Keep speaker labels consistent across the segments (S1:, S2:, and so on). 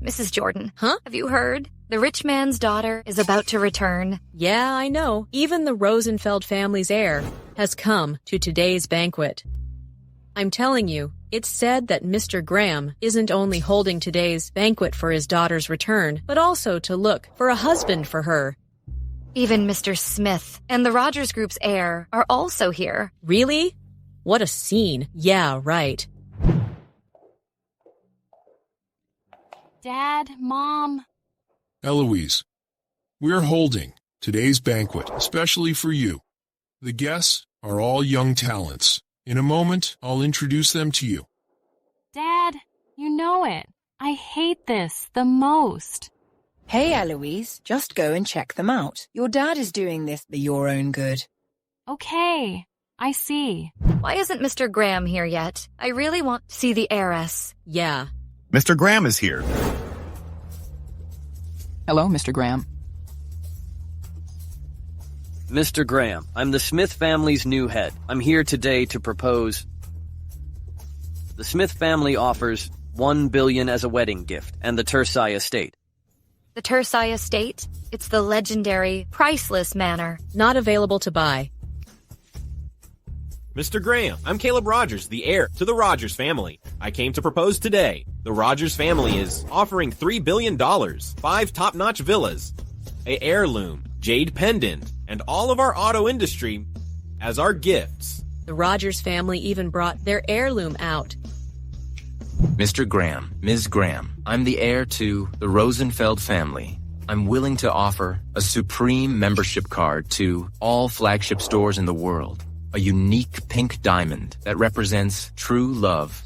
S1: Mrs. Jordan.
S2: Huh?
S1: Have you heard? The rich man's daughter is about to return.
S2: Yeah, I know. Even the Rosenfeld family's heir has come to today's banquet. I'm telling you, it's said that Mr. Graham isn't only holding today's banquet for his daughter's return, but also to look for a husband for her.
S1: Even Mr. Smith and the Rogers Group's heir are also here.
S2: Really? What a scene. Yeah, right.
S3: Dad, Mom.
S4: Eloise, we're holding today's banquet especially for you. The guests are all young talents. In a moment, I'll introduce them to you.
S3: Dad, you know it. I hate this the most.
S5: Hey, Eloise, just go and check them out. Your dad is doing this for your own good.
S3: Okay, I see.
S1: Why isn't Mr. Graham here yet? I really want to see the heiress.
S2: Yeah.
S6: Mr. Graham is here.
S7: Hello, Mr. Graham.
S8: Mr. Graham, I'm the Smith family's new head. I'm here today to propose. The Smith family offers $1 billion as a wedding gift and the Tersai estate.
S1: The Tersai estate? It's the legendary, priceless manor.
S2: Not available to buy.
S9: Mr. Graham, I'm Caleb Rogers, the heir to the Rogers family. I came to propose today. The Rogers family is offering $3 billion, 5 top-notch villas, a heirloom, jade pendant, and all of our auto industry as our gifts.
S2: The Rogers family even brought their heirloom out.
S10: Mr. Graham, Ms. Graham, I'm the heir to the Rosenfeld family. I'm willing to offer a supreme membership card to all flagship stores in the world. A unique pink diamond that represents true love.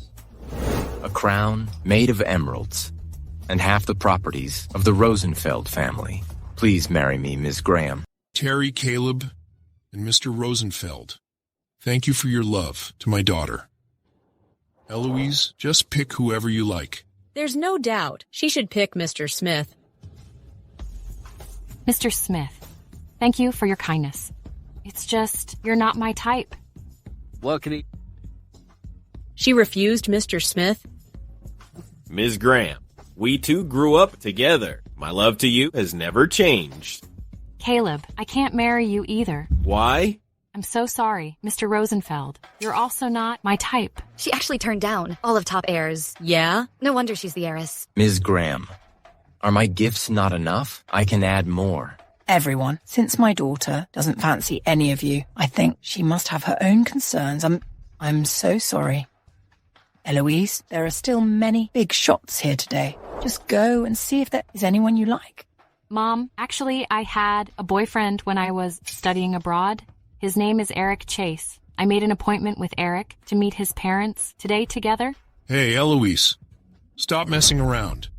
S10: A crown made of emeralds. And half the properties of the Rosenfeld family. Please marry me, Ms. Graham.
S4: Terry, Caleb, and Mr. Rosenfeld, thank you for your love to my daughter. Eloise, just pick whoever you like.
S2: There's no doubt she should pick Mr. Smith.
S3: Mr. Smith, thank you for your kindness. It's just, you're not my type.
S8: What can he...
S2: She refused Mr. Smith.
S9: Ms. Graham, we two grew up together. My love to you has never changed.
S3: Caleb, I can't marry you either.
S9: Why?
S3: I'm so sorry, Mr. Rosenfeld. You're also not my type.
S1: She actually turned down all of top heirs.
S2: Yeah?
S1: No wonder she's the heiress.
S10: Ms. Graham, are my gifts not enough? I can add more.
S5: Everyone, since my daughter doesn't fancy any of you, I think she must have her own concerns. I'm so sorry. Eloise, there are still many big shots here today. Just go and see if there is anyone you like.
S3: Mom, actually, I had a boyfriend when I was studying abroad. His name is Eric Chase. I made an appointment with Eric to meet his parents today together.
S4: Hey, Eloise, stop messing around.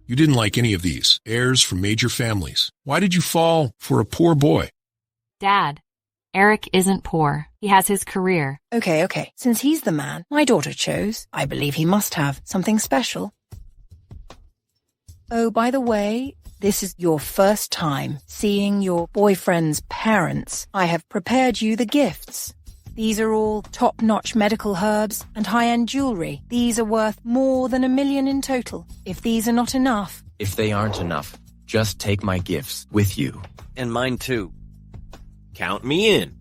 S4: You didn't like any of these heirs from major families. Why did you fall for a poor boy?
S3: Dad, Eric isn't poor. He has his career.
S5: Okay. Since he's the man my daughter chose, I believe he must have something special. Oh, by the way, this is your first time seeing your boyfriend's parents. I have prepared you the gifts. These are all top-notch medical herbs and high-end jewelry. These are worth more than $1 million in total. If these are not enough...
S10: If they aren't enough, just take my gifts with you.
S8: And mine too.
S9: Count me in.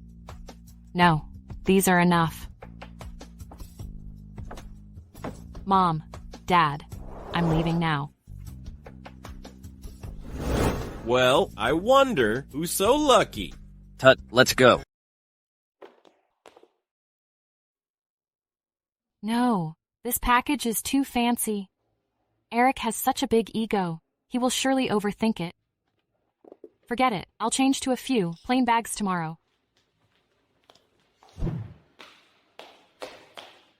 S3: No, these are enough. Mom, Dad, I'm leaving now.
S9: Well, I wonder who's so lucky.
S8: Tut, let's go.
S3: No, this package is too fancy. Eric has such a big ego. He will surely overthink it. Forget it. I'll change to a few plain bags tomorrow.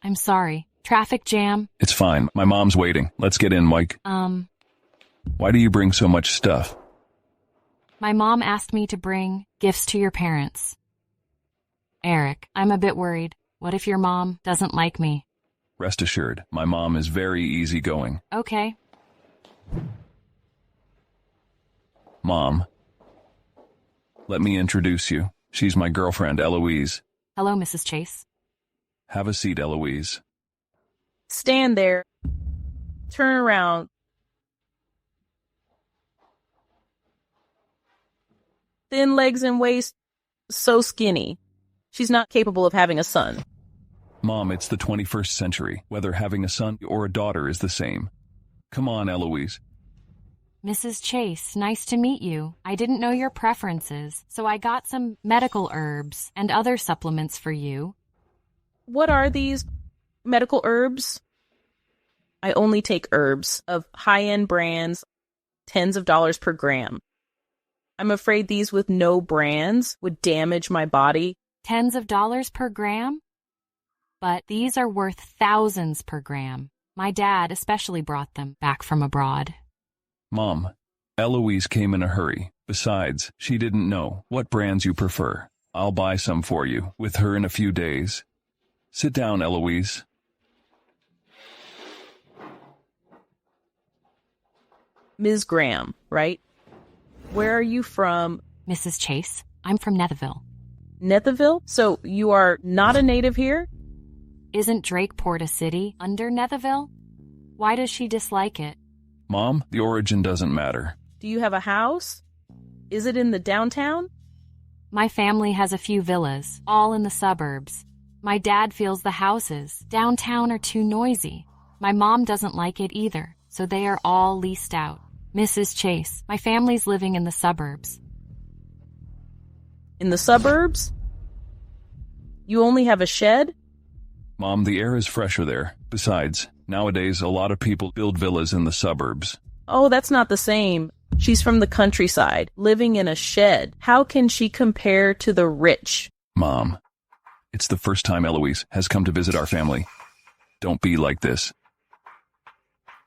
S3: I'm sorry. Traffic jam.
S11: It's fine. My mom's waiting. Let's get in, Mike.
S3: Why
S11: do you bring so much stuff?
S3: My mom asked me to bring gifts to your parents. Eric, I'm a bit worried. What if your mom doesn't like me?
S11: Rest assured, my mom is very easygoing.
S3: Okay.
S11: Mom, let me introduce you. She's my girlfriend, Eloise.
S3: Hello, Mrs. Chase.
S11: Have a seat, Eloise.
S12: Stand there. Turn around.
S6: thin legs and waist, so skinny. She's not capable of having a son.
S11: Mom, it's the 21st century. Whether having a son or a daughter is the same. Come on, Eloise.
S3: Mrs. Chase, nice to meet you. I didn't know your preferences, so I got some medical herbs and other supplements for you.
S6: What are these medical herbs? I only take herbs of high-end brands, tens of dollars per gram. I'm afraid these with no brands would damage my body.
S3: Tens of dollars per gram? But these are worth thousands per gram. My dad especially brought them back from abroad.
S11: Mom, Eloise came in a hurry. Besides, she didn't know what brands you prefer. I'll buy some for you with her in a few days. Sit down, Eloise.
S6: Ms. Graham, right? Where are you from?
S3: Mrs. Chase, I'm from Netherville.
S6: Netherville? So you are not a native here?
S3: Isn't Drakeport a city under Netherville? Why does she dislike it?
S11: Mom, the origin doesn't matter.
S6: Do you have a house? Is it in the downtown?
S3: My family has a few villas, all in the suburbs. My dad feels the houses downtown are too noisy. My mom doesn't like it either, so they are all leased out. Mrs. Chase, my family's living in the suburbs.
S6: In the suburbs? You only have a shed?
S11: Mom, the air is fresher there. Besides, nowadays a lot of people build villas in the suburbs.
S6: Oh, that's not the same. She's from the countryside, living in a shed. How can she compare to the rich?
S11: Mom, it's the first time Eloise has come to visit our family. Don't be like this.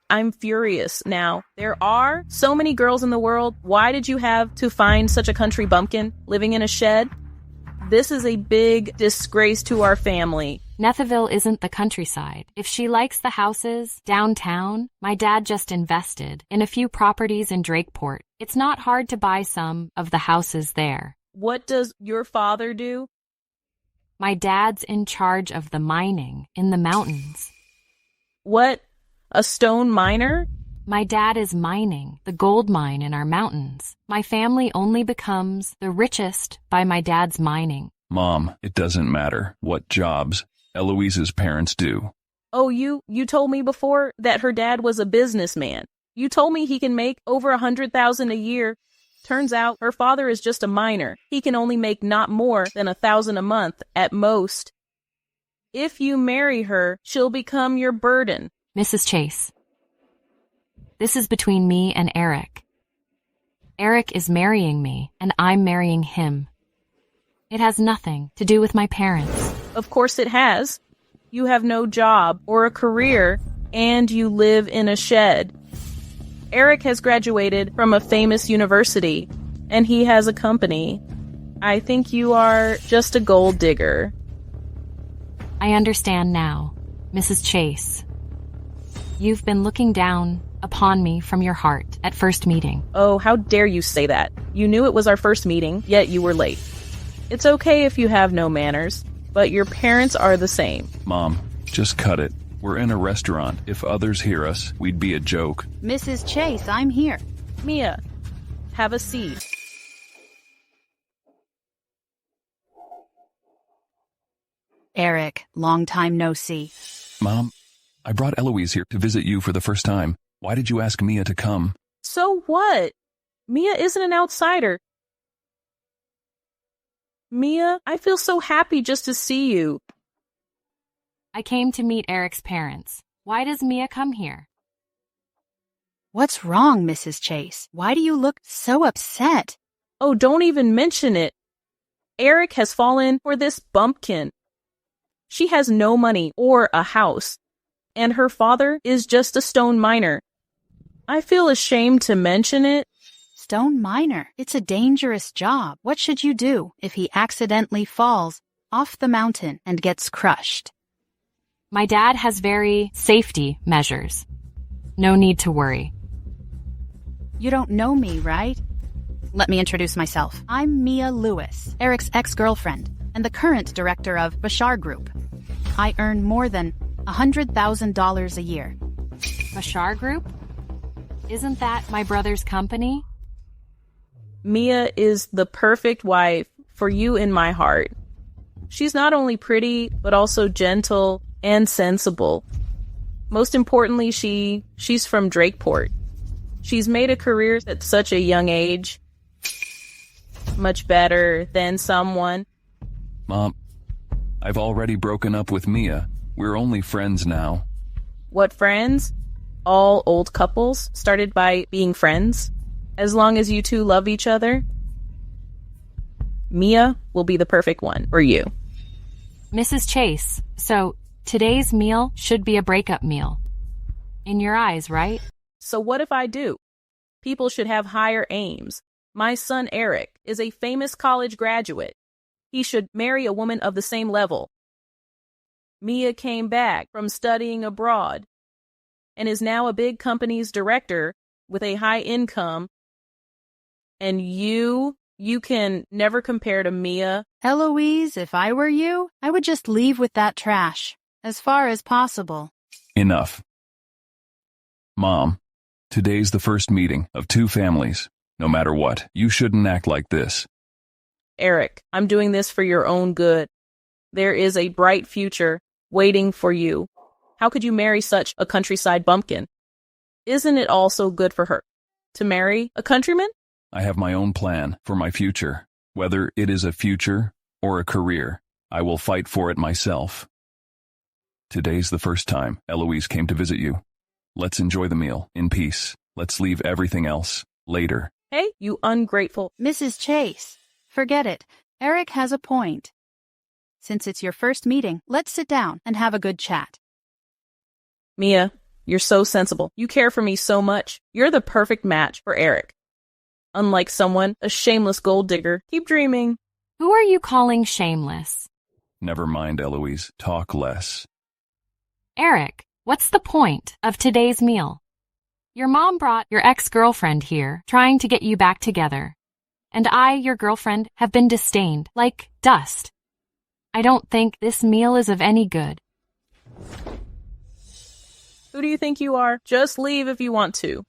S6: I'm furious now. There are so many girls in the world. Why did you have to find such a country bumpkin living in a shed? This is a big disgrace to our family.
S3: Netherville isn't the countryside. If she likes the houses downtown, my dad just invested in a few properties in Drakeport. It's not hard to buy some of the houses there.
S6: What does your father do?
S3: My dad's in charge of the mining in the mountains.
S6: What? A stone miner?
S3: My dad is mining the gold mine in our mountains. My family only becomes the richest by my dad's mining.
S11: Mom, it doesn't matter what jobs Eloise's parents do.
S6: Oh, you told me before that her dad was a businessman. You told me he can make over $100,000 a year. Turns out her father is just a miner. He can only make not more than $1,000 a month at most. If you marry her, she'll become your burden.
S3: Mrs. Chase, this is between me and Eric. Eric is marrying me, and I'm marrying him. It has nothing to do with my parents.
S6: Of course it has. You have no job or a career, and you live in a shed. Eric has graduated from a famous university, and he has a company. I think you are just a gold digger.
S3: I understand now, Mrs. Chase. You've been looking down upon me from your heart at first meeting.
S6: Oh, how dare you say that? You knew it was our first meeting, yet you were late. It's okay if you have no manners, but your parents are the same.
S11: Mom, just cut it. We're in a restaurant. If others hear us, we'd be a joke.
S7: Mrs. Chase, I'm here.
S6: Mia, have a seat.
S7: Eric, long time no see.
S11: Mom, I brought Eloise here to visit you for the first time. Why did you ask Mia to come?
S6: So what? Mia isn't an outsider. Mia, I feel so happy just to see you.
S3: I came to meet Eric's parents. Why does Mia come here?
S7: What's wrong, Mrs. Chase? Why do you look so upset?
S6: Oh, don't even mention it. Eric has fallen for this bumpkin. She has no money or a house, and her father is just a stone miner. I feel ashamed to mention it.
S7: Stone miner? It's a dangerous job. What should you do if he accidentally falls off the mountain and gets crushed?
S3: My dad has very safety measures. No need to worry.
S7: You don't know me, right? Let me introduce myself. I'm Mia Lewis, Eric's ex-girlfriend, and the current director of Bashar Group. I earn more than $100,000 a year.
S3: Bashar Group? Isn't that my brother's company?
S6: Mia is the perfect wife for you in my heart. She's not only pretty, but also gentle and sensible. Most importantly, she's from Drakeport. She's made a career at such a young age. Much better than someone.
S11: Mom, I've already broken up with Mia. We're only friends now.
S6: What friends? All old couples started by being friends. As long as you two love each other, Mia will be the perfect one for you.
S3: Mrs. Chase, so today's meal should be a breakup meal. In your eyes, right?
S6: So what if I do? People should have higher aims. My son Eric is a famous college graduate. He should marry a woman of the same level. Mia came back from studying abroad and is now a big company's director with a high income. And you can never compare to Mia.
S7: Eloise, if I were you, I would just leave with that trash, as far as possible.
S11: Enough. Mom, today's the first meeting of two families. No matter what, you shouldn't act like this.
S6: Eric, I'm doing this for your own good. There is a bright future waiting for you. How could you marry such a countryside bumpkin? Isn't it also good for her to marry a countryman?
S11: I have my own plan for my future. Whether it is a future or a career, I will fight for it myself. Today's the first time Eloise came to visit you. Let's enjoy the meal in peace. Let's leave everything else later.
S6: Hey, you ungrateful.
S7: Mrs. Chase, forget it. Eric has a point. Since it's your first meeting, let's sit down and have a good chat.
S6: Mia, you're so sensible. You care for me so much. You're the perfect match for Eric. Unlike someone, a shameless gold digger. Keep dreaming.
S3: Who are you calling shameless?
S11: Never mind, Eloise. Talk less.
S3: Eric, what's the point of today's meal? Your mom brought your ex-girlfriend here, trying to get you back together. And I, your girlfriend, have been disdained, like dust. I don't think this meal is of any good.
S6: Who do you think you are? Just leave if you want to.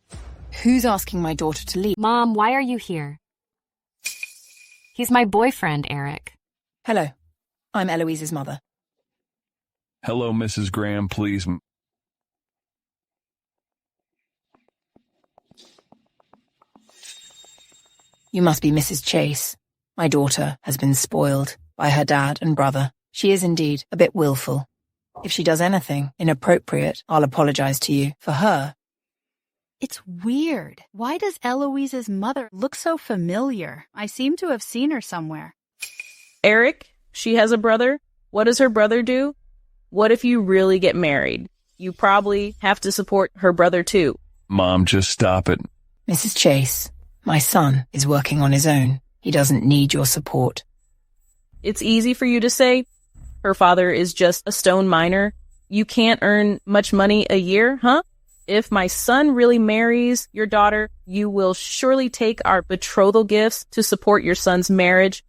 S5: Who's asking my daughter to leave?
S3: Mom, why are you here? He's my boyfriend, Eric.
S5: Hello. I'm Eloise's mother.
S11: Hello, Mrs. Graham, please.
S5: You must be Mrs. Chase. My daughter has been spoiled by her dad and brother. She is indeed a bit willful. If she does anything inappropriate, I'll apologize to you. For her,
S7: It's weird. Why does Eloise's mother look so familiar? I seem to have seen her somewhere.
S6: Eric, she has a brother. What does her brother do? What if you really get married? You probably have to support her brother too.
S11: Mom, just stop it.
S5: Mrs. Chase, my son is working on his own. He doesn't need your support.
S6: It's easy for you to say. Her father is just a stone miner. You can't earn much money a year, huh? If my son really marries your daughter, you will surely take our betrothal gifts to support your son's marriage.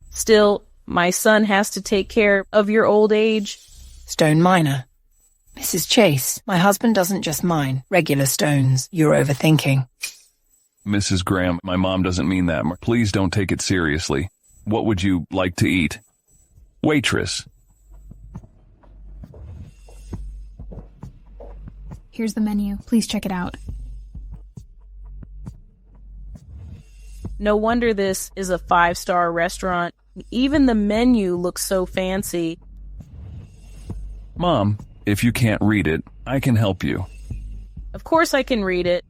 S6: Still, my son has to take care of your old age.
S5: Stone miner. Mrs. Chase, my husband doesn't just mine regular stones. You're overthinking.
S11: Mrs. Graham, my mom doesn't mean that. Please don't take it seriously. What would you like to eat? Waitress.
S12: Here's the menu. Please check it out.
S6: No wonder this is a 5-star restaurant. Even the menu looks so fancy.
S11: Mom, if you can't read it, I can help you.
S6: Of course I can read it.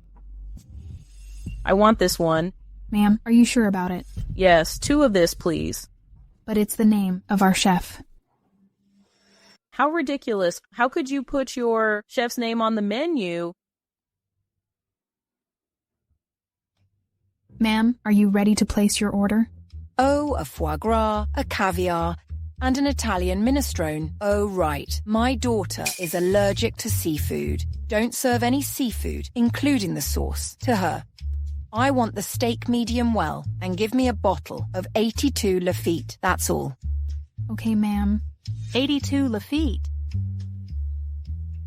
S6: I want this one.
S12: Ma'am, are you sure about it?
S6: Yes, 2 of this, please.
S12: But it's the name of our chef.
S6: How ridiculous. How could you put your chef's name on the menu?
S12: Ma'am, are you ready to place your order?
S5: Oh, a foie gras, a caviar, and an Italian minestrone. Oh, right. My daughter is allergic to seafood. Don't serve any seafood, including the sauce, to her. I want the steak medium well, and give me a bottle of 82 Lafitte. That's all.
S12: Okay, ma'am.
S7: 82 Lafitte.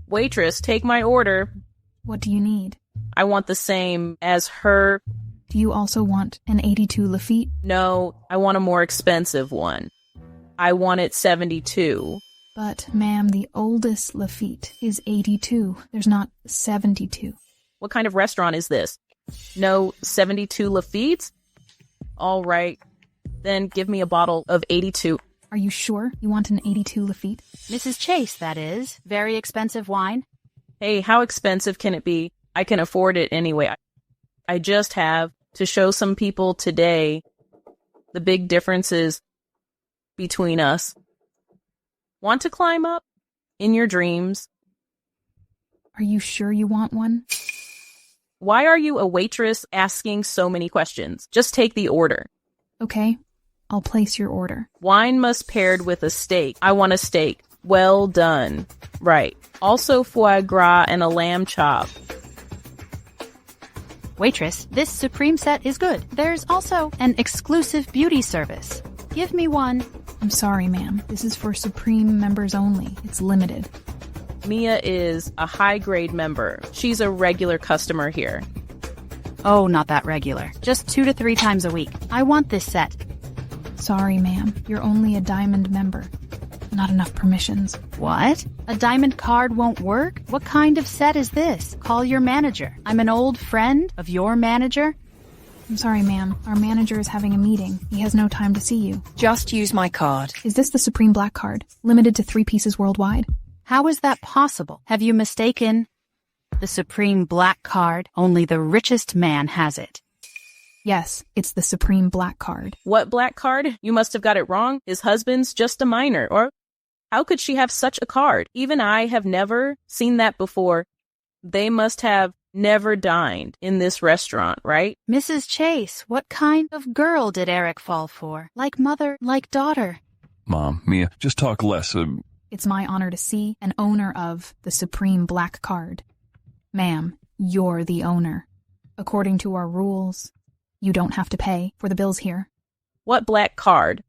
S6: Waitress, take my order.
S12: What do you need?
S6: I want the same as her.
S12: Do you also want an 82 Lafitte?
S6: No, I want a more expensive one. I want it 72.
S12: But, ma'am, the oldest Lafitte is 82. There's not 72.
S6: What kind of restaurant is this? No 72 Lafitte's? All right. Then give me a bottle of 82.
S12: Are you sure you want an 82 Lafitte?
S7: Mrs. Chase, that is. Very expensive wine.
S6: Hey, how expensive can it be? I can afford it anyway. I just have to show some people today the big differences between us. Want to climb up? In your dreams.
S12: Are you sure you want one?
S6: Why are you a waitress asking so many questions? Just take the order.
S12: Okay, I'll place your order.
S6: Wine must paired with a steak. I want a steak. Well done. Right. Also foie gras and a lamb chop.
S7: Waitress, this Supreme set is good. There's also an exclusive beauty service. Give me one.
S12: I'm sorry, ma'am. This is for Supreme members only. It's limited.
S6: Mia is a high-grade member. She's a regular customer here.
S7: Oh, not that regular. Just 2 to 3 times a week. I want this set.
S12: Sorry, ma'am. You're only a diamond member. Not enough permissions.
S7: What? A diamond card won't work? What kind of set is this? Call your manager. I'm an old friend of your manager.
S12: I'm sorry, ma'am. Our manager is having a meeting. He has no time to see you.
S5: Just use my card.
S12: Is this the Supreme Black Card? Limited to 3 pieces worldwide?
S7: How is that possible? Have you mistaken the Supreme Black Card? Only the richest man has it.
S12: Yes, it's the Supreme Black Card.
S6: What black card? You must have got it wrong. His husband's just a minor. Or how could she have such a card? Even I have never seen that before. They must have never dined in this restaurant, right?
S7: Mrs. Chase, what kind of girl did Eric fall for? Like mother, like daughter.
S11: Mom, Mia, just talk less.
S12: It's my honor to see an owner of the Supreme Black Card. Ma'am, you're the owner. According to our rules, you don't have to pay for the bills here.
S6: What black card?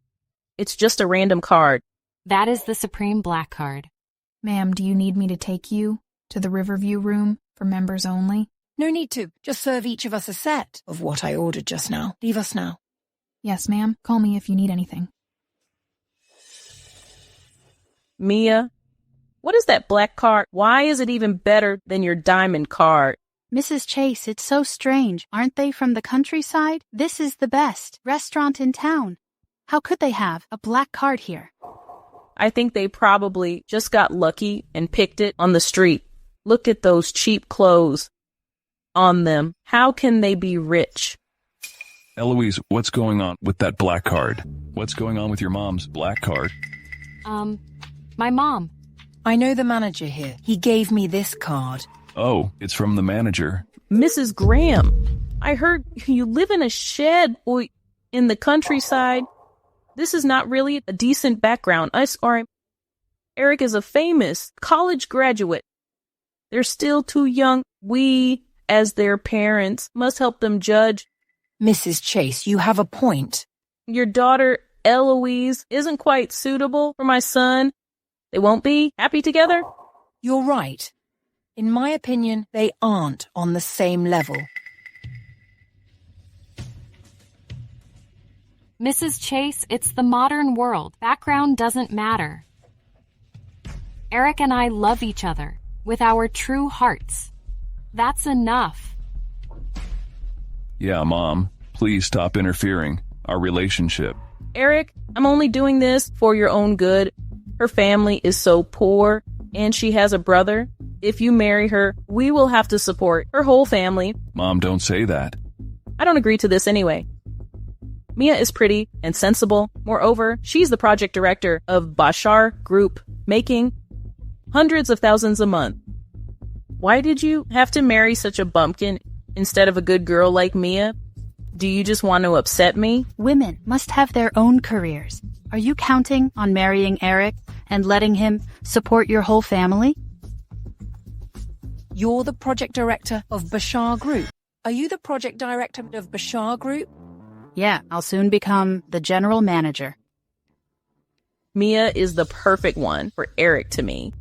S6: It's just a random card.
S3: That is the Supreme Black Card.
S12: Ma'am, do you need me to take you to the Riverview room for members only?
S5: No need to. Just serve each of us a set of what I ordered just now. Leave us now.
S12: Yes, ma'am. Call me if you need anything.
S6: Mia, what is that black card? Why is it even better than your diamond card?
S7: Mrs. Chase, it's so strange. Aren't they from the countryside? This is the best restaurant in town. How could they have a black card here?
S6: I think they probably just got lucky and picked it on the street. Look at those cheap clothes on them. How can they be rich?
S11: Eloise, what's going on with that black card? What's going on with your mom's black card?
S3: My mom.
S5: I know the manager here. He gave me this card.
S11: Oh, it's from the manager.
S6: Mrs. Graham, I heard you live in a shed or in the countryside. This is not really a decent background. Eric is a famous college graduate. They're still too young. We, as their parents, must help them judge.
S5: Mrs. Chase, you have a point.
S6: Your daughter, Eloise, isn't quite suitable for my son. They won't be happy together?
S5: You're right. In my opinion, they aren't on the same level.
S3: Mrs. Chase, it's the modern world. Background doesn't matter. Eric and I love each other with our true hearts. That's enough.
S11: Yeah, Mom. Please stop interfering. Our relationship.
S6: Eric, I'm only doing this for your own good. Her family is so poor, and she has a brother. If you marry her, we will have to support her whole family.
S11: Mom, don't say that.
S6: I don't agree to this anyway. Mia is pretty and sensible. Moreover, she's the project director of Bashar Group, making hundreds of thousands a month. Why did you have to marry such a bumpkin instead of a good girl like Mia? Do you just want to upset me?
S7: Women must have their own careers. Are you counting on marrying Eric and letting him support your whole family?
S5: You're the project director of Bashar Group. Are you the project director of Bashar Group?
S7: Yeah, I'll soon become the general manager.
S6: Mia is the perfect one for Eric to me.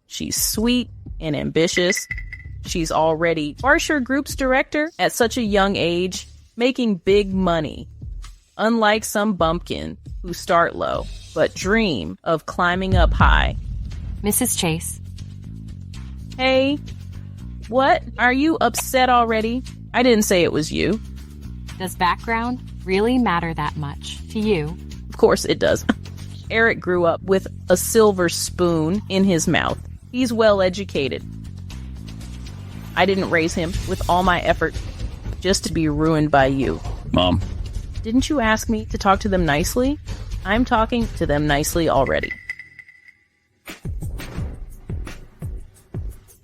S6: She's sweet and ambitious. She's already Bashar Group's director at such a young age. making big money. Unlike some bumpkin who start low, but dream of climbing up high.
S3: Mrs. Chase.
S6: Hey, what? Are you upset already? I didn't say it was you.
S3: Does background really matter that much to you?
S6: Of course it does. Eric grew up with a silver spoon in his mouth. He's well educated. I didn't raise him with all my effort just to be ruined by you.
S11: Mom.
S6: Didn't you ask me to talk to them nicely? I'm talking to them nicely already.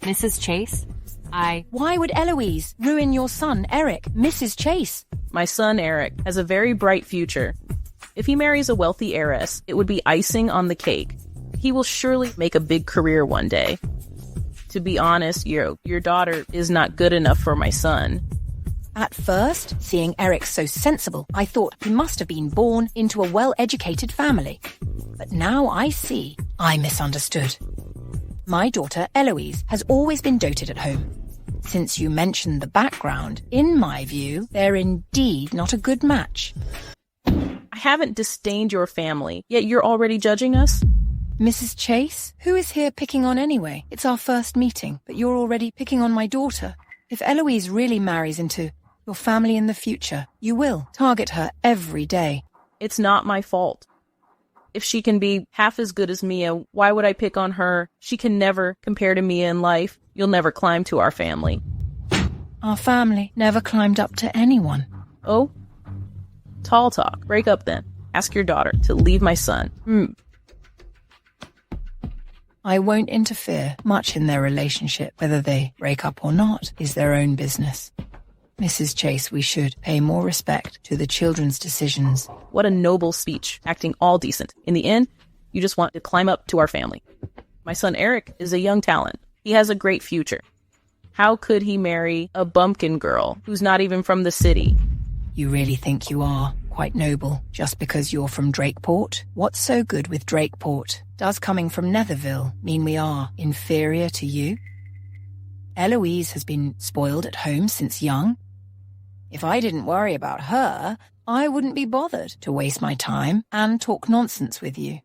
S3: Mrs. Chase,
S5: Why would Eloise ruin your son, Eric, Mrs. Chase?
S6: My son, Eric, has a very bright future. If he marries a wealthy heiress, it would be icing on the cake. He will surely make a big career one day. To be honest, your daughter is not good enough for my son.
S5: At first, seeing Eric so sensible, I thought he must have been born into a well-educated family. But now I see I misunderstood. My daughter, Eloise, has always been doted at home. Since you mentioned the background, in my view, they're indeed not a good match.
S6: I haven't disdained your family, yet you're already judging us?
S5: Mrs. Chase, who is here picking on anyway? It's our first meeting, but you're already picking on my daughter. If Eloise really marries into your family in the future, you will target her every day.
S6: It's not my fault. If she can be half as good as Mia, why would I pick on her? She can never compare to Mia in life. You'll never climb to our family.
S5: Our family never climbed up to anyone.
S6: Oh? Tall talk. Break up then. Ask your daughter to leave my son.
S5: I won't interfere much in their relationship. Whether they break up or not is their own business. Mrs. Chase, we should pay more respect to the children's decisions.
S6: What a noble speech, acting all decent. In the end, you just want to climb up to our family. My son Eric is a young talent. He has a great future. How could he marry a bumpkin girl who's not even from the city?
S5: You really think you are quite noble just because you're from Drakeport? What's so good with Drakeport? Does coming from Netherville mean we are inferior to you? Eloise has been spoiled at home since young. If I didn't worry about her, I wouldn't be bothered to waste my time and talk nonsense with you.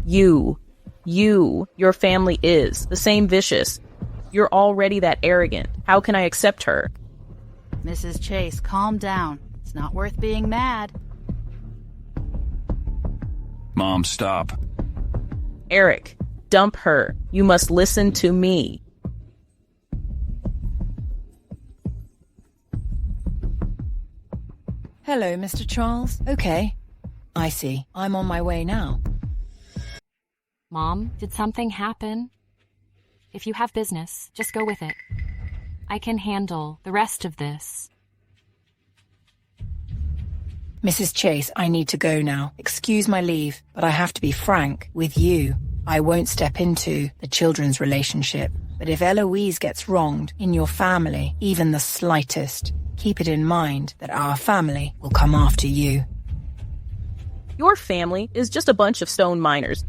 S6: Your family is the same vicious. You're already that arrogant. How can I accept her?
S7: Mrs. Chase, calm down. It's not worth being mad.
S11: Mom, stop.
S6: Eric, dump her. You must listen to me.
S5: Hello, Mr. Charles. Okay. I see. I'm on my way now.
S3: Mom, did something happen? If you have business, just go with it. I can handle the rest of this.
S5: Mrs. Chase, I need to go now. Excuse my leave, but I have to be frank with you. I won't step into the children's relationship, but if Eloise gets wronged in your family, even the slightest, keep it in mind that our family will come after you.
S6: Your family is just a bunch of stone miners.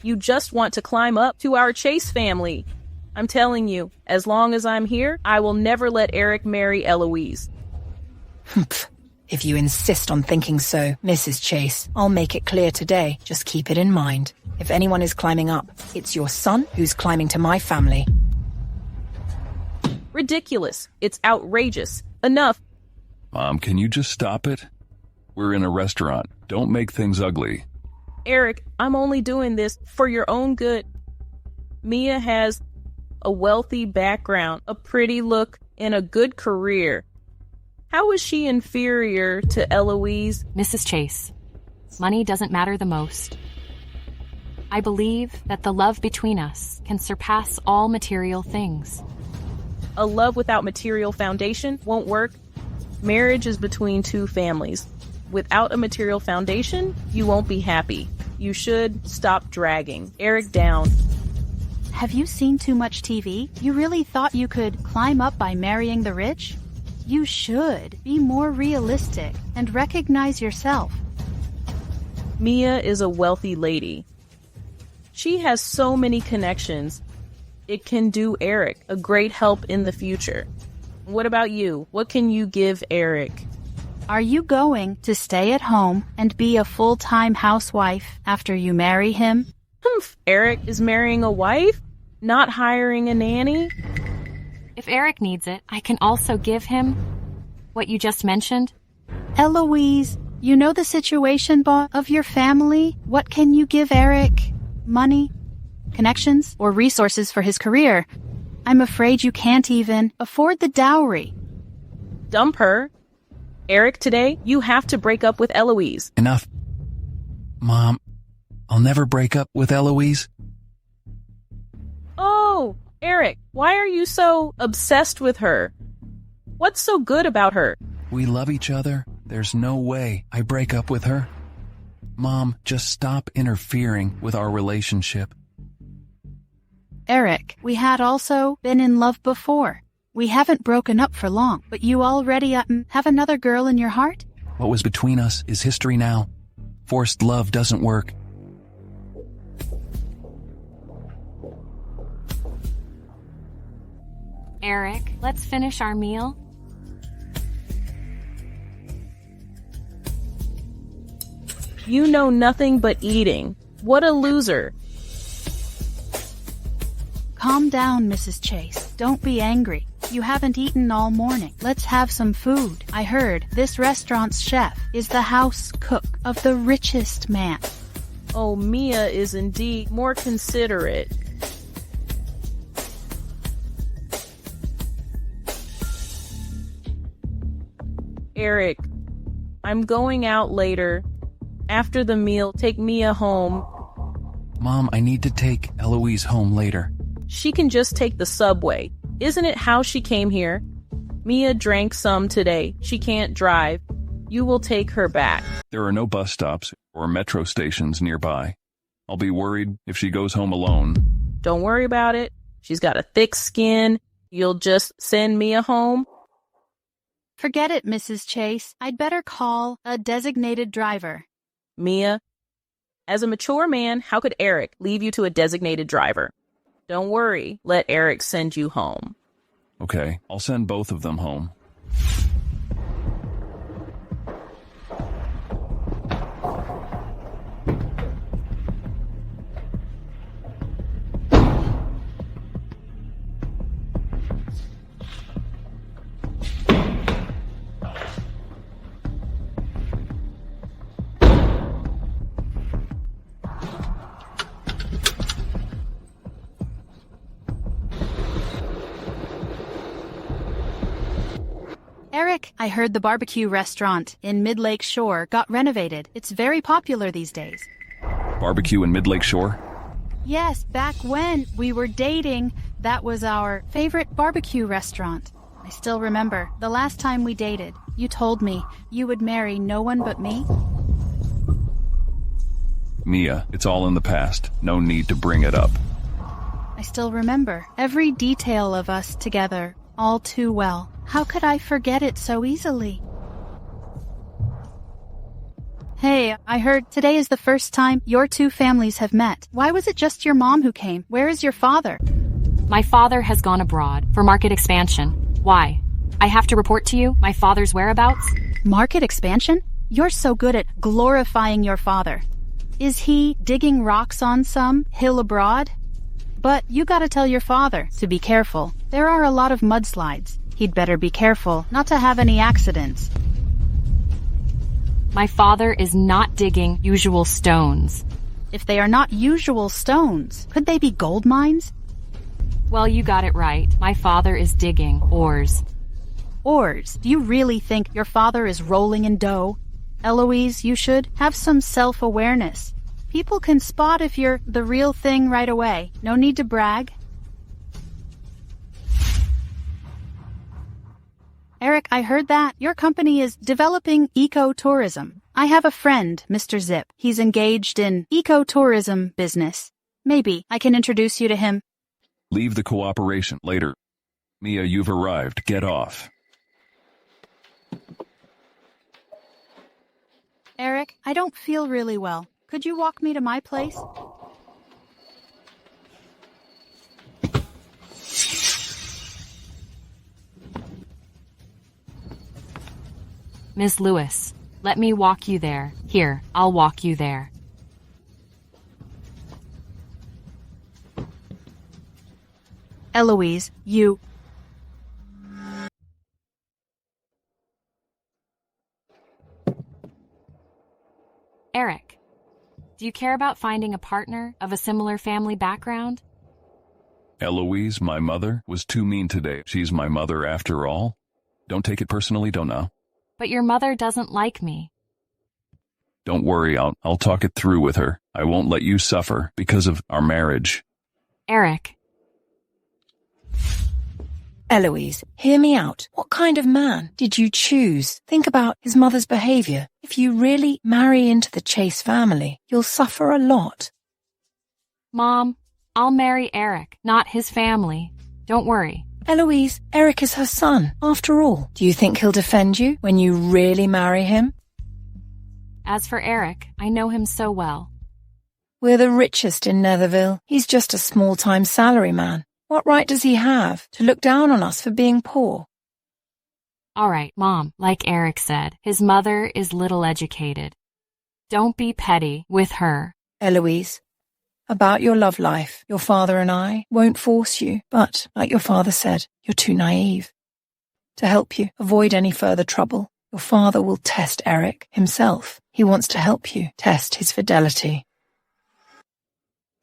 S6: You just want to climb up to our Chase family. I'm telling you, as long as I'm here, I will never let Eric marry Eloise.
S5: If you insist on thinking so, Mrs. Chase, I'll make it clear today. Just keep it in mind. If anyone is climbing up, it's your son who's climbing to my family.
S6: Ridiculous. It's outrageous. Enough.
S11: Mom, can you just stop it? We're in a restaurant. Don't make things ugly.
S6: Eric, I'm only doing this for your own good. Mia has a wealthy background, a pretty look, and a good career. How is she inferior to Eloise?
S3: Mrs. Chase, money doesn't matter the most. I believe that the love between us can surpass all material things.
S6: A love without material foundation won't work. Marriage is between two families. Without a material foundation, you won't be happy. You should stop dragging Eric down.
S7: Have you seen too much TV? You really thought you could climb up by marrying the rich? You should be more realistic and recognize yourself.
S6: Mia is a wealthy lady. She has so many connections. It can do Eric a great help in the future. What about you? What can you give Eric?
S7: Are you going to stay at home and be a full-time housewife after you marry him?
S6: Eric is marrying a wife? Not hiring a nanny?
S3: If Eric needs it, I can also give him what you just mentioned.
S7: Eloise, you know the situation of your family? What can you give Eric? Money? Connections? Or resources for his career? I'm afraid you can't even afford the dowry.
S6: Dump her. Eric, today, you have to break up with Eloise.
S11: Enough. Mom, I'll never break up with Eloise.
S6: Oh, Eric, why are you so obsessed with her? What's so good about her?
S11: We love each other. There's no way I break up with her. Mom, just stop interfering with our relationship.
S7: Eric, we had also been in love before. We haven't broken up for long, but you already have another girl in your heart?
S11: What was between us is history now. Forced love doesn't work.
S3: Eric, let's finish our meal.
S6: You know nothing but eating. What a loser.
S7: Calm down, Mrs. Chase. Don't be angry. You haven't eaten all morning. Let's have some food. I heard this restaurant's chef is the house cook of the richest man.
S6: Oh, Mia is indeed more considerate. Eric, I'm going out later. After the meal, take Mia home.
S11: Mom, I need to take Eloise home later.
S6: She can just take the subway. Isn't it how she came here? Mia drank some today. She can't drive. You will take her back.
S11: There are no bus stops or metro stations nearby. I'll be worried if she goes home alone.
S6: Don't worry about it. She's got a thick skin. You'll just send Mia home?
S7: Forget it, Mrs. Chase. I'd better call a designated driver.
S6: Mia, as a mature man, how could Eric leave you to a designated driver? Don't worry. Let Eric send you home.
S11: Okay, I'll send both of them home.
S7: Eric, I heard the barbecue restaurant in Mid-Lake Shore got renovated. It's very popular these days.
S11: Barbecue in Mid-Lake Shore?
S7: Yes, back when we were dating, that was our favorite barbecue restaurant. I still remember the last time we dated. You told me you would marry no one but me.
S11: Mia, it's all in the past. No need to bring it up.
S7: I still remember every detail of us together all too well. How could I forget it so easily? Hey, I heard today is the first time your two families have met. Why was it just your mom who came? Where is your father?
S3: My father has gone abroad for market expansion. Why? I have to report to you my father's whereabouts?
S7: Market expansion? You're so good at glorifying your father. Is he digging rocks on some hill abroad? But you gotta tell your father to be careful. There are a lot of mudslides. He'd better be careful not to have any accidents.
S3: My father is not digging usual stones.
S7: If they are not usual stones, could they be gold mines?
S3: Well, you got it right. My father is digging ores.
S7: Ores? Do you really think your father is rolling in dough? Eloise, you should have some self-awareness. People can spot if you're the real thing right away. No need to brag. Eric, I heard that your company is developing eco-tourism. I have a friend, Mr. Zip. He's engaged in eco-tourism business. Maybe I can introduce you to him.
S11: Leave the cooperation later. Mia, you've arrived. Get off.
S7: Eric, I don't feel really well. Could you walk me to my place?
S3: Miss Lewis, let me walk you there. Here, I'll walk you there.
S7: Eloise, you...
S3: Eric, do you care about finding a partner of a similar family background?
S11: Eloise, my mother, was too mean today. She's my mother after all. Don't take it personally, don't know.
S3: But your mother doesn't like me.
S11: Don't worry, I'll talk it through with her. I won't let you suffer because of our marriage.
S3: Eric.
S5: Eloise, hear me out. What kind of man did you choose? Think about his mother's behavior. If you really marry into the Chase family, you'll suffer a lot.
S3: Mom, I'll marry Eric, not his family. Don't worry.
S5: Eloise, Eric is her son, after all. Do you think he'll defend you when you really marry him?
S3: As for Eric, I know him so well.
S5: We're the richest in Netherville. He's just a small-time salaryman. What right does he have to look down on us for being poor?
S3: All right, Mom, like Eric said, his mother is little educated. Don't be petty with her.
S5: Eloise, about your love life, your father and I won't force you, but, like your father said, you're too naive. To help you avoid any further trouble, your father will test Eric himself. He wants to help you test his fidelity.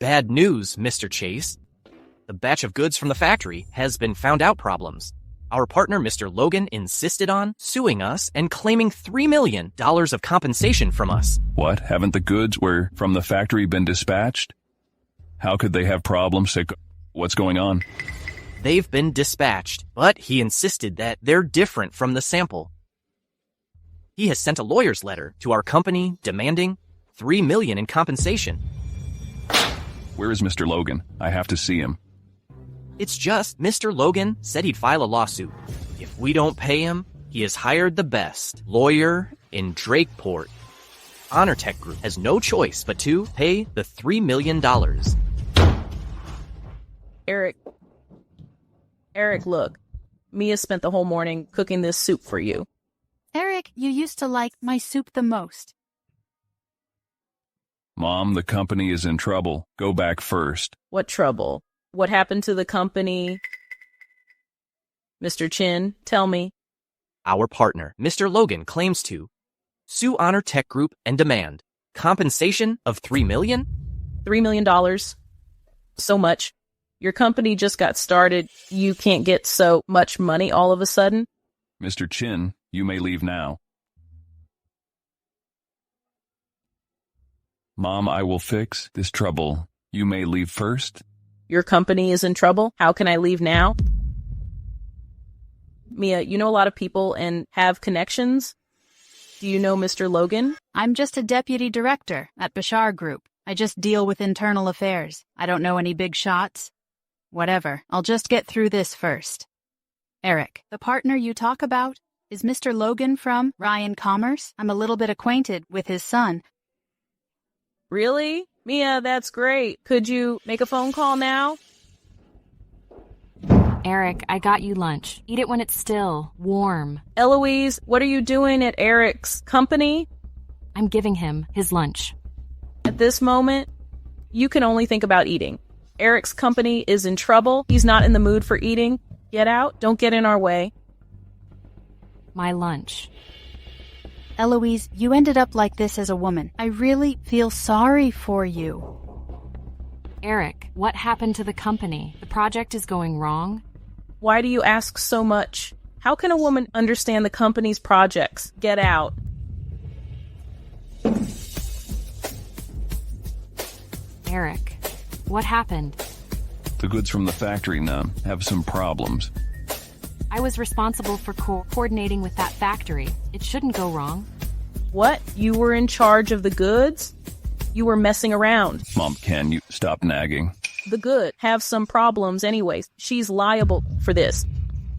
S13: Bad news, Mr. Chase. The batch of goods from the factory has been found out problems. Our partner, Mr. Logan, insisted on suing us and claiming $3 million of compensation from us.
S11: What? Haven't the goods from the factory been dispatched? How could they have problems? What's going on?
S13: They've been dispatched, but he insisted that they're different from the sample. He has sent a lawyer's letter to our company demanding $3 million in compensation.
S11: Where is Mr. Logan? I have to see him.
S13: It's just Mr. Logan said he'd file a lawsuit. If we don't pay him, he has hired the best lawyer in Drakeport. Honor Tech Group has no choice but to pay the $3 million.
S6: Eric, look. Mia spent the whole morning cooking this soup for you.
S7: Eric, you used to like my soup the most.
S11: Mom, the company is in trouble. Go back first.
S6: What trouble? What happened to the company? Mr. Chin, tell me.
S13: Our partner, Mr. Logan, claims to sue Honor Tech Group and demand compensation of $3 million?
S6: $3 million. So much. Your company just got started. You can't get so much money all of a sudden.
S11: Mr. Chin, you may leave now. Mom, I will fix this trouble. You may leave first.
S6: Your company is in trouble? How can I leave now? Mia, you know a lot of people and have connections. Do you know Mr. Logan?
S7: I'm just a deputy director at Bashar Group. I just deal with internal affairs. I don't know any big shots. Whatever. I'll just get through this first. Eric, the partner you talk about is Mr. Logan from Ryan Commerce. I'm a little bit acquainted with his son.
S6: Really? Mia, that's great. Could you make a phone call now?
S3: Eric, I got you lunch. Eat it when it's still warm.
S6: Eloise, what are you doing at Eric's company?
S3: I'm giving him his lunch.
S6: At this moment, you can only think about eating. Eric's company is in trouble. He's not in the mood for eating. Get out. Don't get in our way.
S3: My lunch.
S7: Eloise, you ended up like this as a woman. I really feel sorry for you.
S3: Eric, what happened to the company? The project is going wrong.
S6: Why do you ask so much? How can a woman understand the company's projects? Get out.
S3: Eric, what happened?
S11: The goods from the factory now have some problems.
S3: I was responsible for coordinating with that factory. It shouldn't go wrong.
S6: What? You were in charge of the goods? You were messing around.
S11: Mom, can you stop nagging?
S6: The good have some problems anyways. She's liable for this.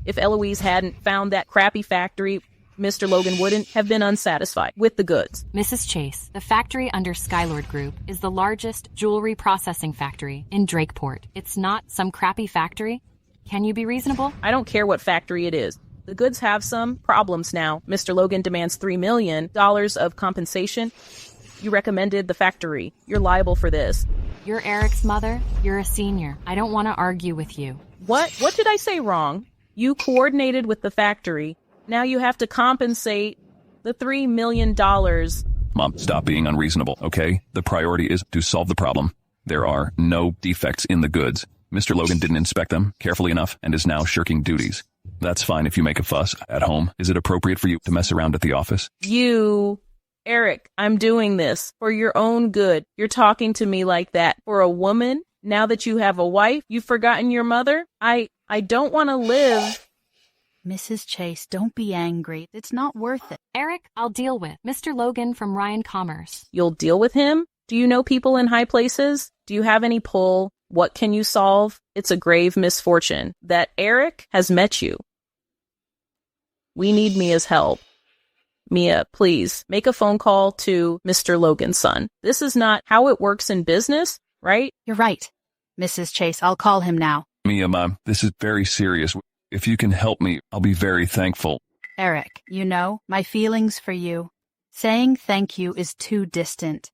S6: If Eloise hadn't found that crappy factory, Mr. Logan wouldn't have been unsatisfied with the goods.
S3: Mrs. Chase, the factory under Skylord Group is the largest jewelry processing factory in Drakeport. It's not some crappy factory. Can you be reasonable?
S6: I don't care what factory it is. The goods have some problems now. Mr. Logan demands $3 million of compensation. You recommended the factory. You're liable for this.
S3: You're Eric's mother. You're a senior. I don't want to argue with you.
S6: What did I say wrong? You coordinated with the factory. Now you have to compensate the $3 million.
S11: Mom, stop being unreasonable, okay? The priority is to solve the problem. There are no defects in the goods. Mr. Logan didn't inspect them carefully enough and is now shirking duties. That's fine if you make a fuss at home. Is it appropriate for you to mess around at the office?
S6: Eric, I'm doing this for your own good. You're talking to me like that for a woman? Now that you have a wife, you've forgotten your mother? I don't want to live.
S7: Mrs. Chase, don't be angry. It's not worth it.
S3: Eric, I'll deal with Mr. Logan from Ryan Commerce.
S6: You'll deal with him? Do you know people in high places? Do you have any pull? What can you solve? It's a grave misfortune that Eric has met you. We need Mia's help. Mia, please, make a phone call to Mr. Logan's son. This is not how it works in business, right?
S7: You're right. Mrs. Chase, I'll call him now.
S11: Mia, Mom, this is very serious. If you can help me, I'll be very thankful.
S7: Eric, you know, my feelings for you. Saying thank you is too distant.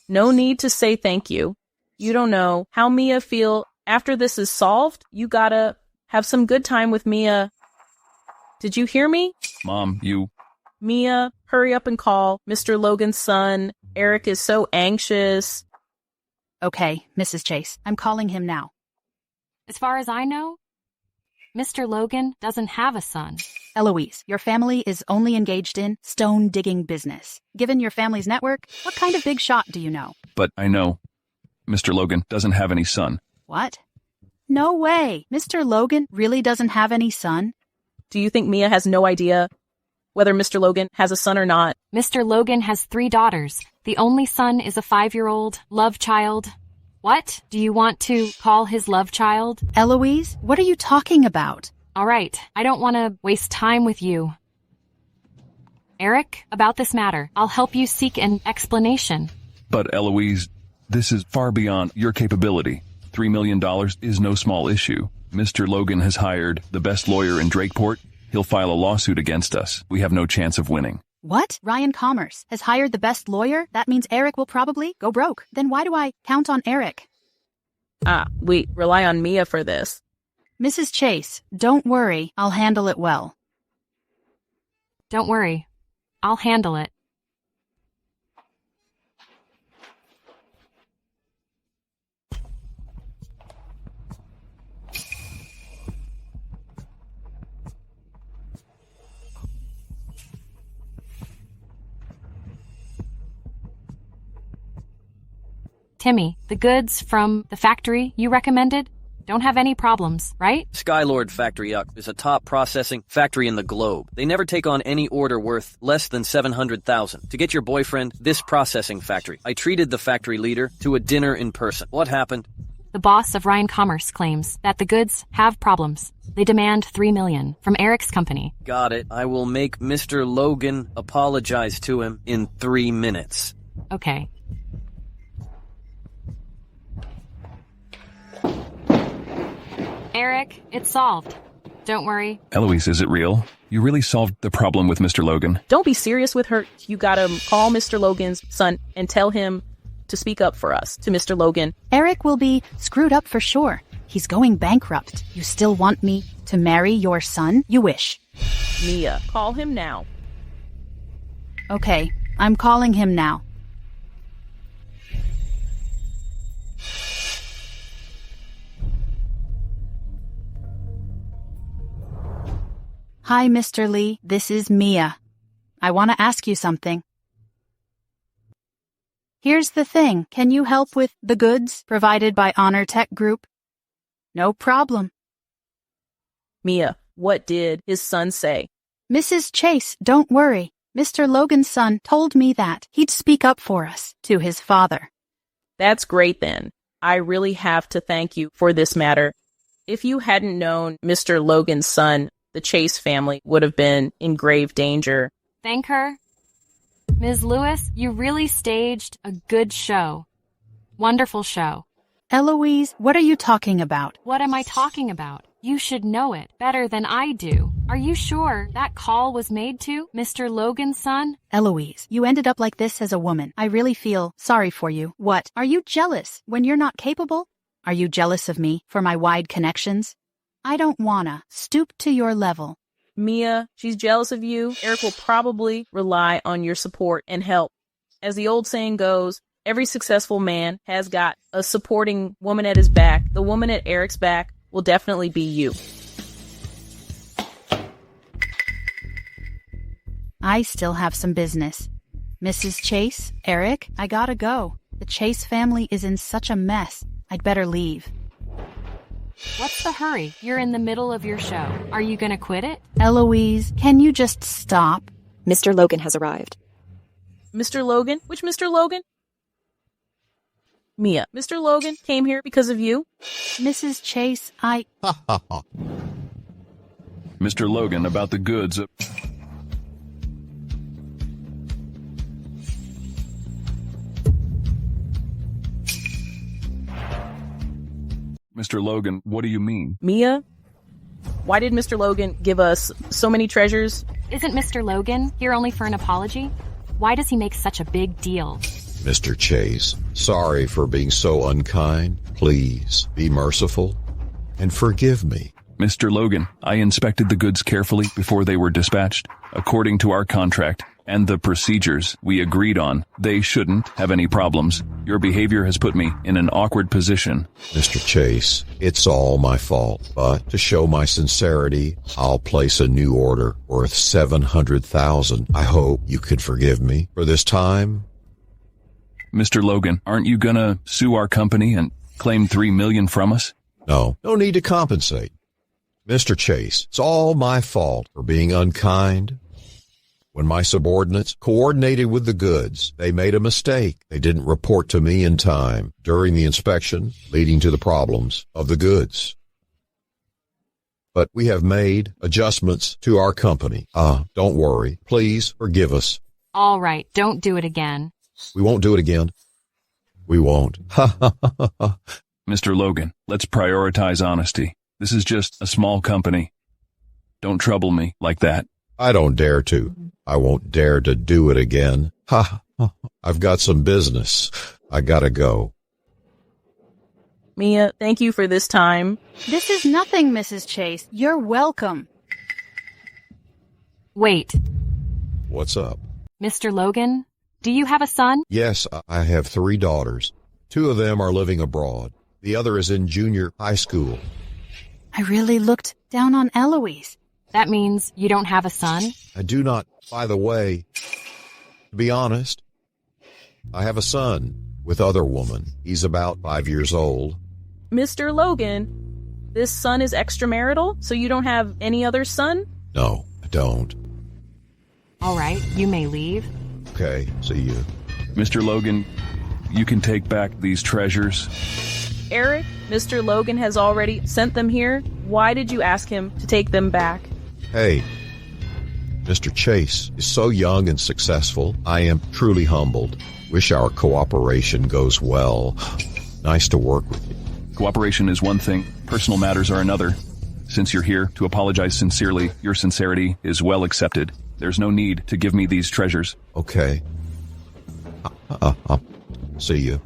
S6: No need to say thank you. You don't know how Mia feel after this is solved. You gotta have some good time with Mia. Did you hear me?
S11: Mom,
S6: Mia, hurry up and call Mr. Logan's son. Eric is so anxious.
S7: Okay, Mrs. Chase, I'm calling him now.
S3: As far as I know, Mr. Logan doesn't have a son.
S7: Eloise, your family is only engaged in stone-digging business. Given your family's network, what kind of big shot do you know?
S11: But I know Mr. Logan doesn't have any son.
S7: What? No way. Mr. Logan really doesn't have any son?
S6: Do you think Mia has no idea whether Mr. Logan has a son or not?
S3: Mr. Logan has 3 daughters. The only son is a 5-year-old love child. What? Do you want to call his love child?
S7: Eloise, what are you talking about?
S3: All right, I don't want to waste time with you. Eric, about this matter, I'll help you seek an explanation.
S11: But Eloise, this is far beyond your capability. $3 million is no small issue. Mr. Logan has hired the best lawyer in Drakeport. He'll file a lawsuit against us. We have no chance of winning.
S7: What? Ryan Commerce has hired the best lawyer? That means Eric will probably go broke. Then why do I count on Eric?
S6: We rely on Mia for this.
S7: Mrs. Chase, don't worry. I'll handle it well.
S3: Don't worry. I'll handle it. Timmy, the goods from the factory you recommended don't have any problems, right?
S8: Skylord Factory is a top processing factory in the globe. They never take on any order worth less than $700,000. To get your boyfriend this processing factory, I treated the factory leader to a dinner in person. What happened?
S3: The boss of Ryan Commerce claims that the goods have problems. They demand $3 million from Eric's company.
S8: Got it. I will make Mr. Logan apologize to him in 3 minutes.
S3: Okay. Eric, it's solved. Don't worry.
S11: Eloise, is it real? You really solved the problem with Mr. Logan?
S6: Don't be serious with her. You gotta call Mr. Logan's son and tell him to speak up for us, to Mr. Logan.
S7: Eric will be screwed up for sure. He's going bankrupt. You still want me to marry your son? You wish.
S6: Mia, call him now.
S7: Okay, I'm calling him now. Hi, Mr. Lee. This is Mia. I want to ask you something. Here's the thing. Can you help with the goods provided by Honor Tech Group? No problem.
S6: Mia, what did his son say?
S7: Mrs. Chase, don't worry. Mr. Logan's son told me that he'd speak up for us to his father.
S6: That's great then. I really have to thank you for this matter. If you hadn't known Mr. Logan's son, the Chase family would have been in grave danger.
S3: Thank her. Ms. Lewis, you really staged a good show. Wonderful show.
S7: Eloise, what are you talking about?
S3: What am I talking about? You should know it better than I do.
S1: Are you sure that call was made to Mr. Logan's son?
S7: Eloise, you ended up like this as a woman. I really feel sorry for you. What? Are you jealous when you're not capable? Are you jealous of me for my wide connections? I don't wanna stoop to your level.
S6: Mia, she's jealous of you. Eric will probably rely on your support and help. As the old saying goes, every successful man has got a supporting woman at his back. The woman at Eric's back will definitely be you.
S7: I still have some business. Mrs. Chase, Eric, I gotta go. The Chase family is in such a mess. I'd better leave.
S1: What's the hurry? You're in the middle of your show. Are you gonna quit it?
S7: Eloise, can you just stop?
S14: Mr. Logan has arrived.
S6: Mr. Logan? Which Mr. Logan? Mia, Mr. Logan came here because of you.
S7: Mrs. Chase,
S11: Mr. Logan, about the goods. Mr. Logan, what do you mean?
S6: Mia, why did Mr. Logan give us so many treasures?
S1: Isn't Mr. Logan here only for an apology? Why does he make such a big deal?
S15: Mr. Chase, sorry for being so unkind. Please be merciful and forgive me.
S11: Mr. Logan, I inspected the goods carefully before they were dispatched. According to our contract and the procedures we agreed on, they shouldn't have any problems. Your behavior has put me in an awkward position.
S15: Mr. Chase, it's all my fault, but to show my sincerity, I'll place a new order worth $700,000. I hope you could forgive me for this time.
S11: Mr. Logan, aren't you gonna sue our company and claim $3 million from us?
S15: No need to compensate. Mr. Chase, it's all my fault for being unkind. When my subordinates coordinated with the goods, they made a mistake. They didn't report to me in time during the inspection, leading to the problems of the goods. But we have made adjustments to our company. Don't worry. Please forgive us.
S1: All right, don't do it again.
S15: We won't do it again. We won't.
S11: Mr. Logan, let's prioritize honesty. This is just a small company. Don't trouble me like that.
S15: I don't dare to. I won't dare to do it again. I've got some business. I gotta go.
S6: Mia, thank you for this time.
S7: This is nothing, Mrs. Chase. You're welcome.
S1: Wait.
S15: What's up?
S1: Mr. Logan, do you have a son?
S15: Yes, I have 3 daughters. 2 of them are living abroad. The other is in junior high school.
S7: I really looked down on Eloise.
S1: That means you don't have a son?
S15: I do not. By the way, to be honest, I have a son with other woman. He's about 5 years old.
S6: Mr. Logan, this son is extramarital, so you don't have any other son?
S15: No, I don't.
S1: All right, you may leave.
S15: Okay, see you.
S11: Mr. Logan, you can take back these treasures.
S6: Eric, Mr. Logan has already sent them here. Why did you ask him to take them back?
S15: Hey, Mr. Chase is so young and successful. I am truly humbled. Wish our cooperation goes well. Nice to work with you.
S11: Cooperation is one thing, personal matters are another. Since you're here to apologize sincerely, your sincerity is well accepted. There's no need to give me these treasures.
S15: Okay. I'll see you.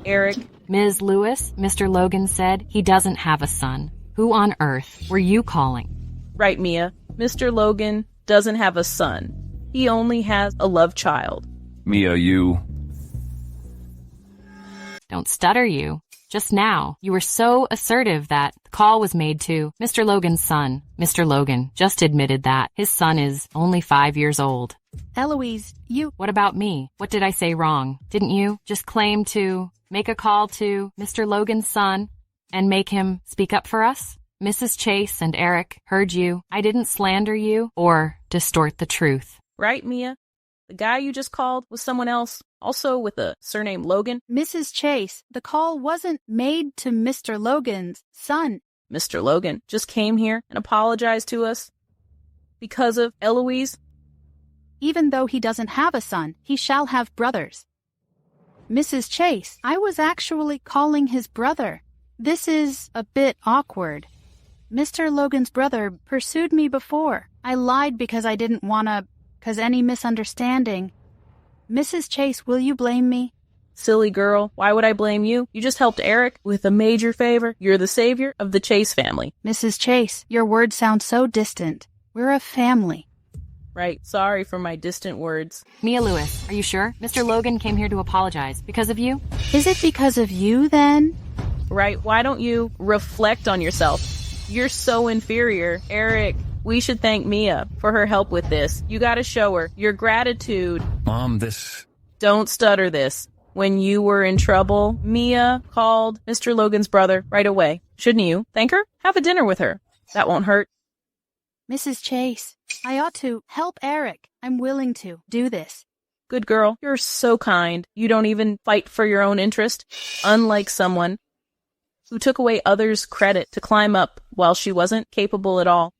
S6: Eric.
S1: Ms. Lewis, Mr. Logan said he doesn't have a son. Who on earth were you calling?
S6: Right, Mia. Mr. Logan doesn't have a son. He only has a love child.
S11: Mia, you...
S1: Don't stutter, you. Just now, you were so assertive that the call was made to Mr. Logan's son. Mr. Logan just admitted that his son is only 5 years old.
S7: Eloise, you...
S1: What about me? What did I say wrong? Didn't you just claim to make a call to Mr. Logan's son and make him speak up for us? Mrs. Chase and Eric heard you. I didn't slander you or distort the truth.
S6: Right, Mia? The guy you just called was someone else, also with a surname Logan.
S7: Mrs. Chase, the call wasn't made to Mr. Logan's son.
S6: Mr. Logan just came here and apologized to us because of Eloise.
S7: Even though he doesn't have a son, he shall have brothers. Mrs. Chase, I was actually calling his brother. This is a bit awkward. Mr. Logan's brother pursued me before. I lied because I didn't cause any misunderstanding. Mrs. Chase, will you blame me?
S6: Silly girl, why would I blame you? You just helped Eric with a major favor. You're the savior of the Chase family.
S7: Mrs. Chase, your words sound so distant. We're a family.
S6: Right, sorry for my distant words.
S1: Mia Lewis, are you sure? Mr. Logan came here to apologize. Because of you?
S7: Is it because of you, then?
S6: Right, why don't you reflect on yourself? You're so inferior. Eric, we should thank Mia for her help with this. You gotta show her your gratitude.
S11: Mom,
S6: Don't stutter this. When you were in trouble, Mia called Mr. Logan's brother right away. Shouldn't you thank her? Have a dinner with her. That won't hurt.
S7: Mrs. Chase, I ought to help Eric. I'm willing to do this.
S6: Good girl. You're so kind. You don't even fight for your own interest, unlike someone who took away others' credit to climb up while she wasn't capable at all.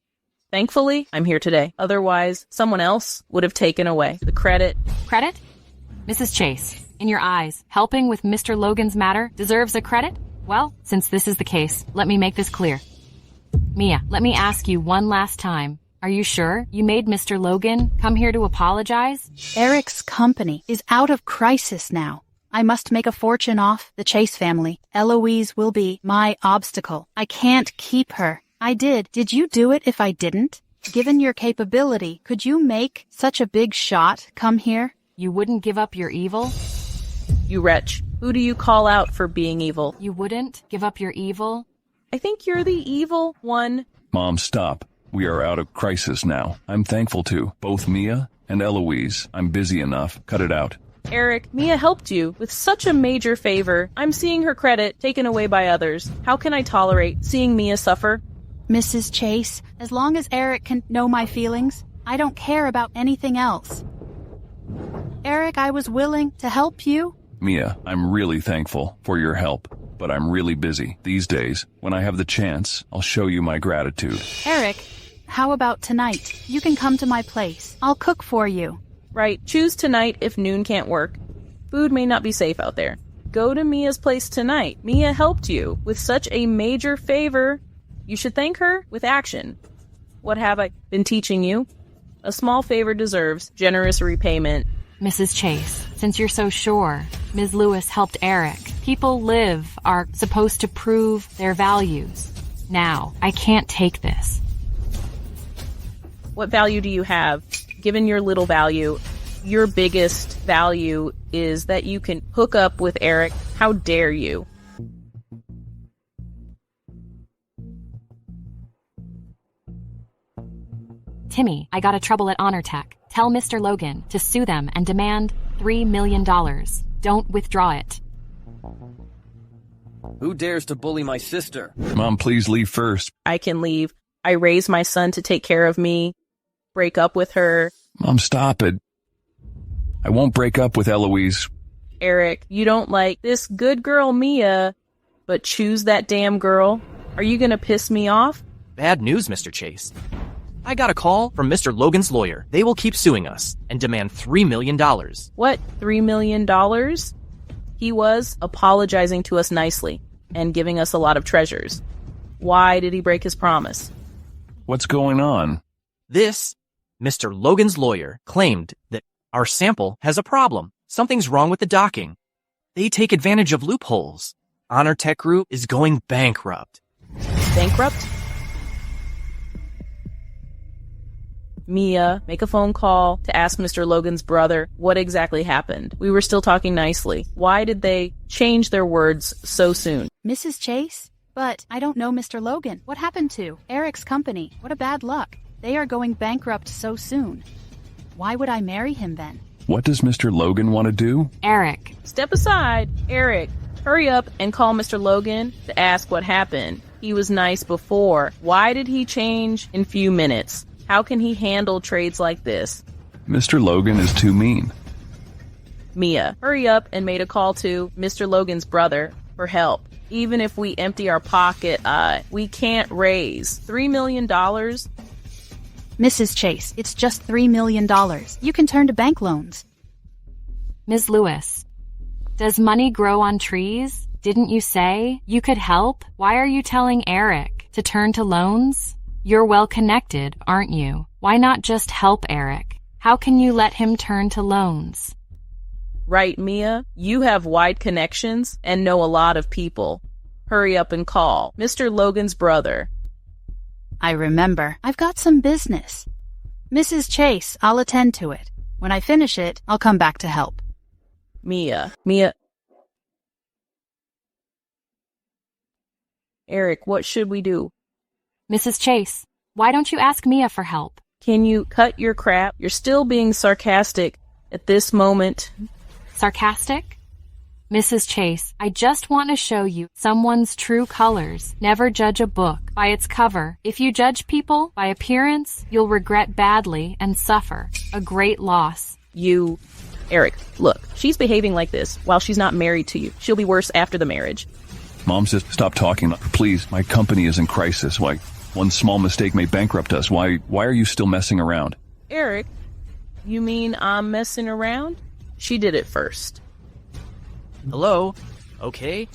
S6: Thankfully, I'm here today. Otherwise, someone else would have taken away the credit.
S1: Credit? Mrs. Chase, in your eyes, helping with Mr. Logan's matter deserves a credit? Well, since this is the case, let me make this clear. Mia, let me ask you one last time. Are you sure you made Mr. Logan come here to apologize?
S7: Eric's company is out of crisis now. I must make a fortune off the Chase family. Eloise will be my obstacle. I can't keep her. I did. Did you do it if I didn't? Given your capability, could you make such a big shot come here?
S1: You wouldn't give up your evil?
S6: You wretch. Who do you call out for being evil?
S1: You wouldn't give up your evil?
S6: I think you're the evil one.
S11: Mom, stop. We are out of crisis now. I'm thankful to both Mia and Eloise. I'm busy enough. Cut it out.
S6: Eric, Mia helped you with such a major favor. I'm seeing her credit taken away by others. How can I tolerate seeing Mia suffer?
S7: Mrs. Chase, as long as Eric can know my feelings, I don't care about anything else. Eric, I was willing to help you.
S11: Mia, I'm really thankful for your help, but I'm really busy these days. When I have the chance, I'll show you my gratitude.
S7: Eric, how about tonight? You can come to my place. I'll cook for you.
S6: Right, choose tonight if noon can't work. Food may not be safe out there. Go to Mia's place tonight. Mia helped you with such a major favor. You should thank her with action. What have I been teaching you? A small favor deserves generous repayment.
S1: Mrs. Chase, since you're so sure Ms. Lewis helped Eric, people are supposed to prove their values. Now, I can't take this.
S6: What value do you have? Given your little value, your biggest value is that you can hook up with Eric. How dare you?
S1: Timmy, I got a trouble at Honor Tech. Tell Mr. Logan to sue them and demand $3 million. Don't withdraw it.
S8: Who dares to bully my sister?
S11: Mom, please leave first.
S6: I can leave. I raised my son to take care of me. Break up with her.
S11: Mom, stop it. I won't break up with Eloise.
S6: Eric, you don't like this good girl Mia, but choose that damn girl? Are you gonna piss me off?
S13: Bad news, Mr. Chase. I got a call from Mr. Logan's lawyer. They will keep suing us and demand $3 million.
S6: What, $3 million? He was apologizing to us nicely and giving us a lot of treasures. Why did he break his promise?
S11: What's going on?
S13: Mr. Logan's lawyer claimed that our sample has a problem. Something's wrong with the docking. They take advantage of loopholes. Honor Tech Group is going bankrupt.
S6: Bankrupt? Mia, make a phone call to ask Mr. Logan's brother what exactly happened. We were still talking nicely. Why did they change their words so soon?
S7: Mrs. Chase? But I don't know Mr. Logan. What happened to Eric's company? What a bad luck. They are going bankrupt so soon. Why would I marry him then?
S11: What does Mr. Logan want to do?
S1: Eric.
S6: Step aside. Eric, hurry up and call Mr. Logan to ask what happened. He was nice before. Why did he change in few minutes? How can he handle trades like this?
S11: Mr. Logan is too mean.
S6: Mia, hurry up and made a call to Mr. Logan's brother for help. Even if we empty our pocket, we can't raise $3 million.
S7: Mrs. Chase, it's just $3 million. You can turn to bank loans.
S1: Ms. Lewis, does money grow on trees? Didn't you say you could help? Why are you telling Eric to turn to loans? You're well connected, aren't you? Why not just help Eric? How can you let him turn to loans?
S6: Right, Mia? You have wide connections and know a lot of people. Hurry up and call Mr. Logan's brother.
S7: I remember. I've got some business. Mrs. Chase, I'll attend to it. When I finish it, I'll come back to help.
S6: Mia. Eric, what should we do?
S1: Mrs. Chase, why don't you ask Mia for help?
S6: Can you cut your crap? You're still being sarcastic at this moment.
S1: Sarcastic? Mrs. Chase, I just want to show you someone's true colors. Never judge a book by its cover. If you judge people by appearance, you'll regret badly and suffer a great loss.
S6: Eric, look, she's behaving like this while she's not married to you. She'll be worse after the marriage.
S11: Mom says, stop talking. Please, my company is in crisis. Why, one small mistake may bankrupt us. Why are you still messing around?
S6: Eric, you mean I'm messing around? She did it first.
S13: Hello? Okay.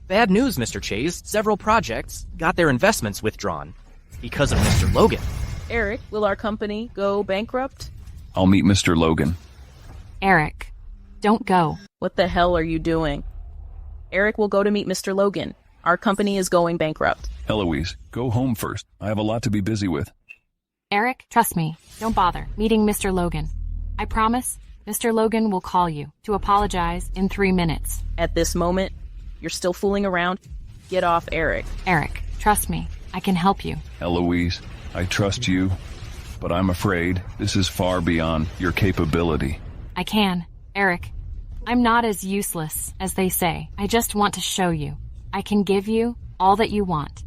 S13: Bad news, Mr. Chase. Several projects got their investments withdrawn because of Mr. Logan.
S6: Eric, will our company go bankrupt?
S11: I'll meet Mr. Logan.
S1: Eric, don't go.
S6: What the hell are you doing? Eric will go to meet Mr. Logan. Our company is going bankrupt.
S11: Eloise, go home first. I have a lot to be busy with.
S1: Eric, trust me. Don't bother meeting Mr. Logan. I promise Mr. Logan will call you to apologize in 3 minutes.
S6: At this moment, you're still fooling around. Get off Eric.
S1: Eric, trust me. I can help you.
S11: Eloise, I trust you, but I'm afraid this is far beyond your capability.
S1: I can. Eric, I'm not as useless as they say. I just want to show you. I can give you all that you want.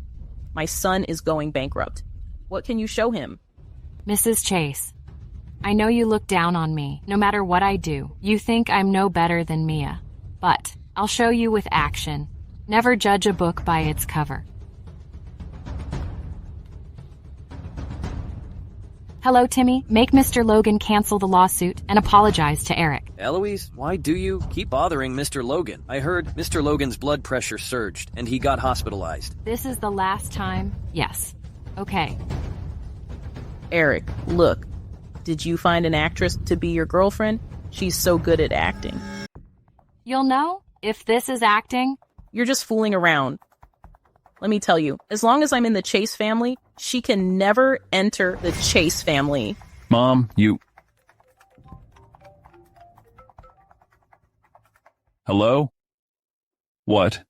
S6: My son is going bankrupt. What can you show him?
S1: Mrs. Chase, I know you look down on me, no matter what I do. You think I'm no better than Mia. But I'll show you with action. Never judge a book by its cover. Hello, Timmy. Make Mr. Logan cancel the lawsuit and apologize to Eric.
S8: Eloise, why do you keep bothering Mr. Logan? I heard Mr. Logan's blood pressure surged and he got hospitalized.
S1: This is the last time? Yes. Okay.
S6: Eric, look. Did you find an actress to be your girlfriend? She's so good at acting.
S1: You'll know if this is acting.
S6: You're just fooling around. Let me tell you, as long as I'm in the Chase family, she can never enter the Chase family.
S11: Mom, you... Hello? What?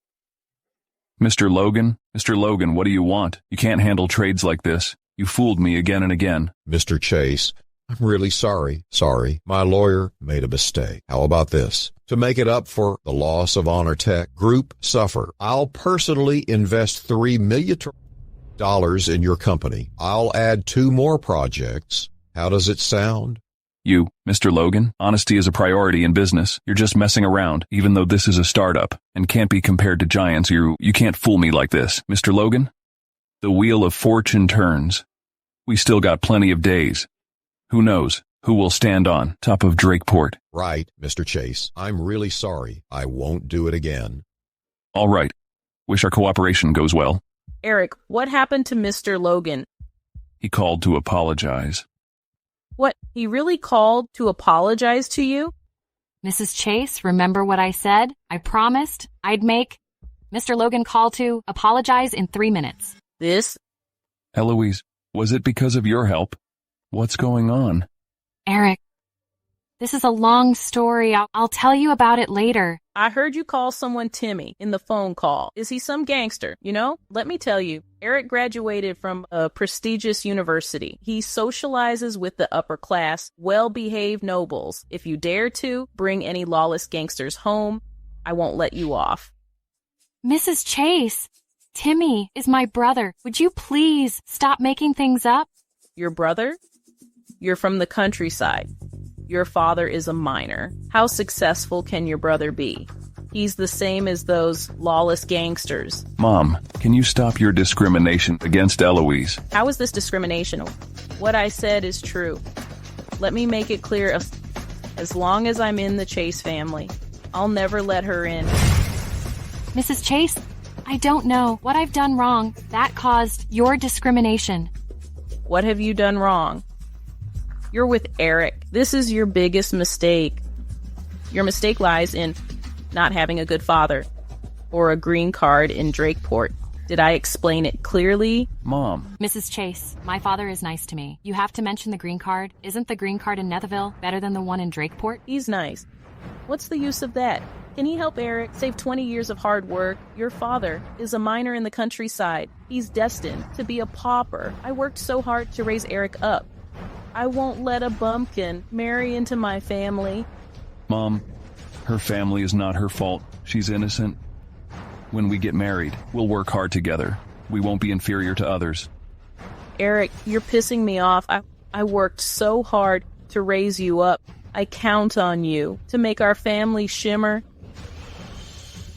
S11: Mr. Logan? Mr. Logan, what do you want? You can't handle trades like this. You fooled me again and again.
S15: Mr. Chase, I'm really sorry. My lawyer made a mistake. How about this? To make it up for the loss of Honor Tech Group suffer, I'll personally invest $3 million in your company. I'll add 2 more projects. How does it sound?
S11: You, Mr. Logan, honesty is a priority in business. You're just messing around, even though this is a startup and can't be compared to giants. You can't fool me like this. Mr. Logan, the wheel of fortune turns. We still got plenty of days. Who knows who will stand on top of Drakeport?
S15: Right, Mr. Chase. I'm really sorry. I won't do it again.
S11: All right. Wish our cooperation goes well.
S6: Eric, what happened to Mr. Logan?
S11: He called to apologize.
S6: What? He really called to apologize to you?
S1: Mrs. Chase, remember what I said? I promised I'd make Mr. Logan call to apologize in 3 minutes.
S11: Eloise, was it because of your help? What's going on?
S1: Eric, this is a long story. I'll tell you about it later.
S6: I heard you call someone Timmy in the phone call. Is he some gangster? You know, let me tell you, Eric graduated from a prestigious university. He socializes with the upper class, well-behaved nobles. If you dare to bring any lawless gangsters home, I won't let you off.
S1: Mrs. Chase, Timmy is my brother. Would you please stop making things up?
S6: Your brother? You're from the countryside. Your father is a miner. How successful can your brother be? He's the same as those lawless gangsters.
S11: Mom, can you stop your discrimination against Eloise?
S6: How is this discrimination? What I said is true. Let me make it clear. As long as I'm in the Chase family, I'll never let her in.
S1: Mrs. Chase, I don't know what I've done wrong that caused your discrimination.
S6: What have you done wrong? You're with Eric. This is your biggest mistake. Your mistake lies in not having a good father or a green card in Drakeport. Did I explain it clearly?
S11: Mom.
S1: Mrs. Chase, my father is nice to me. You have to mention the green card. Isn't the green card in Netherville better than the one in Drakeport?
S6: He's nice. What's the use of that? Can he help Eric save 20 years of hard work? Your father is a miner in the countryside. He's destined to be a pauper. I worked so hard to raise Eric up. I won't let a bumpkin marry into my family.
S11: Mom, her family is not her fault. She's innocent. When we get married, we'll work hard together. We won't be inferior to others.
S6: Eric, you're pissing me off. I worked so hard to raise you up. I count on you to make our family shimmer.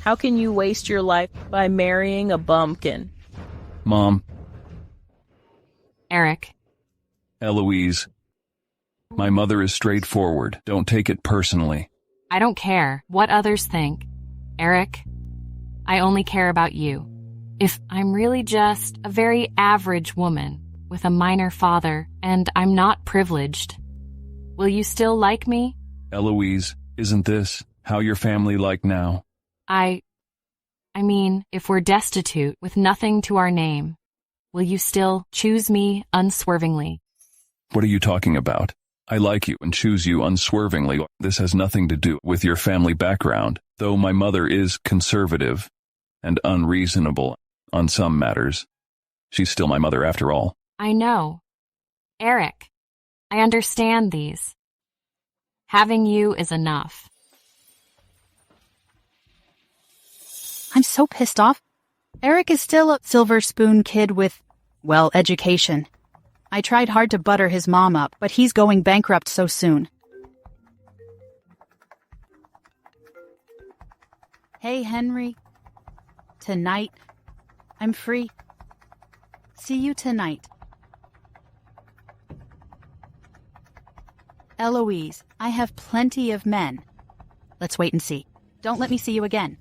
S6: How can you waste your life by marrying a bumpkin?
S11: Mom.
S1: Eric.
S11: Eloise. My mother is straightforward. Don't take it personally.
S1: I don't care what others think. Eric, I only care about you. If I'm really just a very average woman with a minor father and I'm not privileged, will you still like me?
S11: Eloise, isn't this how your family like now?
S1: I mean, if we're destitute with nothing to our name, will you still choose me unswervingly?
S11: What are you talking about? I like you and choose you unswervingly. This has nothing to do with your family background, though my mother is conservative and unreasonable on some matters. She's still my mother after all.
S1: I know. Eric, I understand these. Having you is enough.
S7: I'm so pissed off. Eric is still a silver spoon kid with, well, education. I tried hard to butter his mom up, but he's going bankrupt so soon. Hey, Henry. Tonight, I'm free. See you tonight. Eloise, I have plenty of men. Let's wait and see. Don't let me see you again.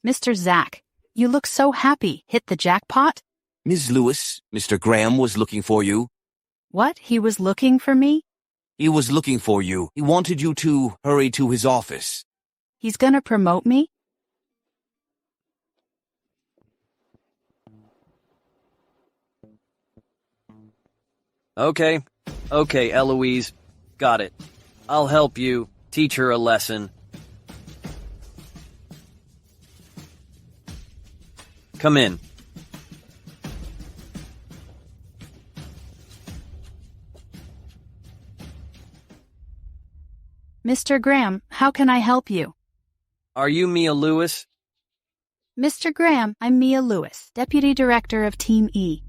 S7: Mr. Zach, you look so happy. Hit the jackpot?
S16: Ms. Lewis, Mr. Graham was looking for you.
S7: What? He was looking for me?
S16: He was looking for you. He wanted you to hurry to his office.
S7: He's gonna promote me?
S8: Okay, Eloise. Got it. I'll help you. Teach her a lesson. Come in.
S7: Mr. Graham, how can I help you?
S8: Are you Mia Lewis?
S7: Mr. Graham, I'm Mia Lewis, Deputy Director of Team E.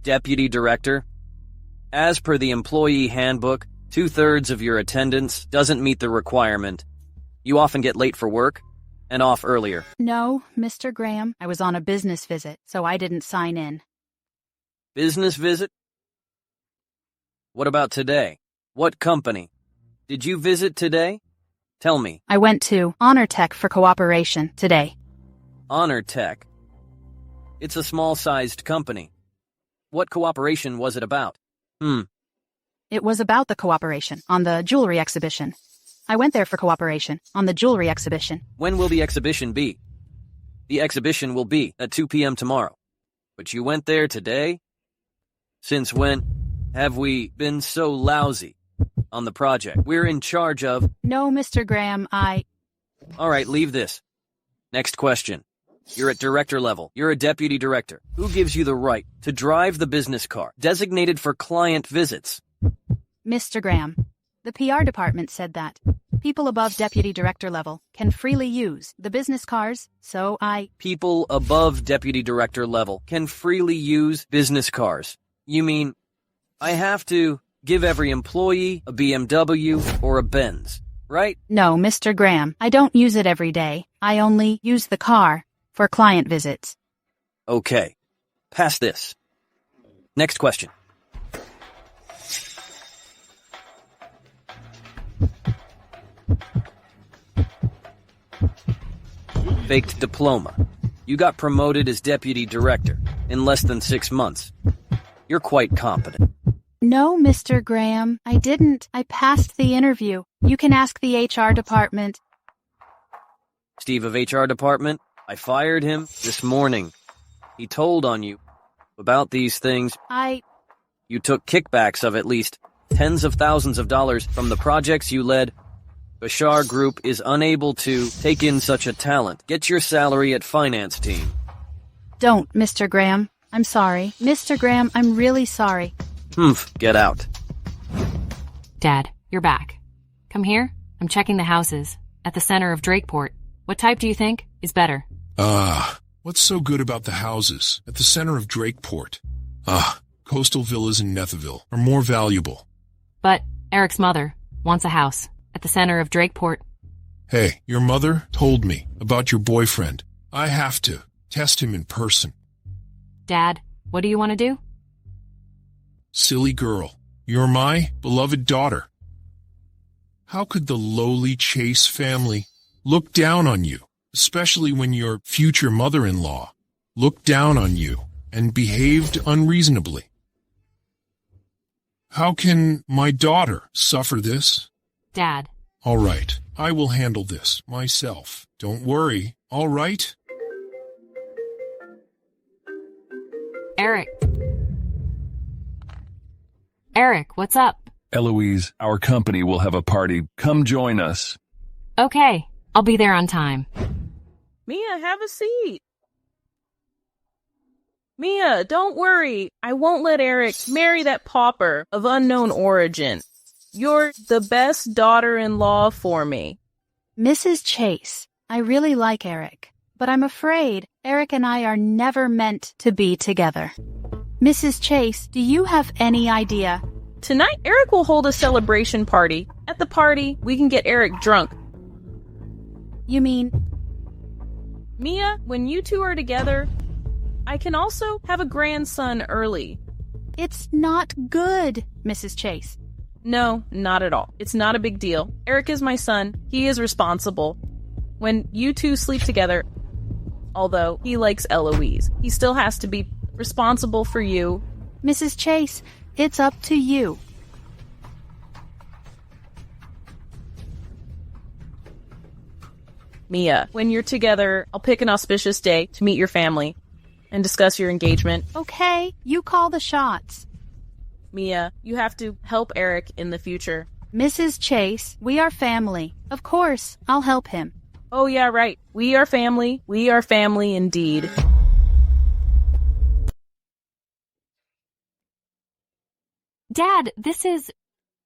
S8: Deputy Director? As per the employee handbook, 2/3 of your attendance doesn't meet the requirement. You often get late for work and off earlier.
S7: No, Mr. Graham, I was on a business visit, so I didn't sign in.
S8: Business visit? What about today? What company? Did you visit today? Tell me.
S7: I went to Honor Tech for cooperation today.
S8: Honor Tech? It's a small-sized company. What cooperation was it about?
S7: It was about the cooperation on the jewelry exhibition. I went there for cooperation on the jewelry exhibition.
S8: When will the exhibition be? The exhibition will be at 2 p.m. tomorrow. But you went there today? Since when have we been so lousy on the project we're in charge of?
S7: No, Mr. Graham,
S8: All right, leave this. Next question. You're at director level. You're a deputy director. Who gives you the right to drive the business car designated for client visits?
S7: Mr. Graham, the PR department said that people above deputy director level can freely use the business cars, so
S8: People above deputy director level can freely use business cars. You mean I have to give every employee a BMW or a Benz, right?
S7: No, Mr. Graham, I don't use it every day. I only use the car for client visits.
S8: Okay. Pass this. Next question. Faked diploma. You got promoted as deputy director in less than 6 months. You're quite competent.
S7: No, Mr. Graham, I didn't. I passed the interview. You can ask the HR department.
S8: Steve of HR department, I fired him this morning. He told on you about these things. You took kickbacks of at least tens of thousands of dollars from the projects you led. Bashar Group is unable to take in such a talent. Get your salary at finance team.
S7: Don't, Mr. Graham. I'm sorry. Mr. Graham, I'm really sorry.
S8: Get out.
S1: Dad, you're back. Come here. I'm checking the houses at the center of Drakeport. What type do you think is better?
S4: What's so good about the houses at the center of Drakeport? Coastal villas in Nethville are more valuable.
S1: But Eric's mother wants a house at the center of Drakeport.
S4: Hey, your mother told me about your boyfriend. I have to test him in person.
S1: Dad, what do you want to do?
S4: Silly girl, you're my beloved daughter. How could the lowly Chase family look down on you, especially when your future mother-in-law looked down on you and behaved unreasonably? How can my daughter suffer this?
S1: Dad.
S4: All right, I will handle this myself. Don't worry, all right?
S1: Eric, what's up?
S11: Eloise, our company will have a party. Come join us.
S1: Okay, I'll be there on time.
S6: Mia, have a seat. Mia, don't worry. I won't let Eric marry that pauper of unknown origin. You're the best daughter-in-law for me.
S7: Mrs. Chase, I really like Eric, but I'm afraid Eric and I are never meant to be together. Mrs. Chase, do you have any idea?
S6: Tonight, Eric will hold a celebration party. At the party, we can get Eric drunk.
S7: You mean?
S6: Mia, when you two are together, I can also have a grandson early.
S7: It's not good, Mrs. Chase.
S6: No, not at all. It's not a big deal. Eric is my son. He is responsible. When you two sleep together, although he likes Eloise, he still has to be responsible for you.
S7: Mrs. Chase, it's up to you.
S6: Mia, when you're together, I'll pick an auspicious day to meet your family and discuss your engagement.
S7: Okay, you call the shots.
S6: Mia, you have to help Eric in the future.
S7: Mrs. Chase, we are family. Of course, I'll help him.
S6: Oh yeah, right. We are family. We are family indeed.
S1: Dad, this is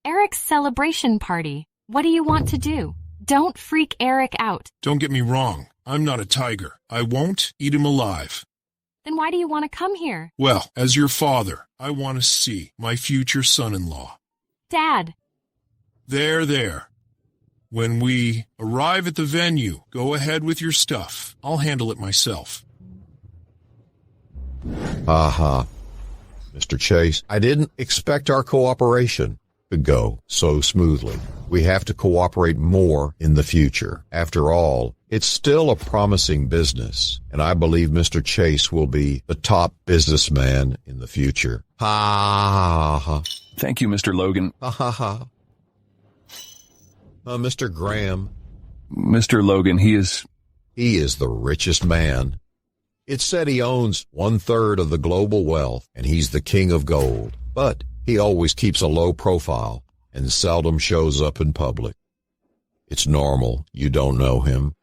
S1: Eric's celebration party. What do you want to do? Don't freak Eric out.
S4: Don't get me wrong. I'm not a tiger. I won't eat him alive.
S1: Then why do you want to come here?
S4: Well, as your father, I want to see my future son-in-law.
S1: Dad.
S4: There. When we arrive at the venue, go ahead with your stuff. I'll handle it myself.
S15: Mr. Chase, I didn't expect our cooperation to go so smoothly. We have to cooperate more in the future. After all, it's still a promising business, and I believe Mr. Chase will be the top businessman in the future.
S11: Thank you, Mr. Logan.
S15: Mr. Graham.
S11: Mr. Logan, he is
S15: the richest man. It's said he owns 1/3 of the global wealth, and he's the king of gold. But he always keeps a low profile and seldom shows up in public. It's normal. You don't know him.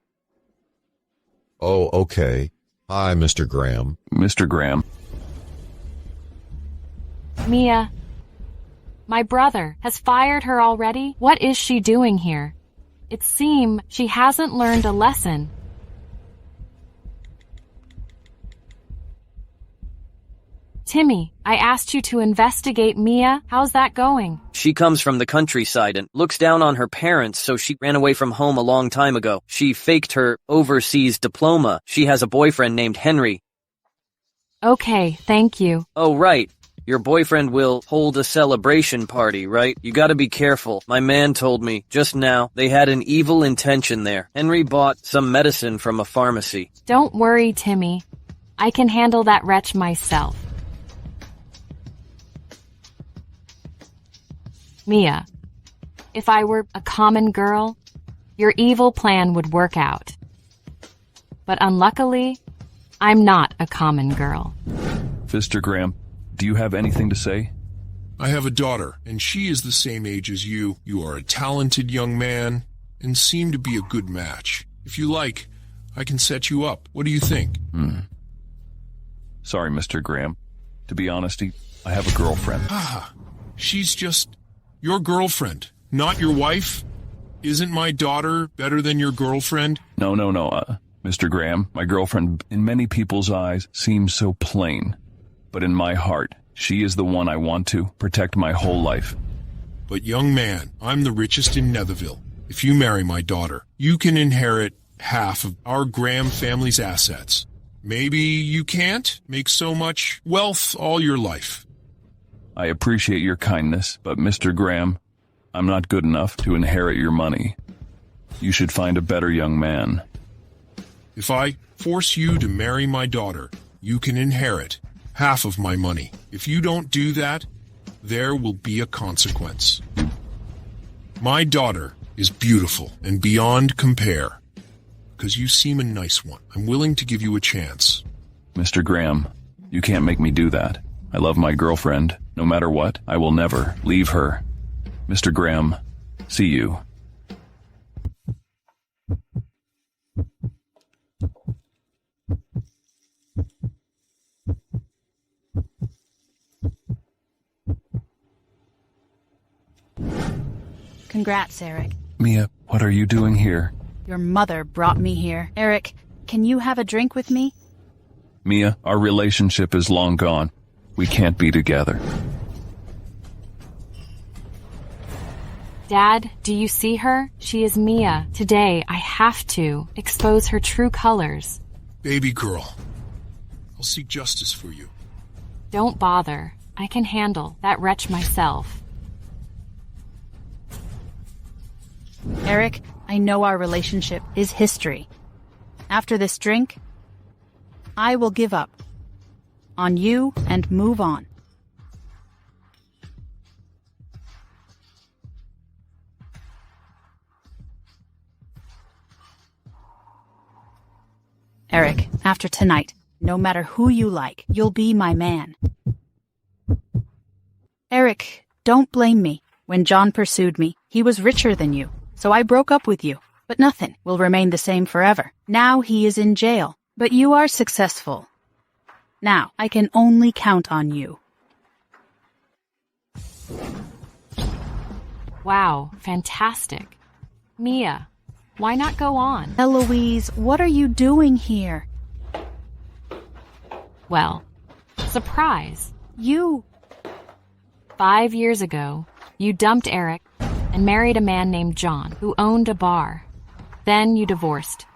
S15: Oh, okay. Hi, Mr. Graham.
S11: Mr. Graham.
S1: Mia, my brother has fired her already. What is she doing here? It seems she hasn't learned a lesson. Timmy, I asked you to investigate Mia. How's that going?
S8: She comes from the countryside and looks down on her parents, so she ran away from home a long time ago. She faked her overseas diploma. She has a boyfriend named Henry.
S1: Okay, thank you.
S8: Oh, right. Your boyfriend will hold a celebration party, right? You gotta be careful. My man told me just now they had an evil intention there. Henry bought some medicine from a pharmacy.
S1: Don't worry, Timmy. I can handle that wretch myself. Mia, if I were a common girl, your evil plan would work out. But unluckily, I'm not a common girl.
S11: Mr. Graham, do you have anything to say?
S4: I have a daughter, and she is the same age as you. You are a talented young man and seem to be a good match. If you like, I can set you up. What do you think?
S11: Sorry, Mr. Graham. To be honest, I have a girlfriend.
S4: She's just your girlfriend, not your wife? Isn't my daughter better than your girlfriend?
S11: No. Mr. Graham, my girlfriend, in many people's eyes, seems so plain. But in my heart, she is the one I want to protect my whole life.
S4: But young man, I'm the richest in Netherville. If you marry my daughter, you can inherit half of our Graham family's assets. Maybe you can't make so much wealth all your life.
S11: I appreciate your kindness, but Mr. Graham, I'm not good enough to inherit your money. You should find a better young man.
S4: If I force you to marry my daughter, you can inherit half of my money. If you don't do that, there will be a consequence. My daughter is beautiful and beyond compare. Because you seem a nice one. I'm willing to give you a chance.
S11: Mr. Graham, you can't make me do that. I love my girlfriend. No matter what, I will never leave her. Mr. Graham, see you.
S7: Congrats, Eric.
S11: Mia, what are you doing here?
S7: Your mother brought me here. Eric, can you have a drink with me?
S11: Mia, our relationship is long gone. We can't be together.
S1: Dad, do you see her? She is Mia. Today, I have to expose her true colors.
S4: Baby girl, I'll seek justice for you.
S1: Don't bother. I can handle that wretch myself.
S7: Eric, I know our relationship is history. After this drink, I will give up on you and move on. Eric, after tonight, no matter who you like, you'll be my man. Eric, don't blame me. When John pursued me, he was richer than you, so I broke up with you. But nothing will remain the same forever. Now he is in jail, but you are successful. Now I can only count on you.
S1: Wow, fantastic. Mia, why not go on?
S7: Eloise, what are you doing here?
S1: Well, surprise.
S7: You...
S1: 5 years ago, you dumped Eric and married a man named John who owned a bar. Then you divorced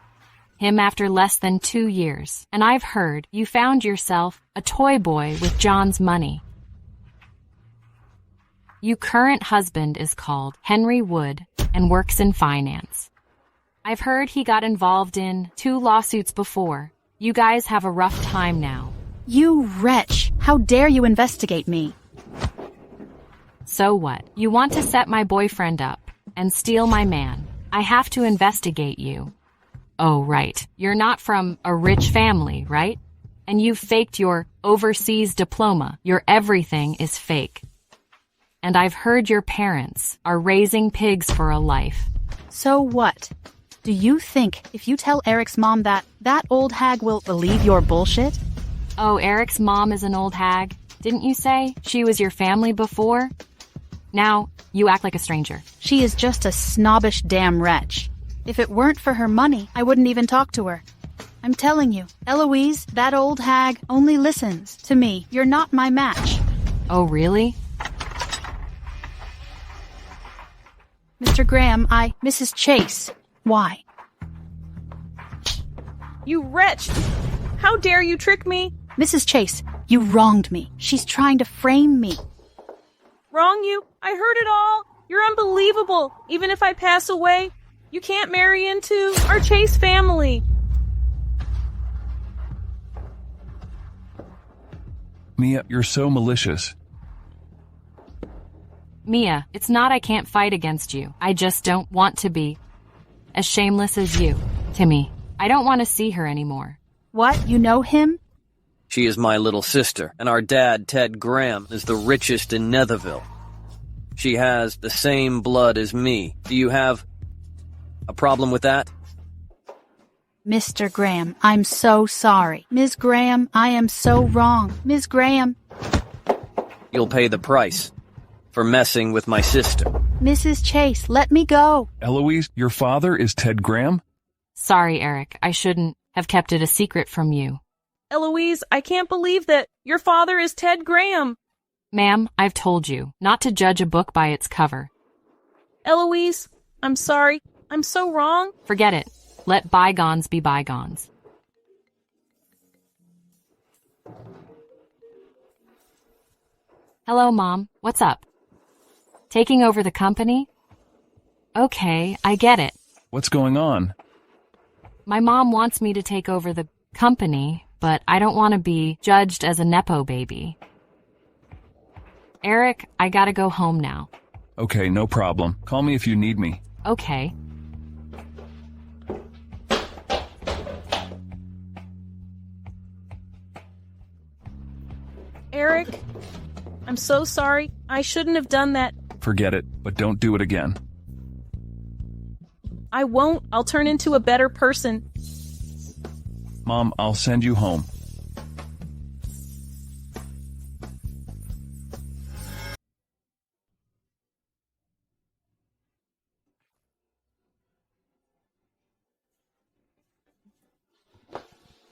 S1: him after less than 2 years, and I've heard you found yourself a toy boy with John's money. Your current husband is called Henry Wood and works in finance. I've heard he got involved in 2 lawsuits before. You guys have a rough time now.
S7: You wretch! How dare you investigate me?
S1: So what? You want to set my boyfriend up and steal my man. I have to investigate you. Oh, right. You're not from a rich family, right? And you faked your overseas diploma. Your everything is fake. And I've heard your parents are raising pigs for a life.
S7: So what? Do you think if you tell Eric's mom that old hag will believe your bullshit?
S1: Oh, Eric's mom is an old hag. Didn't you say she was your family before? Now, you act like a stranger.
S7: She is just a snobbish damn wretch. If it weren't for her money, I wouldn't even talk to her. I'm telling you, Eloise, that old hag only listens to me. You're not my match.
S1: Oh, really?
S7: Mr. Graham, Mrs. Chase. Why?
S6: You wretch! How dare you trick me?
S7: Mrs. Chase, you wronged me. She's trying to frame me.
S6: Wrong you? I heard it all. You're unbelievable. Even if I pass away, you can't marry into our Chase family.
S11: Mia, you're so malicious.
S1: Mia, it's not I can't fight against you. I just don't want to be as shameless as you. Timmy, I don't want to see her anymore.
S7: What? You know him?
S8: She is my little sister, and our dad, Ted Graham, is the richest in Netherville. She has the same blood as me. Do you have a problem with that?
S7: Mr. Graham, I'm so sorry. Ms. Graham, I am so wrong. Ms. Graham.
S8: You'll pay the price for messing with my sister.
S7: Mrs. Chase, let me go.
S11: Eloise, your father is Ted Graham?
S1: Sorry, Eric. I shouldn't have kept it a secret from you.
S6: Eloise, I can't believe that your father is Ted Graham.
S1: Ma'am, I've told you not to judge a book by its cover.
S6: Eloise, I'm sorry. I'm so wrong.
S1: Forget it. Let bygones be bygones. Hello, Mom. What's up? Taking over the company? Okay, I get it.
S11: What's going on?
S1: My mom wants me to take over the company, but I don't want to be judged as a Nepo baby. Eric, I gotta go home now.
S11: Okay, no problem. Call me if you need me.
S1: Okay.
S6: Eric, I'm so sorry. I shouldn't have done that.
S11: Forget it, but don't do it again.
S6: I won't. I'll turn into a better person.
S11: Mom, I'll send you home.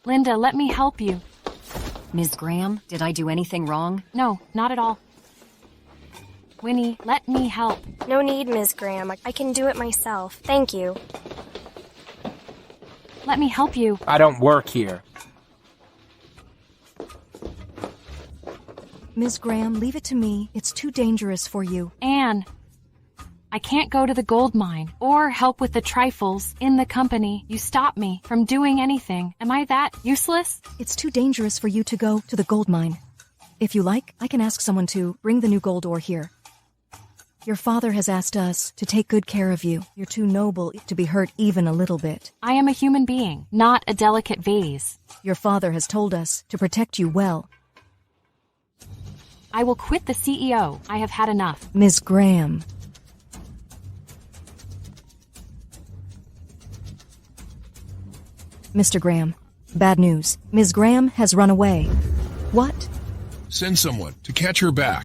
S1: Linda, let me help you.
S17: Ms. Graham, did I do anything wrong?
S1: No, not at all. Winnie, let me help.
S18: No need, Ms. Graham. I can do it myself. Thank you.
S1: Let me help you.
S19: I don't work here.
S17: Ms. Graham, leave it to me. It's too dangerous for you.
S1: Anne, I can't go to the gold mine or help with the trifles in the company. You stop me from doing anything. Am I that useless?
S17: It's too dangerous for you to go to the gold mine. If you like, I can ask someone to bring the new gold ore here. Your father has asked us to take good care of you. You're too noble to be hurt even a little bit.
S1: I am a human being, not a delicate vase.
S17: Your father has told us to protect you well.
S1: I will quit the CEO. I have had enough.
S17: Ms. Graham. Mr. Graham, bad news. Ms. Graham has run away. What?
S4: Send someone to catch her back.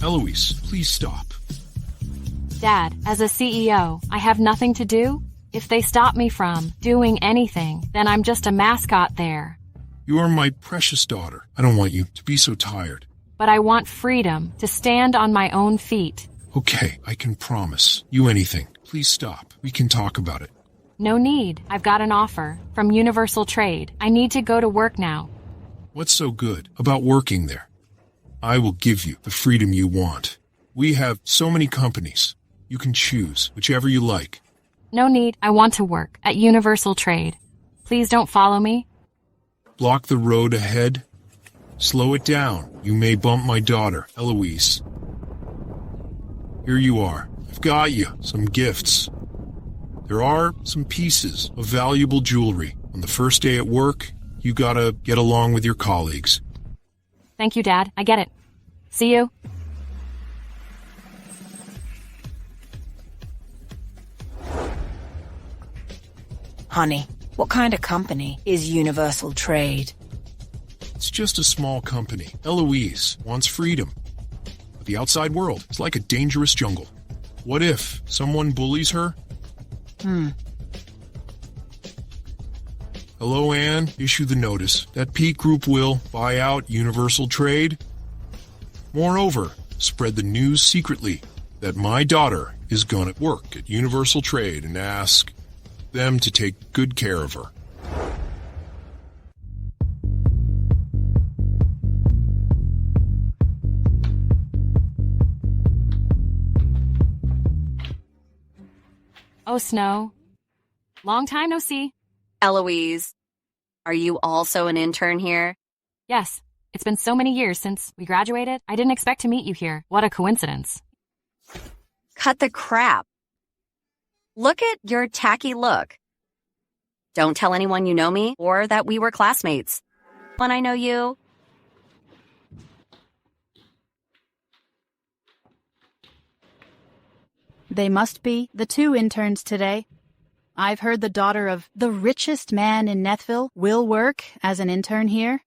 S4: Eloise, please stop.
S1: Dad, as a CEO, I have nothing to do? If they stop me from doing anything, then I'm just a mascot there.
S4: You are my precious daughter. I don't want you to be so tired.
S1: But I want freedom to stand on my own feet.
S4: Okay, I can promise you anything. Please stop. We can talk about it.
S1: No need. I've got an offer from Universal Trade. I need to go to work now.
S4: What's so good about working there? I will give you the freedom you want. We have so many companies. You can choose whichever you like.
S1: No need. I want to work at Universal Trade. Please don't follow me.
S4: Block the road ahead. Slow it down. You may bump my daughter, Eloise. Here you are. I've got you some gifts. There are some pieces of valuable jewelry. On the first day at work, you gotta get along with your colleagues.
S1: Thank you, Dad. I get it. See you.
S5: Honey, what kind of company is Universal Trade?
S4: It's just a small company. Eloise wants freedom. But the outside world is like a dangerous jungle. What if someone bullies her? Hello, Anne. Issue the notice that Peak Group will buy out Universal Trade. Moreover, spread the news secretly that my daughter is going to work at Universal Trade and ask them to take good care of her.
S1: Oh, Snow. Long time no see.
S3: Eloise, are you also an intern here?
S1: Yes. It's been so many years since we graduated. I didn't expect to meet you here. What a coincidence.
S3: Cut the crap. Look at your tacky look. Don't tell anyone you know me or that we were classmates. When I know you.
S7: They must be the two interns today. I've heard the daughter of the richest man in Nethville will work as an intern here.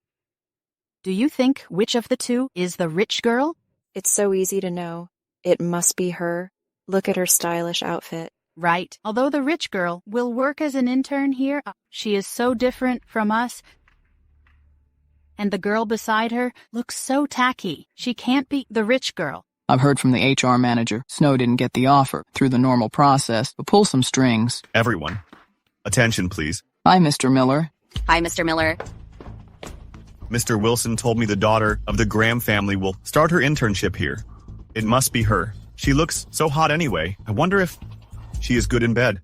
S7: Do you think which of the two is the rich girl?
S14: It's so easy to know. It must be her. Look at her stylish outfit.
S7: Right. Although the rich girl will work as an intern here, she is so different from us. And the girl beside her looks so tacky. She can't be the rich girl.
S19: I've heard from the HR manager. Snow didn't get the offer through the normal process, but pull some strings.
S20: Everyone, attention please.
S19: Hi, Mr. Miller.
S3: Hi, Mr. Miller.
S20: Mr. Wilson told me the daughter of the Graham family will start her internship here. It must be her. She looks so hot anyway. I wonder if she is good in bed.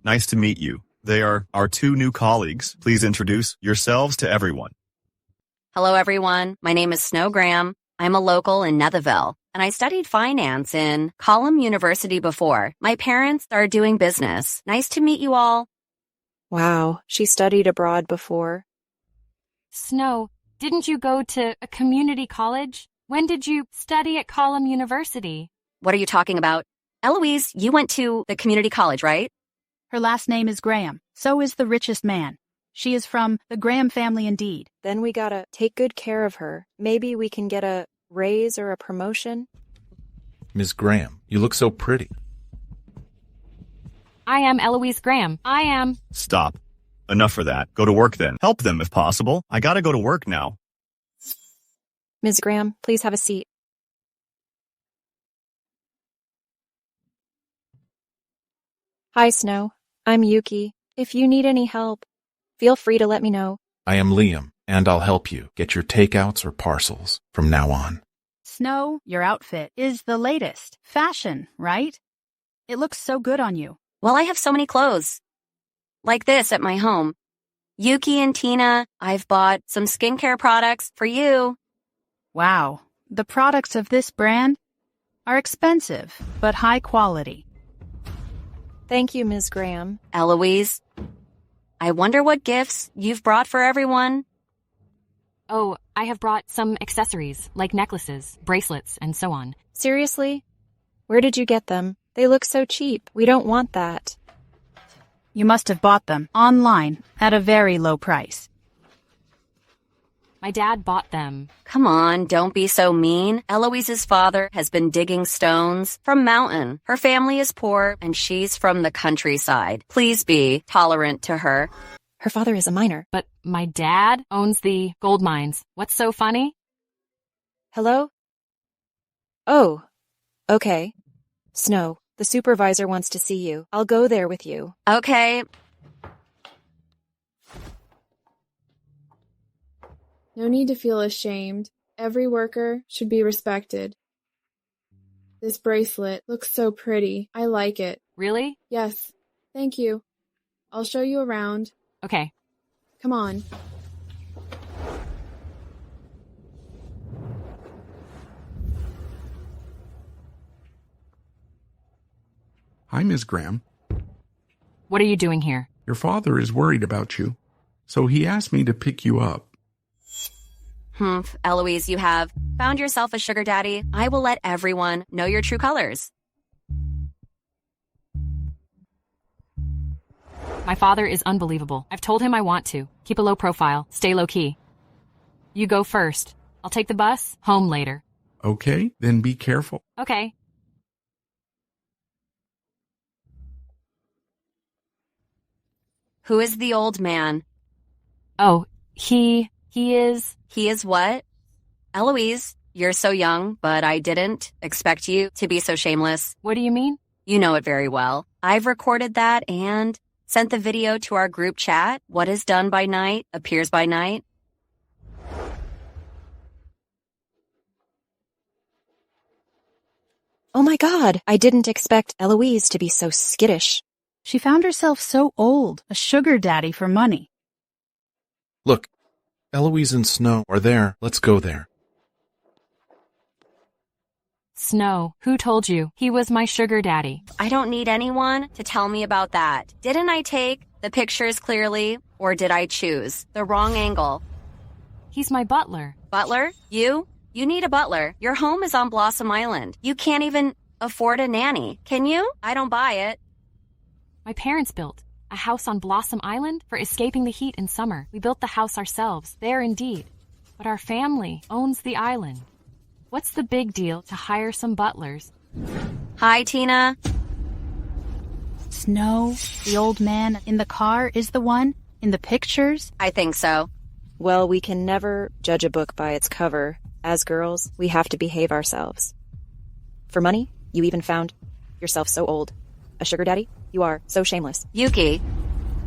S20: Nice to meet you. They are our two new colleagues. Please introduce yourselves to everyone.
S3: Hello, everyone. My name is Snow Graham. I'm a local in Netherville, and I studied finance in Column University before. My parents are doing business. Nice to meet you all.
S14: Wow, she studied abroad before.
S1: Snow, didn't you go to a community college? When did you study at Column University?
S3: What are you talking about? Eloise, you went to the community college, right?
S7: Her last name is Graham. So is the richest man. She is from the Graham family indeed.
S14: Then we gotta take good care of her. Maybe we can get a raise or a promotion.
S21: Ms. Graham, you look so pretty.
S1: I am Eloise Graham. I am...
S20: Stop. Enough for that. Go to work then. Help them if possible. I gotta go to work now.
S14: Ms. Graham, please have a seat. Hi, Snow. I'm Yuki. If you need any help, feel free to let me know.
S21: I am Liam, and I'll help you get your takeouts or parcels from now on.
S7: Snow, your outfit is the latest. Fashion, right? It looks so good on you.
S3: Well, I have so many clothes. Like this at my home. Yuki and Tina, I've bought some skincare products for you.
S7: Wow. The products of this brand are expensive, but high quality.
S14: Thank you, Ms. Graham.
S3: Eloise, I wonder what gifts you've brought for everyone.
S1: Oh, I have brought some accessories, like necklaces, bracelets, and so on.
S14: Seriously? Where did you get them? They look so cheap. We don't want that.
S7: You must have bought them online at a very low price.
S1: My dad bought them.
S3: Come on, don't be so mean. Eloise's father has been digging stones from mountain. Her family is poor, and she's from the countryside. Please be tolerant to her.
S14: Her father is a miner.
S1: But my dad owns the gold mines. What's so funny?
S14: Hello? Oh, okay. Snow, the supervisor wants to see you. I'll go there with you.
S3: Okay.
S22: No need to feel ashamed. Every worker should be respected. This bracelet looks so pretty. I like it.
S1: Really?
S22: Yes. Thank you. I'll show you around.
S1: Okay.
S22: Come on.
S23: Hi, Ms. Graham.
S1: What are you doing here?
S23: Your father is worried about you, so he asked me to pick you up.
S3: Eloise, you have found yourself a sugar daddy. I will let everyone know your true colors.
S1: My father is unbelievable. I've told him I want to. Keep a low profile. Stay low key. You go first. I'll take the bus. Home later.
S23: Okay, then be careful.
S1: Okay.
S3: Who is the old man?
S1: Oh, he is...
S3: He is what? Eloise, you're so young, but I didn't expect you to be so shameless.
S1: What do you mean?
S3: You know it very well. I've recorded that and sent the video to our group chat. What is done by night appears by night.
S14: Oh my God, I didn't expect Eloise to be so skittish.
S7: She found herself so old, a sugar daddy for money.
S21: Look, Eloise and Snow are there. Let's go there.
S1: Snow, who told you? He was my sugar daddy.
S3: I don't need anyone to tell me about that. Didn't I take the pictures clearly, or did I choose the wrong angle?
S1: He's my butler.
S3: Butler? You? You need a butler. Your home is on Blossom Island. You can't even afford a nanny, can you? I don't buy it.
S1: My parents built a house on Blossom Island for escaping the heat in summer. We built the house ourselves, there indeed. But our family owns the island. What's the big deal to hire some butlers?
S3: Hi, Tina.
S7: Snow, the old man in the car, is the one in the pictures?
S3: I think so.
S14: Well, we can never judge a book by its cover. As girls, we have to behave ourselves. For money, you even found yourself so old. A sugar daddy? You are so shameless.
S3: Yuki.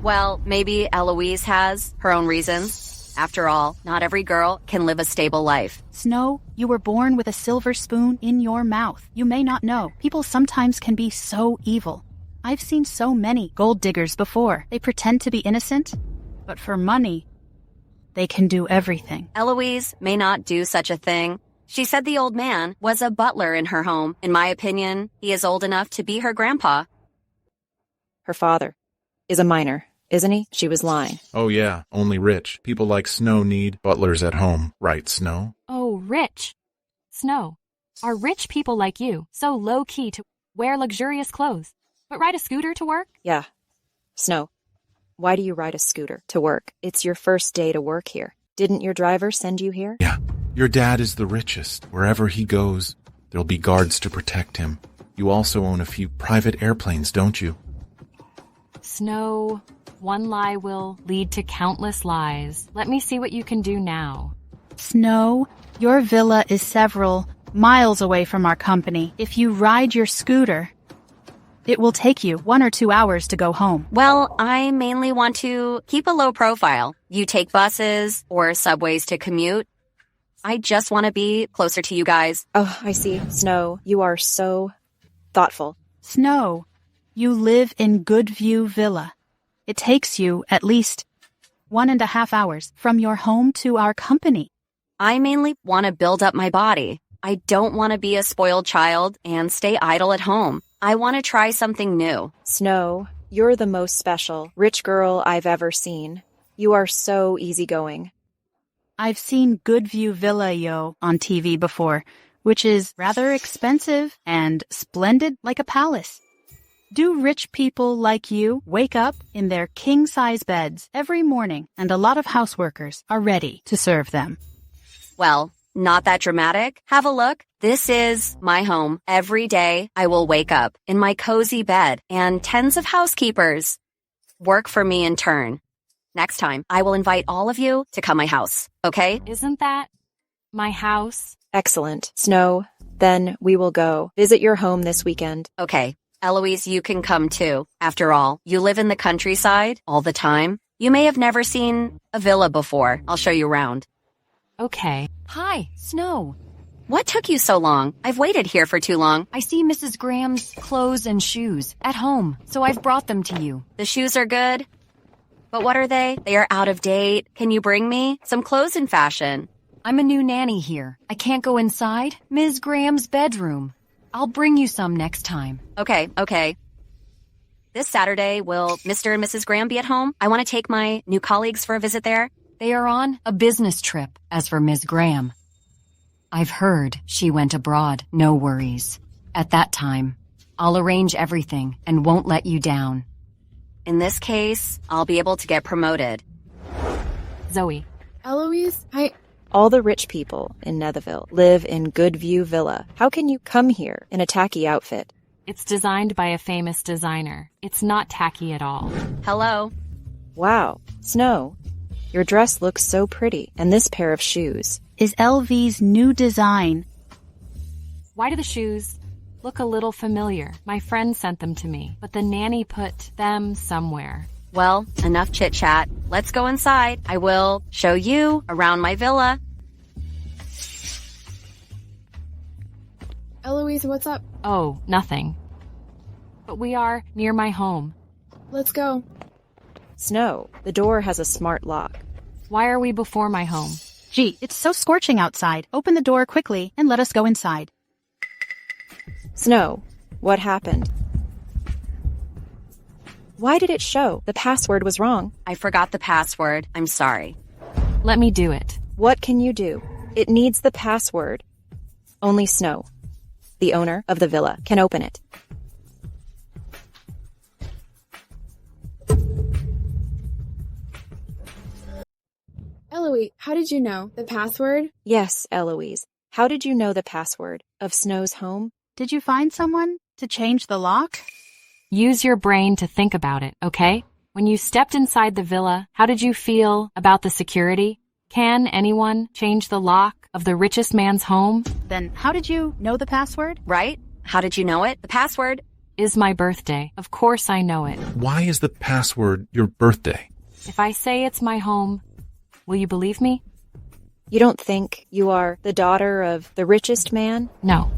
S3: Well, maybe Eloise has her own reasons. After all, not every girl can live a stable life.
S7: Snow, you were born with a silver spoon in your mouth. You may not know. People sometimes can be so evil. I've seen so many gold diggers before. They pretend to be innocent, but for money, they can do everything.
S3: Eloise may not do such a thing. She said the old man was a butler in her home. In my opinion, he is old enough to be her grandpa.
S14: Her father is a minor, isn't he? She was lying.
S21: Oh yeah, only rich. People like Snow need butlers at home. Right, Snow?
S1: Oh, rich. Snow, are rich people like you so low-key to wear luxurious clothes, but ride a scooter to work?
S14: Yeah. Snow, why do you ride a scooter to work? It's your first day to work here. Didn't your driver send you here?
S21: Yeah. Your dad is the richest. Wherever he goes, there'll be guards to protect him. You also own a few private airplanes, don't you?
S1: Snow, one lie will lead to countless lies. Let me see what you can do now.
S7: Snow, your villa is several miles away from our company. If you ride your scooter, it will take you 1 or 2 hours to go home.
S3: Well, I mainly want to keep a low profile. You take buses or subways to commute. I just want to be closer to you guys.
S14: Oh, I see. Snow, you are so thoughtful.
S7: Snow, you live in Goodview Villa. It takes you at least 1.5 hours from your home to our company.
S3: I mainly want to build up my body. I don't want to be a spoiled child and stay idle at home. I want to try something new.
S14: Snow, you're the most special rich girl I've ever seen. You are so easygoing.
S7: I've seen Goodview Villa, on TV before, which is rather expensive and splendid like a palace. Do rich people like you wake up in their king-size beds every morning and a lot of houseworkers are ready to serve them?
S3: Well, not that dramatic. Have a look. This is my home. Every day I will wake up in my cozy bed and tens of housekeepers work for me in turn. Next time, I will invite all of you to come my house, okay?
S1: Isn't that my house?
S14: Excellent. Snow, then we will go visit your home this weekend.
S3: Okay. Eloise, you can come too. After all, you live in the countryside all the time. You may have never seen a villa before. I'll show you around.
S1: Okay.
S3: Hi, Snow. What took you so long? I've waited here for too long.
S2: I see Mrs. Graham's clothes and shoes at home, so I've brought them to you.
S3: The shoes are good. But what are they? They are out of date. Can you bring me some clothes in fashion?
S2: I'm a new nanny here. I can't go inside Ms. Graham's bedroom. I'll bring you some next time.
S3: Okay. This Saturday, will Mr. and Mrs. Graham be at home? I want to take my new colleagues for a visit there.
S2: They are on a business trip. As for Ms. Graham, I've heard she went abroad. No worries. At that time, I'll arrange everything and won't let you down. In this case, I'll be able to get promoted.
S1: Zoe.
S22: Eloise,
S14: All the rich people in Netherville live in Goodview Villa. How can you come here in a tacky outfit?
S1: It's designed by a famous designer. It's not tacky at all.
S2: Hello.
S14: Wow, Snow, your dress looks so pretty, and this pair of shoes
S7: is LV's new design.
S1: Why do the shoes look a little familiar? My friend sent them to me, but the nanny put them somewhere.
S2: Well, enough chit-chat. Let's go inside. I will show you around my villa.
S22: Eloise, what's up?
S1: Oh, nothing. But we are near my home.
S22: Let's go.
S14: Snow, the door has a smart lock.
S1: Why are we before my home?
S7: Gee, it's so scorching outside. Open the door quickly and let us go inside.
S14: Snow, what happened? Why did it show the password was wrong?
S2: I forgot the password. I'm sorry.
S1: Let me do it.
S14: What can you do? It needs the password. Only Snow, the owner of the villa, can open it.
S22: Eloise, how did you know the password?
S14: Yes, Eloise. How did you know the password of Snow's home?
S7: Did you find someone to change the lock?
S1: Use your brain to think about it, okay? When you stepped inside the villa, how did you feel about the security? Can anyone change the lock of the richest man's home?
S7: Then how did you know the password?
S2: Right? How did you know it? The password
S1: is my birthday. Of course I know it.
S21: Why is the password your birthday?
S1: If I say it's my home, will you believe me?
S14: You don't think you are the daughter of the richest man?
S1: No.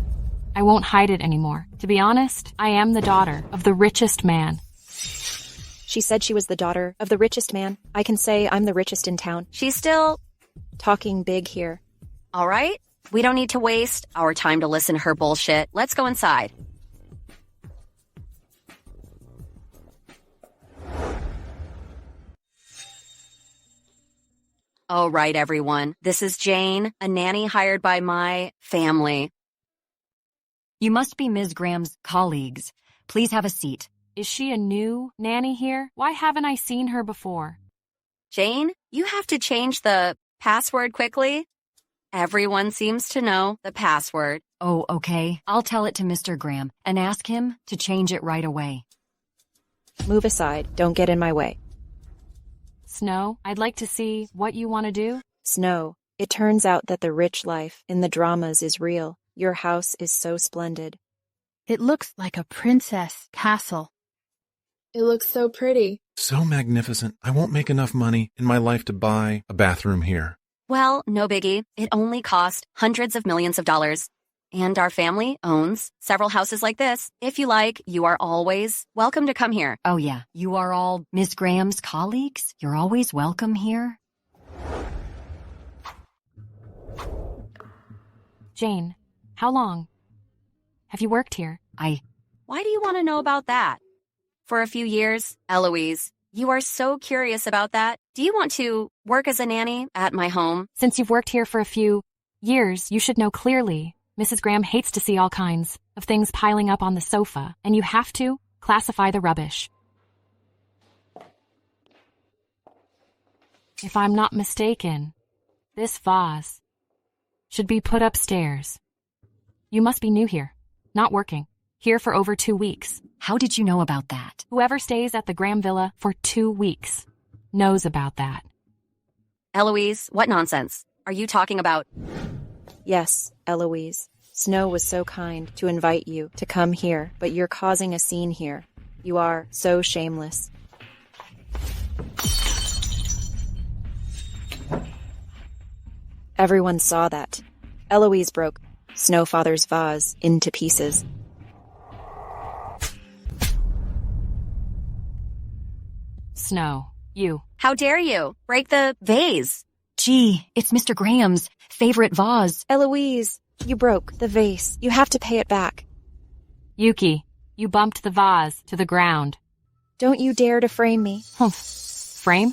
S1: I won't hide it anymore. To be honest, I am the daughter of the richest man.
S14: She said she was the daughter of the richest man. I can say I'm the richest in town.
S2: She's still
S14: talking big here.
S2: All right. We don't need to waste our time to listen to her bullshit. Let's go inside. All right, everyone. This is Jane, a nanny hired by my family. You must be Ms. Graham's colleagues. Please have a seat.
S1: Is she a new nanny here? Why haven't I seen her before?
S2: Jane, you have to change the password quickly. Everyone seems to know the password. Oh, okay. I'll tell it to Mr. Graham and ask him to change it right away.
S14: Move aside. Don't get in my way.
S1: Snow, I'd like to see what you want to do.
S14: Snow, it turns out that the rich life in the dramas is real. Your house is so splendid.
S7: It looks like a princess castle.
S22: It looks so pretty.
S21: So magnificent. I won't make enough money in my life to buy a bathroom here.
S2: Well, no biggie. It only cost hundreds of millions of dollars. And our family owns several houses like this. If you like, you are always welcome to come here. Oh, yeah. You are all Miss Graham's colleagues? You're always welcome here?
S1: Jane, how long have you worked here?
S2: Why do you want to know about that? For a few years, Eloise. You are so curious about that. Do you want to work as a nanny at my home?
S1: Since you've worked here for a few years, you should know clearly. Mrs. Graham hates to see all kinds of things piling up on the sofa, and you have to classify the rubbish. If I'm not mistaken, this vase should be put upstairs. You must be new here, not working. Here for over 2 weeks.
S2: How did you know about that?
S1: Whoever stays at the Graham Villa for 2 weeks knows about that.
S2: Eloise, what nonsense? Are you talking about?
S14: Yes, Eloise. Snow was so kind to invite you to come here, but you're causing a scene here. You are so shameless. Everyone saw that. Eloise broke Snowfather's vase into pieces.
S1: Snow, you.
S2: How dare you? Break the vase. Gee, it's Mr. Graham's favorite vase.
S14: Eloise, you broke the vase. You have to pay it back.
S1: Yuki, you bumped the vase to the ground.
S14: Don't you dare to frame me.
S1: Frame?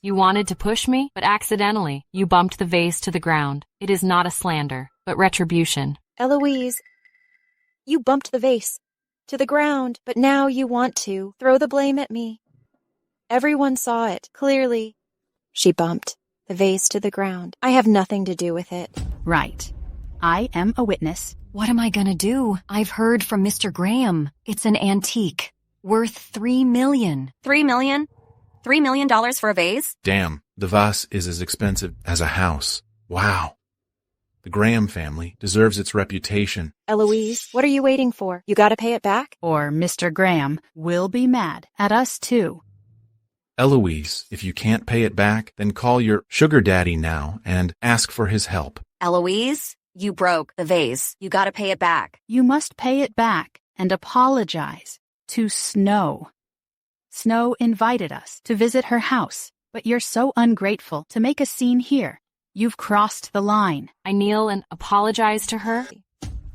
S1: You wanted to push me, but accidentally you bumped the vase to the ground. It is not a slander, but retribution.
S14: Eloise, you bumped the vase to the ground, but now you want to throw the blame at me. Everyone saw it, clearly. She bumped the vase to the ground. I have nothing to do with it.
S7: Right. I am a witness.
S3: What am I gonna do? I've heard from Mr. Graham. It's an antique. Worth $3 million.
S2: $3 million? $3 million for a vase?
S21: Damn, the vase is as expensive as a house. Wow. The Graham family deserves its reputation.
S14: Eloise, what are you waiting for? You gotta pay it back?
S7: Or Mr. Graham will be mad at us too.
S21: Eloise, if you can't pay it back, then call your sugar daddy now and ask for his help.
S2: Eloise, you broke the vase. You gotta pay it back.
S7: You must pay it back and apologize to Snow. Snow invited us to visit her house, but you're so ungrateful to make a scene here. You've crossed the line.
S3: I kneel and apologize to her.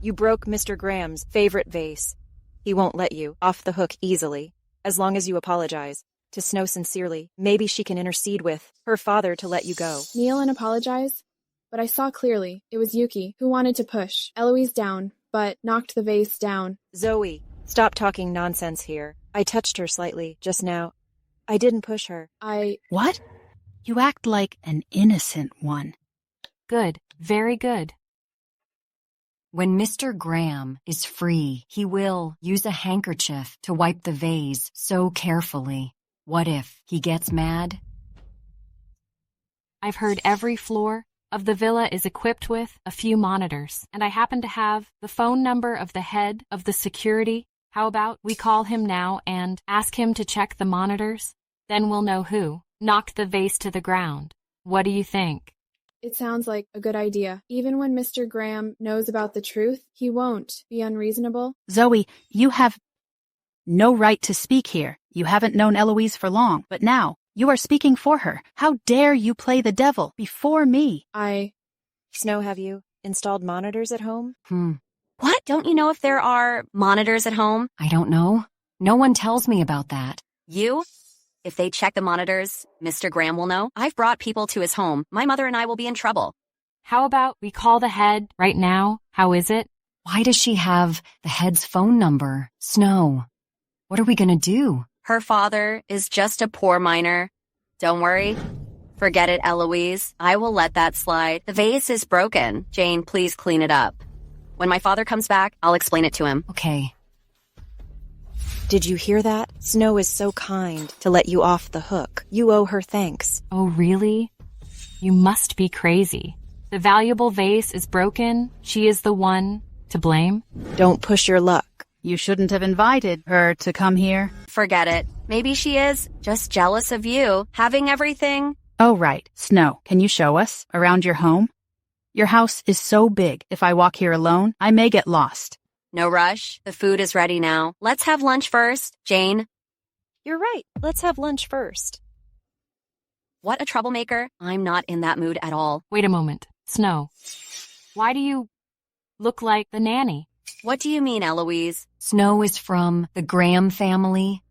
S14: You broke Mr. Graham's favorite vase. He won't let you off the hook easily, as long as you apologize. To Snow sincerely, maybe she can intercede with her father to let you go.
S22: Kneel and apologize? But I saw clearly it was Yuki who wanted to push Eloise down, but knocked the vase down.
S14: Zoe, stop talking nonsense here. I touched her slightly just now. I didn't push her.
S7: What? You act like an innocent one.
S3: Good. Very good. When Mr. Graham is free, he will use a handkerchief to wipe the vase so carefully. What if he gets mad? I've heard every floor of the villa is equipped with a few monitors, and I happen to have the phone number of the head of the security. How about we call him now and ask him to check the monitors? Then we'll know who knocked the vase to the ground. What do you think?
S22: It sounds like a good idea. Even when Mr. Graham knows about the truth, he won't be unreasonable.
S7: Zoe, you have no right to speak here. You haven't known Eloise for long, but now you are speaking for her. How dare you play the devil before me?
S14: Snow, have you installed monitors at home?
S2: What? Don't you know if there are monitors at home?
S3: I don't know. No one tells me about that.
S2: You? If they check the monitors, Mr. Graham will know. I've brought people to his home. My mother and I will be in trouble.
S3: How about we call the head right now? How is it? Why does she have the head's phone number? Snow. What are we gonna do?
S2: Her father is just a poor miner. Don't worry. Forget it, Eloise. I will let that slide. The vase is broken. Jane, please clean it up. When my father comes back, I'll explain it to him.
S3: Okay.
S14: Did you hear that? Snow is so kind to let you off the hook. You owe her thanks.
S3: Oh, really? You must be crazy. The valuable vase is broken. She is the one to blame.
S14: Don't push your luck.
S7: You shouldn't have invited her to come here.
S2: Forget it. Maybe she is just jealous of you, having everything.
S7: Oh, right. Snow, can you show us around your home? Your house is so big. If I walk here alone, I may get lost.
S2: No rush. The food is ready now. Let's have lunch first, Jane.
S14: You're right. Let's have lunch first.
S2: What a troublemaker. I'm not in that mood at all.
S3: Wait a moment. Snow, why do you look like the nanny?
S2: What do you mean, Eloise?
S3: Snow is from the Graham family.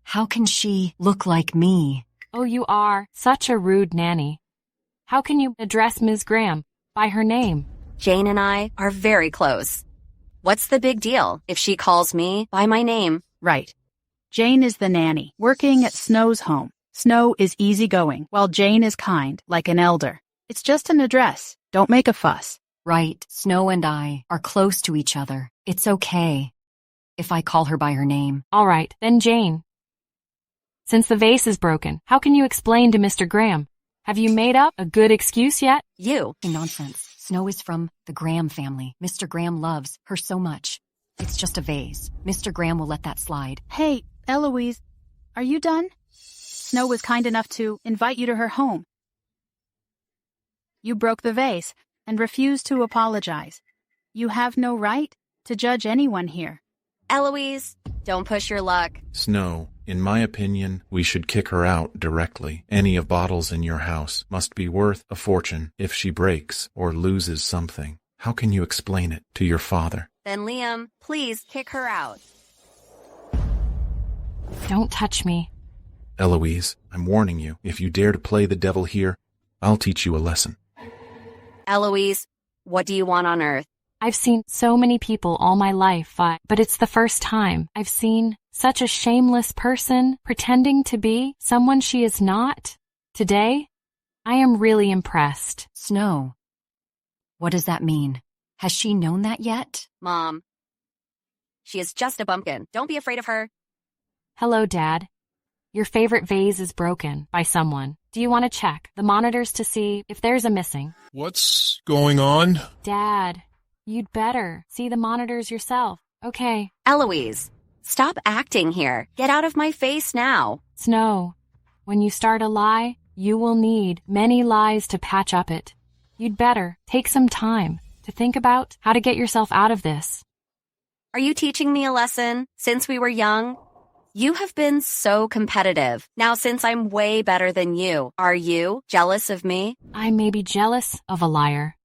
S3: How can she look like me?
S1: Oh, you are such a rude nanny. How can you address Ms. Graham by her name?
S2: Jane and I are very close. What's the big deal if she calls me by my name?
S7: Right. Jane is the nanny, working at Snow's home. Snow is easygoing, while Jane is kind, like an elder. It's just an address. Don't make a fuss.
S3: Right. Snow and I are close to each other. It's okay if I call her by her name.
S1: All right, then Jane. Since the vase is broken, how can you explain to Mr. Graham? Have you made up a good excuse yet?
S2: You.
S3: Nonsense. Snow is from the Graham family. Mr. Graham loves her so much. It's just a vase. Mr. Graham will let that slide.
S7: Hey, Eloise, are you done? Snow was kind enough to invite you to her home. You broke the vase and refused to apologize. You have no right to judge anyone here.
S2: Eloise, don't push your luck.
S21: Snow, in my opinion, we should kick her out directly. Any of bottles in your house must be worth a fortune if she breaks or loses something. How can you explain it to your father?
S2: Then Liam, please kick her out.
S1: Don't touch me.
S21: Eloise, I'm warning you. If you dare to play the devil here, I'll teach you a lesson.
S2: Eloise, what do you want on earth?
S1: I've seen so many people all my life, but it's the first time I've seen Such a shameless person, pretending to be someone she is not. Today, I am really impressed.
S2: Snow, what does that mean? Has she known that yet? Mom, she is just a bumpkin. Don't be afraid of her.
S1: Hello, Dad. Your favorite vase is broken by someone. Do you want to check the monitors to see if there's a missing?
S4: What's going on?
S1: Dad, you'd better see the monitors yourself. Okay.
S2: Eloise, stop acting here. Get out of my face now.
S1: Snow, when you start a lie, you will need many lies to patch up it. You'd better take some time to think about how to get yourself out of this.
S2: Are you teaching me a lesson since we were young? You have been so competitive. Now, since I'm way better than you, are you jealous of me?
S1: I may be jealous of a liar.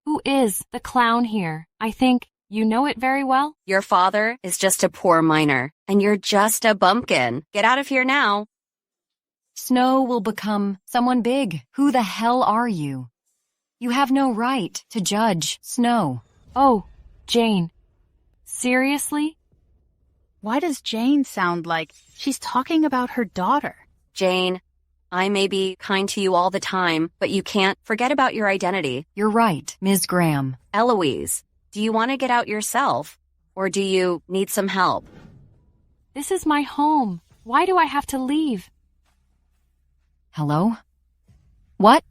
S1: Who is the clown here? I think you know it very well.
S2: Your father is just a poor miner, and you're just a bumpkin. Get out of here now. Snow will become someone big. Who the hell are you? You have no right to judge Snow.
S1: Oh, Jane. Seriously?
S7: Why does Jane sound like she's talking about her daughter?
S2: Jane, I may be kind to you all the time, but you can't forget about your identity. You're right, Ms. Graham. Eloise, do you want to get out yourself, or do you need some help?
S1: This is my home. Why do I have to leave?
S2: Hello? What?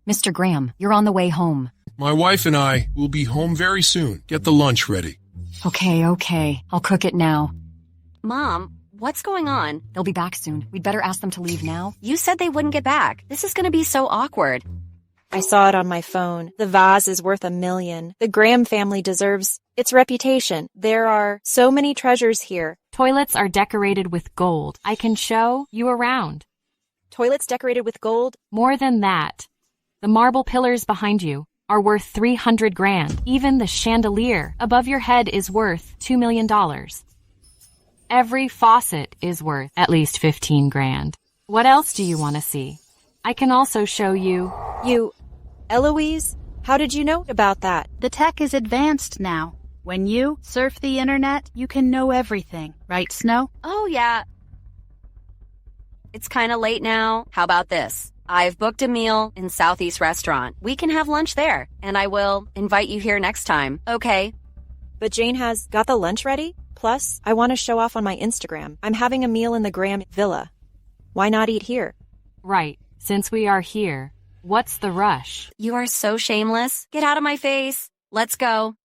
S2: Mr. Graham, you're on the way home.
S4: My wife and I will be home very soon. Get the lunch ready.
S2: Okay. I'll cook it now. Mom, what's going on? They'll be back soon. We'd better ask them to leave now. You said they wouldn't get back. This is going to be so awkward.
S14: I saw it on my phone. The vase is worth $1 million. The Graham family deserves its reputation. There are so many treasures here.
S1: Toilets are decorated with gold. I can show you around.
S14: Toilets decorated with gold?
S1: More than that. The marble pillars behind you are worth 300 grand. Even the chandelier above your head is worth $2 million. Every faucet is worth at least 15 grand. What else do you want to see? I can also show you.
S14: Eloise, how did you know about that?
S7: The tech is advanced now. When you surf the internet, you can know everything. Right, Snow?
S2: Oh, yeah. It's kind of late now. How about this? I've booked a meal in Southeast Restaurant. We can have lunch there, and I will invite you here next time. Okay.
S14: But Jane has got the lunch ready? Plus, I want to show off on my Instagram. I'm having a meal in the Graham Villa. Why not eat here?
S1: Right. Since we are here, what's the rush?
S2: You are so shameless. Get out of my face. Let's go.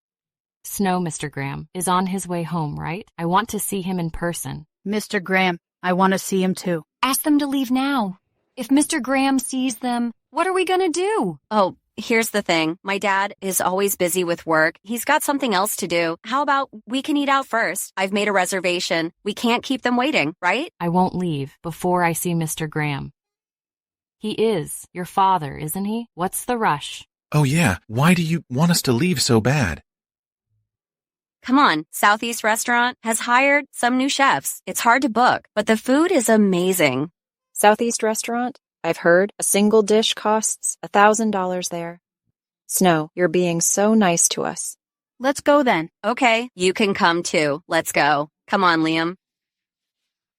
S1: Snow, Mr. Graham, is on his way home, right? I want to see him in person.
S7: Mr. Graham, I want to see him too.
S2: Ask them to leave now. If Mr. Graham sees them, what are we gonna do? Oh, here's the thing. My dad is always busy with work. He's got something else to do. How about we can eat out first? I've made a reservation. We can't keep them waiting, right?
S1: I won't leave before I see Mr. Graham. He is your father, isn't he? What's the rush?
S21: Oh yeah, why do you want us to leave so bad?
S2: Come on, Southeast Restaurant has hired some new chefs. It's hard to book, but the food is amazing.
S14: Southeast Restaurant? I've heard a single dish costs $1,000 there. Snow, you're being so nice to us.
S7: Let's go then.
S2: Okay, you can come too. Let's go. Come on, Liam.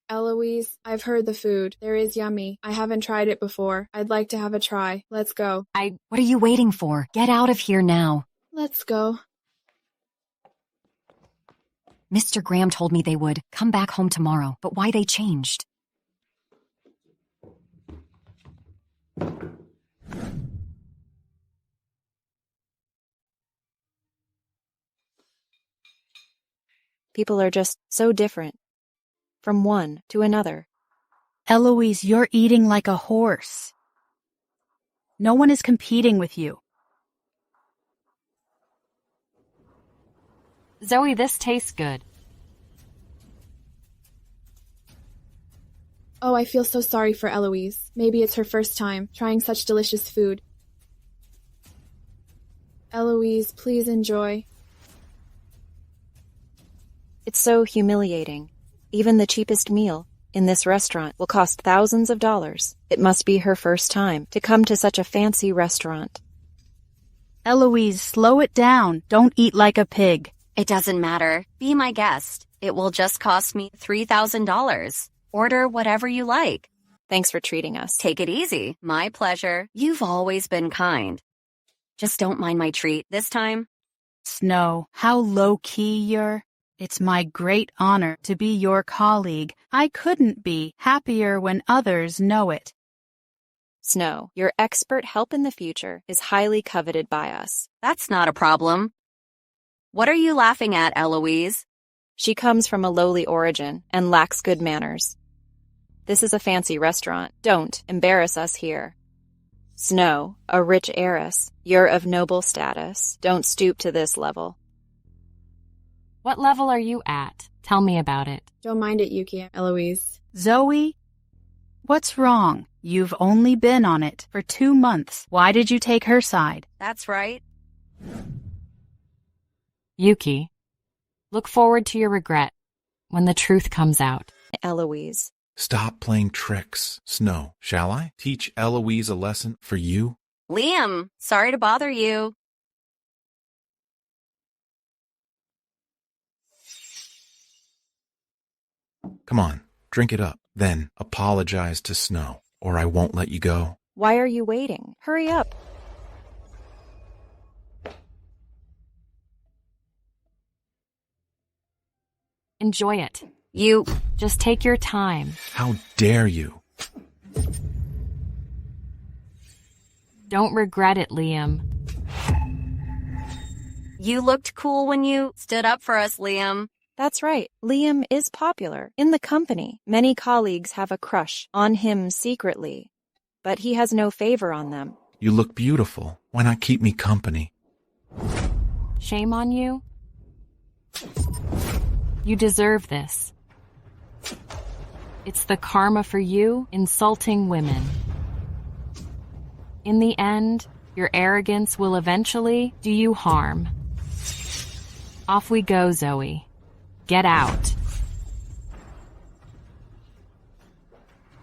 S22: Eloise, I've heard the food. There is yummy. I haven't tried it before. I'd like to have a try. Let's go.
S2: What are you waiting for? Get out of here now.
S22: Let's go.
S2: Mr. Graham told me they would come back home tomorrow, but why they changed?
S14: People are just so different. From one to another.
S7: Eloise, you're eating like a horse. No one is competing with you.
S1: Zoe, this tastes good.
S22: Oh, I feel so sorry for Eloise. Maybe it's her first time trying such delicious food. Eloise, please enjoy.
S14: It's so humiliating. Even the cheapest meal in this restaurant will cost thousands of dollars. It must be her first time to come to such a fancy restaurant.
S7: Eloise, slow it down. Don't eat like a pig.
S2: It doesn't matter. Be my guest. It will just cost me $3,000. Order whatever you like.
S14: Thanks for treating us.
S2: Take it easy. My pleasure. You've always been kind. Just don't mind my treat this time.
S7: Snow, how low-key you're. It's my great honor to be your colleague. I couldn't be happier when others know it.
S14: Snow, your expert help in the future is highly coveted by us.
S2: That's not a problem. What are you laughing at, Eloise?
S14: She comes from a lowly origin and lacks good manners. This is a fancy restaurant. Don't embarrass us here. Snow, a rich heiress, you're of noble status. Don't stoop to this level.
S1: What level are you at? Tell me about it.
S22: Don't mind it, Yuki, Eloise.
S7: Zoe? What's wrong? You've only been on it for 2 months. Why did you take her side?
S2: That's right.
S1: Yuki, look forward to your regret when the truth comes out.
S14: Eloise.
S21: Stop playing tricks, Snow. Shall I teach Eloise a lesson for you?
S2: Liam, sorry to bother you.
S21: Come on, drink it up. Then apologize to Snow, or I won't let you go.
S14: Why are you waiting? Hurry up.
S1: Enjoy it.
S2: You
S1: just take your time.
S21: How dare you?
S1: Don't regret it, Liam.
S2: You looked cool when you stood up for us, Liam.
S14: That's right. Liam is popular in the company. Many colleagues have a crush on him secretly, but he has no favor on them.
S21: You look beautiful. Why not keep me company?
S1: Shame on you. You deserve this. It's the karma for you insulting women. In the end, your arrogance will eventually do you harm. Off we go, Zoe. Get out.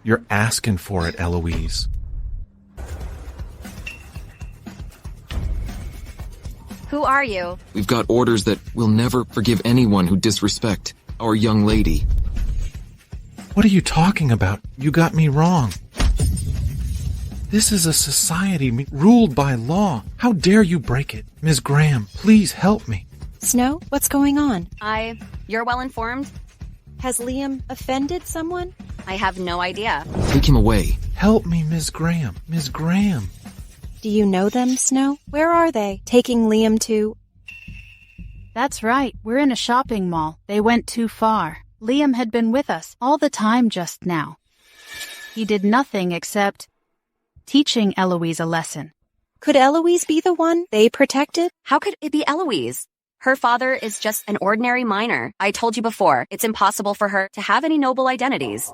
S21: You're asking for it, Eloise.
S2: Who are you?
S9: We've got orders that we'll never forgive anyone who disrespect our young lady.
S21: What are you talking about? You got me wrong. This is a society ruled by law. How dare you break it? Ms. Graham, please help me.
S14: Snow, what's going on?
S2: You're well informed?
S14: Has Liam offended someone?
S2: I have no idea.
S9: Take him away.
S21: Help me, Ms. Graham. Ms. Graham.
S14: Do you know them, Snow? Where are they? Taking Liam to...
S7: That's right. We're in a shopping mall. They went too far. Liam had been with us all the time just now. He did nothing except teaching Eloise a lesson.
S14: Could Eloise be the one they protected?
S2: How could it be Eloise? Her father is just an ordinary miner. I told you before, it's impossible for her to have any noble identities.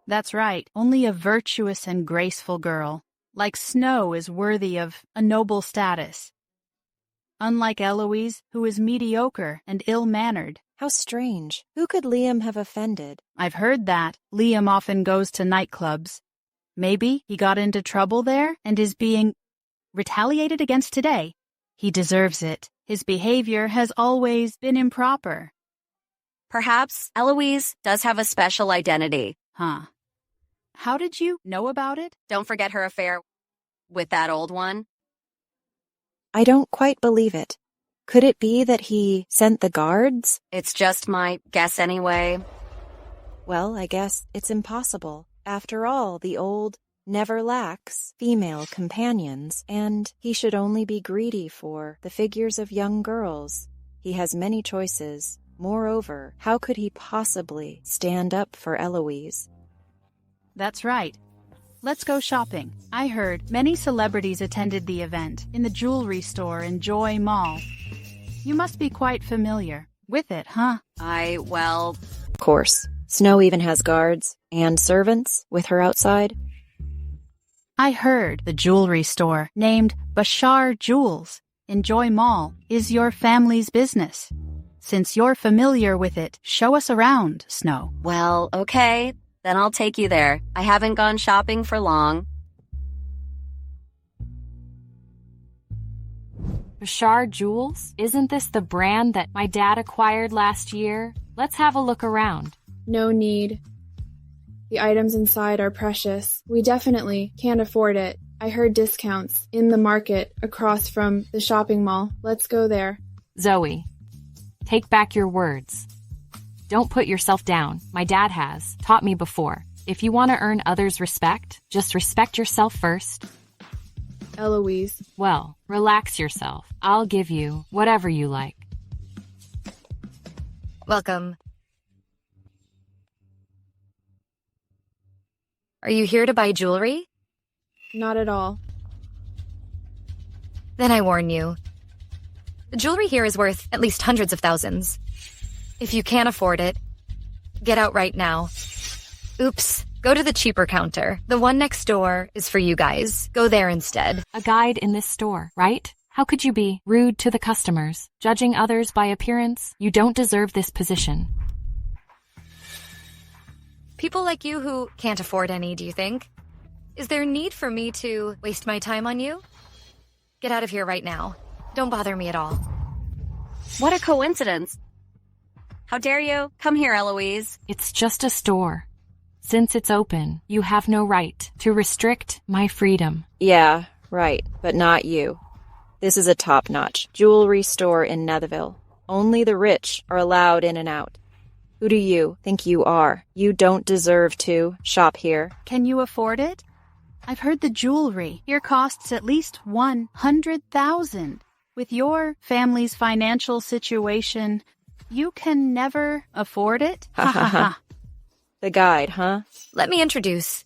S7: That's right. Only a virtuous and graceful girl, like Snow, is worthy of a noble status. Unlike Eloise, who is mediocre and ill-mannered.
S14: How strange. Who could Liam have offended?
S7: I've heard that. Liam often goes to nightclubs. Maybe he got into trouble there and is being retaliated against today. He deserves it. His behavior has always been improper.
S2: Perhaps Eloise does have a special identity.
S7: Huh. How did you know about it?
S2: Don't forget her affair with that old one.
S14: I don't quite believe it. Could it be that he sent the guards?
S2: It's just my guess anyway.
S14: Well, I guess it's impossible. After all, the old never lacks female companions, and he should only be greedy for the figures of young girls. He has many choices. Moreover, how could he possibly stand up for Eloise?
S7: That's right. Let's go shopping. I heard many celebrities attended the event in the jewelry store in Joy Mall. You must be quite familiar with it, huh?
S14: Of course. Snow even has guards and servants with her outside.
S7: I heard the jewelry store named Bashar Jewels in Joy Mall is your family's business. Since you're familiar with it, show us around, Snow.
S2: Well, okay. Then I'll take you there. I haven't gone shopping for long.
S1: Bashar Jewels? Isn't this the brand that my dad acquired last year? Let's have a look around.
S22: No need. The items inside are precious. We definitely can't afford it. I heard discounts in the market across from the shopping mall. Let's go there.
S1: Zoe, take back your words. Don't put yourself down. My dad has taught me before. If you want to earn others' respect, just respect yourself first.
S22: Eloise.
S1: Well, relax yourself. I'll give you whatever you like.
S2: Welcome. Are you here to buy jewelry?
S22: Not at all.
S2: Then I warn you. The jewelry here is worth at least hundreds of thousands. If you can't afford it, get out right now. Oops, go to the cheaper counter. The one next door is for you guys. Go there instead.
S1: A guide in this store, right? How could you be rude to the customers? Judging others by appearance? You don't deserve this position.
S2: People like you who can't afford any, do you think? Is there need for me to waste my time on you? Get out of here right now. Don't bother me at all.
S10: What a coincidence. How dare you? Come here, Eloise.
S1: It's just a store. Since it's open, you have no right to restrict my freedom.
S14: Yeah, right, but not you. This is a top-notch jewelry store in Netherville. Only the rich are allowed in and out. Who do you think you are? You don't deserve to shop here.
S7: Can you afford it? I've heard the jewelry here costs at least $100,000. With your family's financial situation, you can never afford it?
S14: Ha ha ha. The guide, huh?
S2: Let me introduce.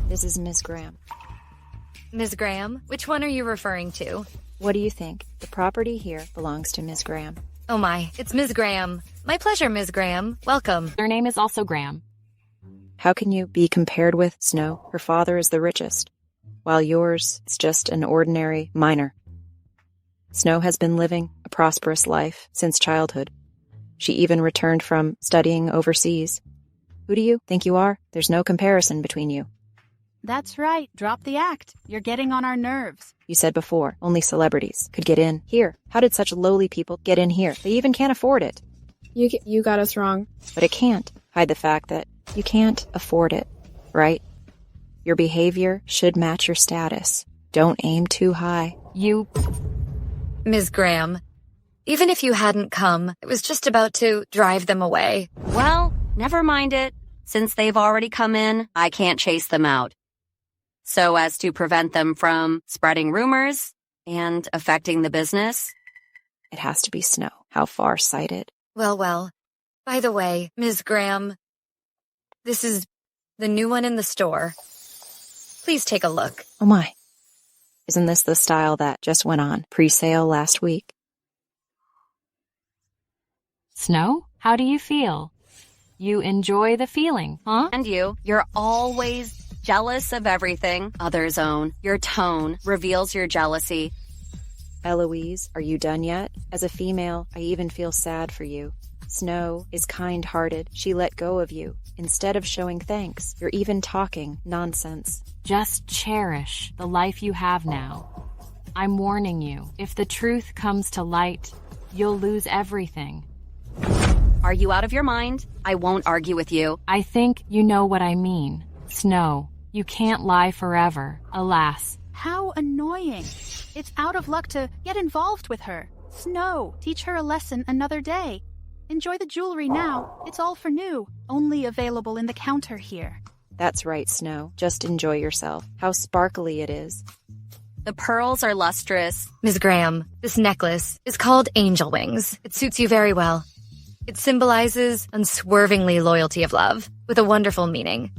S14: This is Miss Graham.
S2: Ms. Graham, which one are you referring to?
S14: What do you think? The property here belongs to Miss Graham.
S2: Oh my, it's Ms. Graham. My pleasure, Ms. Graham. Welcome.
S1: Their name is also Graham.
S14: How can you be compared with Snow? Her father is the richest, while yours is just an ordinary miner. Snow has been living a prosperous life since childhood. She even returned from studying overseas. Who do you think you are? There's no comparison between you.
S7: That's right. Drop the act. You're getting on our nerves.
S14: You said before, only celebrities could get in here. How did such lowly people get in here? They even can't afford it.
S22: You got us wrong.
S14: But it can't hide the fact that you can't afford it, right? Your behavior should match your status. Don't aim too high.
S2: Ms. Graham, even if you hadn't come, I was just about to drive them away.
S10: Well, never mind it. Since they've already come in, I can't chase them out. So as to prevent them from spreading rumors and affecting the business.
S14: It has to be Snow. How far-sighted.
S2: Well. By the way, Ms. Graham, this is the new one in the store. Please take a look.
S14: Oh my. Isn't this the style that just went on pre-sale last week?
S1: Snow, how do you feel? You enjoy the feeling, huh?
S10: And you're always jealous of everything others own. Your tone reveals your jealousy.
S14: Eloise, are you done yet? As a female, I even feel sad for you. Snow is kind-hearted. She let go of you. Instead of showing thanks, you're even talking nonsense.
S1: Just cherish the life you have now. I'm warning you, if the truth comes to light, you'll lose everything.
S10: Are you out of your mind? I won't argue with you.
S1: I think you know what I mean. Snow, you can't lie forever, alas.
S7: How annoying. It's out of luck to get involved with her. Snow, teach her a lesson another day. Enjoy the jewelry now. It's all for new. Only available in the counter here.
S14: That's right, Snow. Just enjoy yourself. How sparkly it is.
S10: The pearls are lustrous.
S2: Ms. Graham, this necklace is called Angel Wings. It suits you very well. It symbolizes unswervingly loyalty of love, with a wonderful meaning.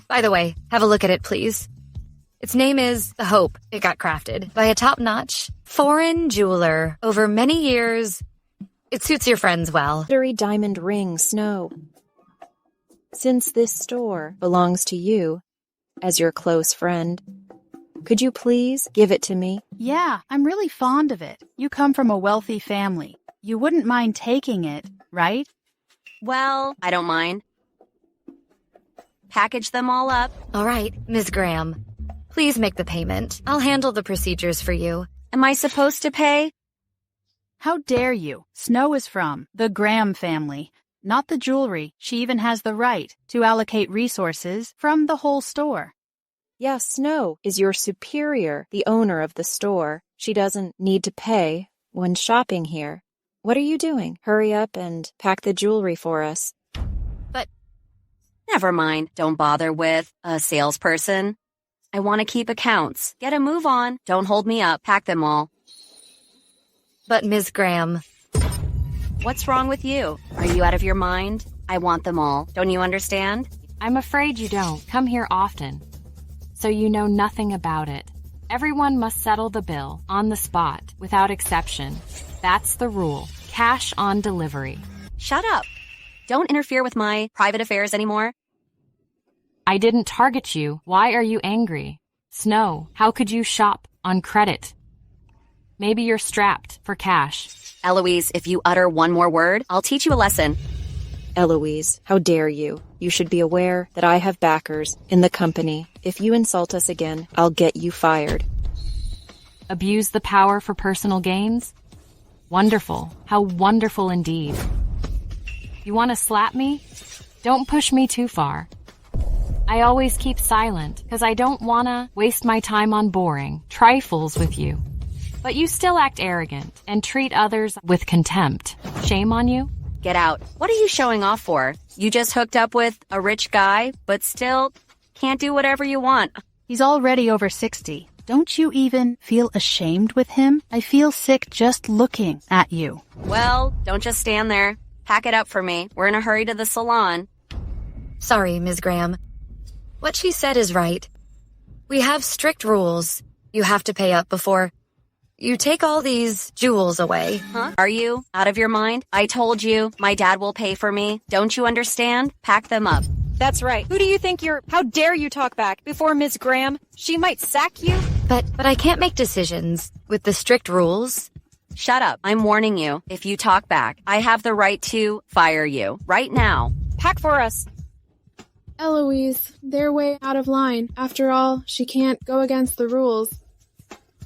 S2: By the way, have a look at it, please. Its name is The Hope. It got crafted by a top-notch foreign jeweler over many years. It suits your friends well.
S14: Glittery diamond ring, Snow. Since this store belongs to you, as your close friend, could you please give it to me?
S7: Yeah, I'm really fond of it. You come from a wealthy family. You wouldn't mind taking it, right?
S10: Well, I don't mind. Package them all up.
S2: All right, Ms. Graham. Please make the payment. I'll handle the procedures for you.
S10: Am I supposed to pay?
S7: How dare you? Snow is from the Graham family, not the jewelry. She even has the right to allocate resources from the whole store.
S14: Yes, Snow is your superior, the owner of the store. She doesn't need to pay when shopping here. What are you doing? Hurry up and pack the jewelry for us.
S7: But
S10: never mind. Don't bother with a salesperson. I want to keep accounts. Get a move on. Don't hold me up. Pack them all.
S2: But Ms. Graham...
S10: What's wrong with you? Are you out of your mind? I want them all. Don't you understand?
S1: I'm afraid you don't come here often, so you know nothing about it. Everyone must settle the bill on the spot, without exception. That's the rule. Cash on delivery.
S10: Shut up. Don't interfere with my private affairs anymore.
S1: I didn't target you. Why are you angry? Snow, how could you shop on credit? Maybe you're strapped for cash.
S10: Eloise, if you utter one more word, I'll teach you a lesson.
S14: Eloise, how dare you? You should be aware that I have backers in the company. If you insult us again, I'll get you fired.
S1: Abuse the power for personal gains? Wonderful. How wonderful indeed. You want to slap me? Don't push me too far. I always keep silent because I don't want to waste my time on boring trifles with you. But you still act arrogant and treat others with contempt. Shame on you?
S10: Get out. What are you showing off for? You just hooked up with a rich guy, but still can't do whatever you want.
S7: He's already over 60. Don't you even feel ashamed with him? I feel sick just looking at you.
S10: Well, don't just stand there. Pack it up for me. We're in a hurry to the salon.
S2: Sorry, Ms. Graham. What she said is right. We have strict rules. You have to pay up before you take all these jewels away.
S10: Huh? Are you out of your mind? I told you, my dad will pay for me. Don't you understand? Pack them up.
S14: That's right. Who do you think you're? How dare you talk back before Ms. Graham? She might sack you.
S2: But I can't make decisions with the strict rules.
S10: Shut up. I'm warning you. If you talk back, I have the right to fire you. Right now.
S14: Pack for us.
S22: Eloise, they're way out of line. After all, she can't go against the rules.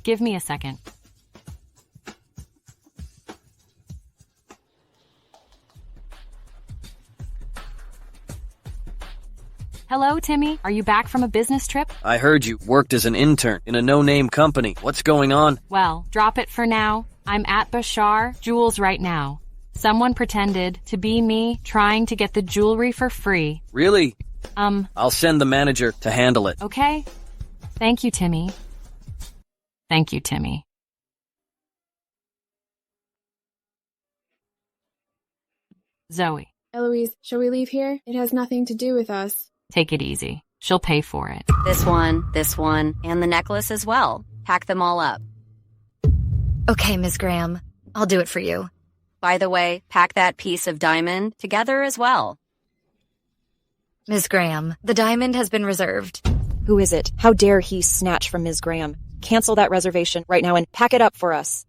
S1: Give me a second. Hello, Timmy. Are you back from a business trip?
S8: I heard you worked as an intern in a no-name company. What's going on?
S1: Well, drop it for now. I'm at Bashar Jewels right now. Someone pretended to be me trying to get the jewelry for free.
S8: Really? I'll send the manager to handle it.
S1: Okay. Thank you, Timmy. Thank you, Timmy. Zoe.
S22: Eloise, shall we leave here? It has nothing to do with us.
S1: Take it easy. She'll pay for it.
S10: This one, and the necklace as well. Pack them all up.
S2: Okay, Ms. Graham. I'll do it for you.
S10: By the way, pack that piece of diamond together as well.
S2: Ms. Graham, the diamond has been reserved.
S14: Who is it? How dare he snatch from Ms. Graham? Cancel that reservation right now and pack it up for us.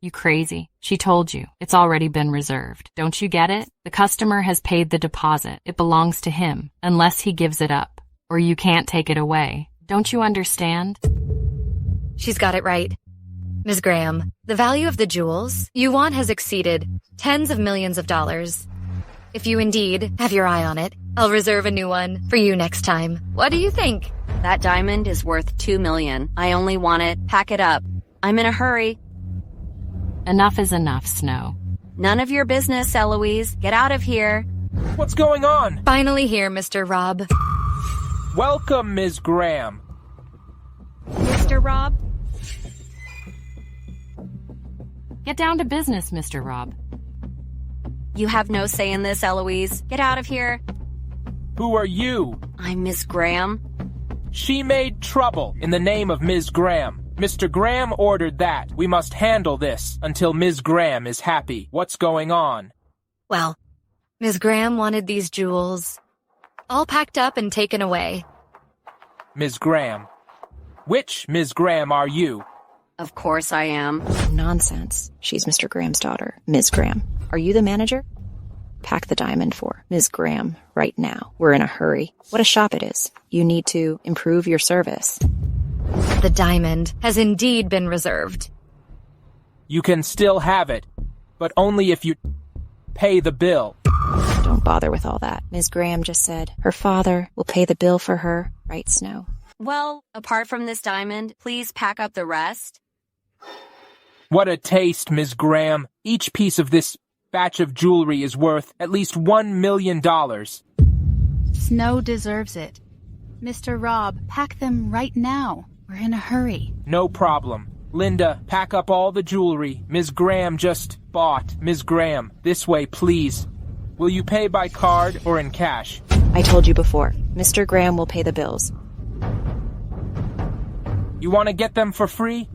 S1: You crazy. She told you. It's already been reserved. Don't you get it? The customer has paid the deposit. It belongs to him, unless he gives it up. Or you can't take it away. Don't you understand?
S2: She's got it right. Ms. Graham, the value of the jewels you want has exceeded tens of millions of dollars. If you indeed have your eye on it, I'll reserve a new one for you next time. What do you think?
S10: That diamond is worth $2 million. I only want it. Pack it up. I'm in a hurry.
S1: Enough is enough, Snow.
S10: None of your business, Eloise. Get out of here.
S12: What's going on?
S2: Finally here, Mr. Rob.
S12: Welcome, Ms. Graham.
S10: Mr. Rob?
S1: Get down to business, Mr. Rob.
S10: You have no say in this, Eloise. Get out of here.
S12: Who are you?
S10: I'm Miss Graham.
S12: She made trouble in the name of Ms. Graham. Mr. Graham ordered that. We must handle this until Ms. Graham is happy. What's going on?
S2: Well, Ms. Graham wanted these jewels all packed up and taken away.
S12: Ms. Graham. Which Ms. Graham are you?
S10: Of course I am.
S14: Nonsense. She's Mr. Graham's daughter, Ms. Graham. Are you the manager? Pack the diamond for Ms. Graham right now. We're in a hurry. What a shop it is. You need to improve your service.
S3: The diamond has indeed been reserved.
S12: You can still have it, but only if you pay the bill.
S14: Don't bother with all that. Ms. Graham just said her father will pay the bill for her, right, Snow?
S10: Well, apart from this diamond, please pack up the rest.
S12: What a taste, Ms. Graham. Each piece of this batch of jewelry is worth at least $1 million.
S7: Snow deserves it. Mr. Rob, pack them right now. We're in a hurry.
S12: No problem. Linda, pack up all the jewelry Ms. Graham just bought. Ms. Graham, this way, please. Will you pay by card or in cash?
S14: I told you before. Mr. Graham will pay the bills.
S12: You want to get them for free?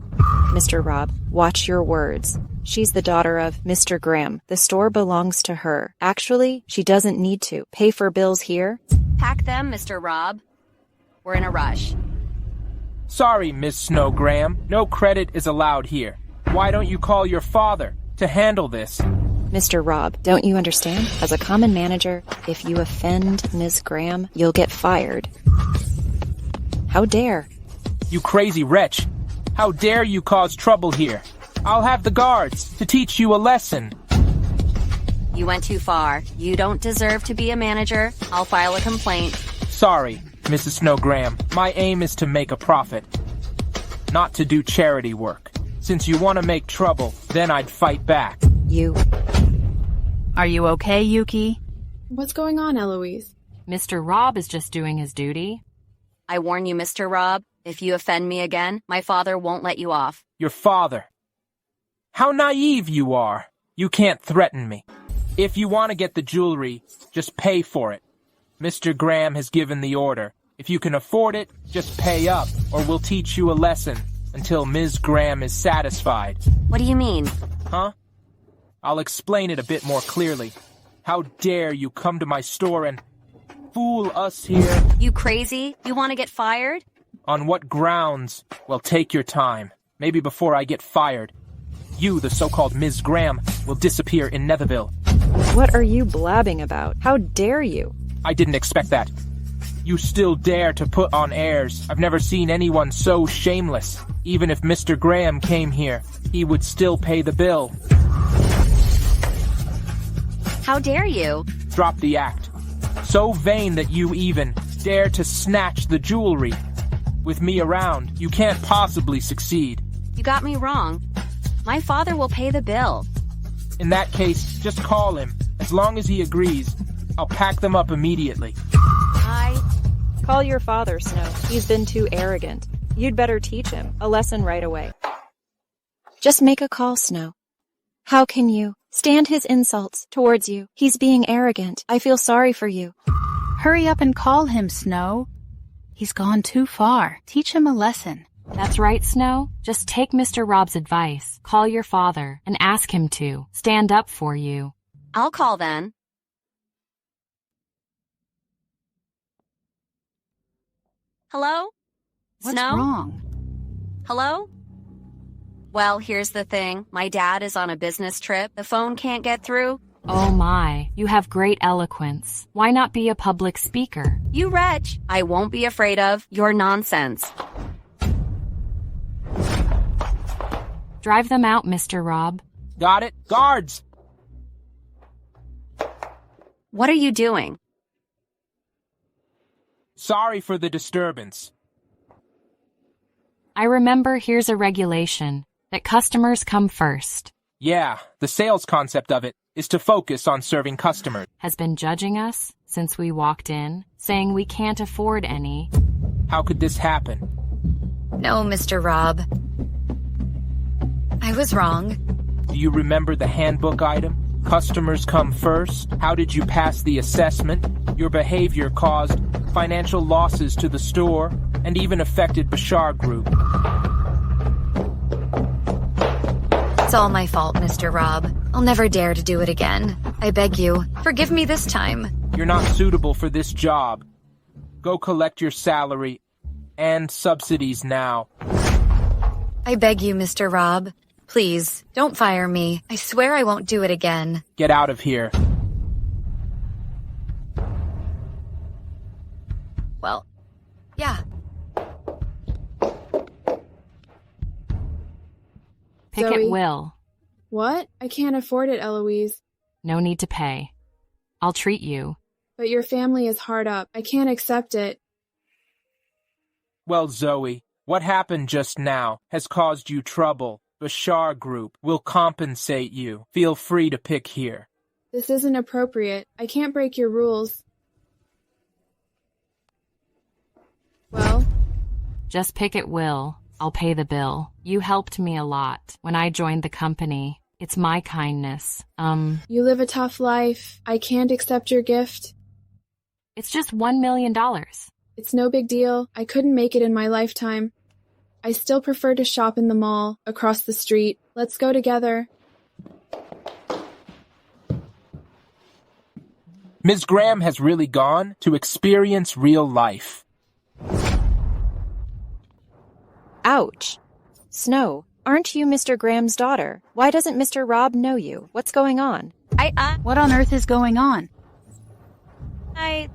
S14: Mr. Rob, watch your words. She's the daughter of Mr. Graham. The store belongs to her. Actually, she doesn't need to. Pay for bills here.
S10: Pack them, Mr. Rob. We're in a rush.
S12: Sorry, Miss Snow Graham. No credit is allowed here. Why don't you call your father to handle this?
S14: Mr. Rob, don't you understand? As a common manager, if you offend Ms. Graham, you'll get fired. How dare?
S12: You crazy wretch. How dare you cause trouble here? I'll have the guards to teach you a lesson.
S10: You went too far. You don't deserve to be a manager. I'll file a complaint.
S12: Sorry, Mrs. Snow Graham. My aim is to make a profit, not to do charity work. Since you want to make trouble, then I'd fight back.
S7: Are you okay, Yuki?
S22: What's going on, Eloise?
S1: Mr. Rob is just doing his duty.
S10: I warn you, Mr. Rob, if you offend me again, my father won't let you off.
S12: Your father? How naive you are. You can't threaten me. If you want to get the jewelry, just pay for it. Mr. Graham has given the order. If you can afford it, just pay up, or we'll teach you a lesson until Ms. Graham is satisfied.
S10: What do you mean?
S12: Huh? I'll explain it a bit more clearly. How dare you come to my store and fool us here?
S10: You crazy? You want to get fired?
S12: On what grounds? Well, take your time. Maybe before I get fired, you, the so-called Ms. Graham, will disappear in Netherville.
S14: What are you blabbing about? How dare you?
S12: I didn't expect that. You still dare to put on airs. I've never seen anyone so shameless. Even if Mr. Graham came here, he would still pay the bill.
S10: How dare you?
S12: Drop the act. So vain that you even dare to snatch the jewelry. With me around, you can't possibly succeed.
S10: You got me wrong. My father will pay the bill.
S12: In that case, just call him. As long as he agrees, I'll pack them up immediately.
S14: Call your father, Snow. He's been too arrogant. You'd better teach him a lesson right away. Just make a call, Snow. How can you stand his insults towards you? He's being arrogant. I feel sorry for you.
S7: Hurry up and call him, Snow. He's gone too far. Teach him a lesson.
S1: That's right, Snow. Just take Mr. Rob's advice. Call your father and ask him to stand up for you.
S10: I'll call then. Hello?
S7: What's
S10: Snow?
S7: wrong?
S10: Hello? Well, here's the thing. My dad is on a business trip. The phone can't get through.
S1: Oh my, you have great eloquence. Why not be a public speaker?
S10: You wretch. I won't be afraid of your nonsense.
S1: Drive them out, Mr. Rob.
S12: Got it? Guards!
S10: What are you doing?
S12: Sorry for the disturbance.
S1: I remember here's a regulation that customers come first.
S12: Yeah, the sales concept of it is to focus on serving customers.
S1: Has been judging us since we walked in, saying we can't afford any.
S12: How could this happen?
S3: No, Mr. Rob. I was wrong.
S12: Do you remember the handbook item? Customers come first. How did you pass the assessment? Your behavior caused financial losses to the store and even affected Bashar Group.
S3: It's all my fault, Mr. Rob. I'll never dare to do it again. I beg you, forgive me this time.
S12: You're not suitable for this job. Go collect your salary and subsidies now.
S3: I beg you, Mr. Rob. Please, don't fire me. I swear I won't do it again.
S12: Get out of here.
S3: Well, yeah.
S1: Pick
S22: Zoe.
S1: at will.
S22: What? I can't afford it, Eloise.
S1: No need to pay. I'll treat you.
S22: But your family is hard up. I can't accept it.
S12: Well, Zoe, what happened just now has caused you trouble. Bashar Group will compensate you. Feel free to pick here.
S22: This isn't appropriate. I can't break your rules. Well?
S1: Just pick at will. I'll pay the bill. You helped me a lot when I joined the company. It's my kindness.
S22: You live a tough life. I can't accept your gift.
S1: It's just $1 million.
S22: It's no big deal. I couldn't make it in my lifetime. I still prefer to shop in the mall, across the street. Let's go together.
S12: Ms. Graham has really gone to experience real life.
S14: Ouch. Snow, aren't you Mr. Graham's daughter? Why doesn't Mr. Rob know you? What's going on?
S7: What on earth is going on?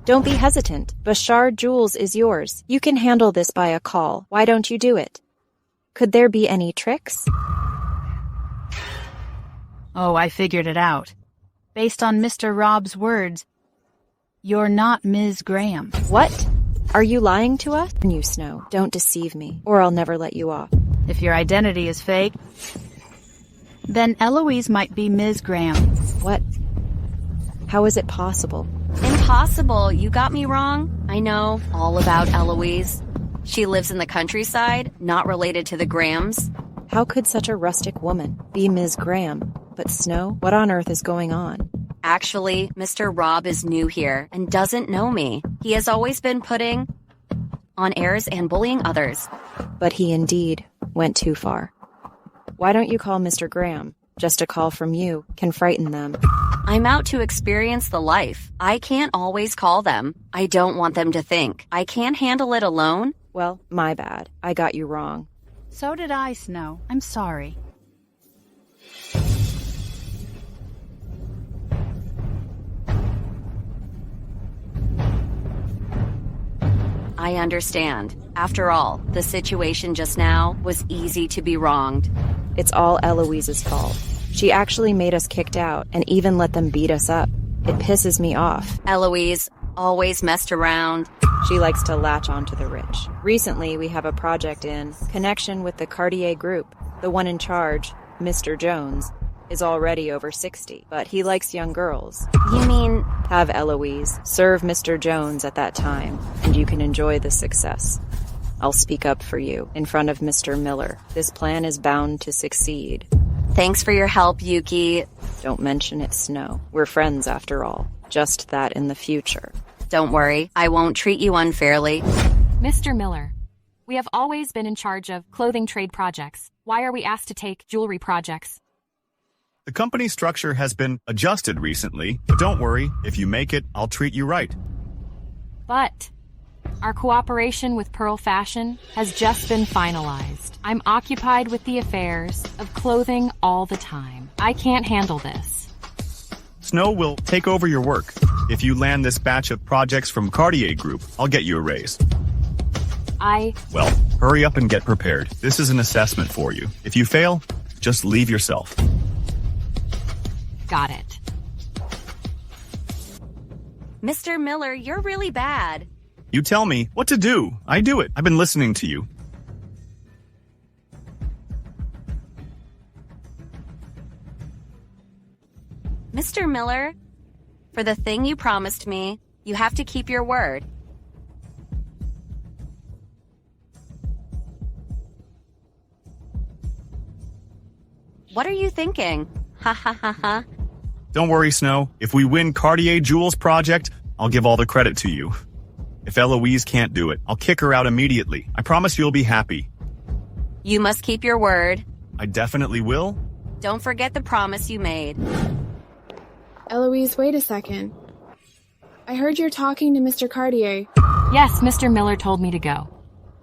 S14: Don't be hesitant. Bashar Jules is yours. You can handle this by a call. Why don't you do it? Could there be any tricks?
S7: Oh, I figured it out. Based on Mr. Rob's words, you're not Ms. Graham.
S14: What? Are you lying to us? You, Snow, don't deceive me, or I'll never let you off.
S7: If your identity is fake, then Eloise might be Ms. Graham.
S14: What? How is it possible?
S10: Impossible. You got me wrong. I know all about Eloise. She lives in the countryside, not related to the Grahams.
S14: How could such a rustic woman be Ms. Graham? But Snow, what on earth is going on?
S10: Actually, Mr. Rob is new here and doesn't know me. He has always been putting on airs and bullying others.
S14: But he indeed went too far. Why don't you call Mr. Graham? Just a call from you can frighten them.
S10: I'm out to experience the life. I can't always call them. I don't want them to think I can't handle it alone.
S14: Well, my bad. I got you wrong.
S7: So did I, Snow. I'm sorry.
S10: I understand. After all, the situation just now was easy to be wronged.
S14: It's all Eloise's fault. She actually made us kicked out and even let them beat us up. It pisses me off.
S10: Eloise always messed around.
S14: She likes to latch onto the rich. Recently, we have a project in connection with the Cartier group. The one in charge, Mr. Jones, is already over 60, but he likes young girls.
S10: You mean...
S14: Have Eloise serve Mr. Jones at that time, and you can enjoy the success. I'll speak up for you in front of Mr. Miller. This plan is bound to succeed.
S10: Thanks for your help, Yuki.
S14: Don't mention it, Snow. We're friends after all. Just that in the future.
S10: Don't worry, I won't treat you unfairly.
S1: Mr. Miller, we have always been in charge of clothing trade projects. Why are we asked to take jewelry projects?
S20: The company structure has been adjusted recently, but don't worry, if you make it, I'll treat you right.
S1: But our cooperation with Pearl Fashion has just been finalized. I'm occupied with the affairs of clothing all the time. I can't handle this.
S20: Snow will take over your work. If you land this batch of projects from Cartier Group, I'll get you a raise. Well, hurry up and get prepared. This is an assessment for you. If you fail, just leave yourself.
S1: Got it.
S10: Mr. Miller, you're really bad.
S20: You tell me what to do. I do it. I've been listening to you.
S10: Mr. Miller, for the thing you promised me, you have to keep your word. What are you thinking? Ha ha ha ha.
S20: Don't worry, Snow. If we win Cartier Jewels project, I'll give all the credit to you. If Eloise can't do it, I'll kick her out immediately. I promise you'll be happy.
S10: You must keep your word.
S20: I definitely will.
S10: Don't forget the promise you made.
S22: Eloise, wait a second. I heard you're talking to Mr. Cartier.
S1: Yes, Mr. Miller told me to go.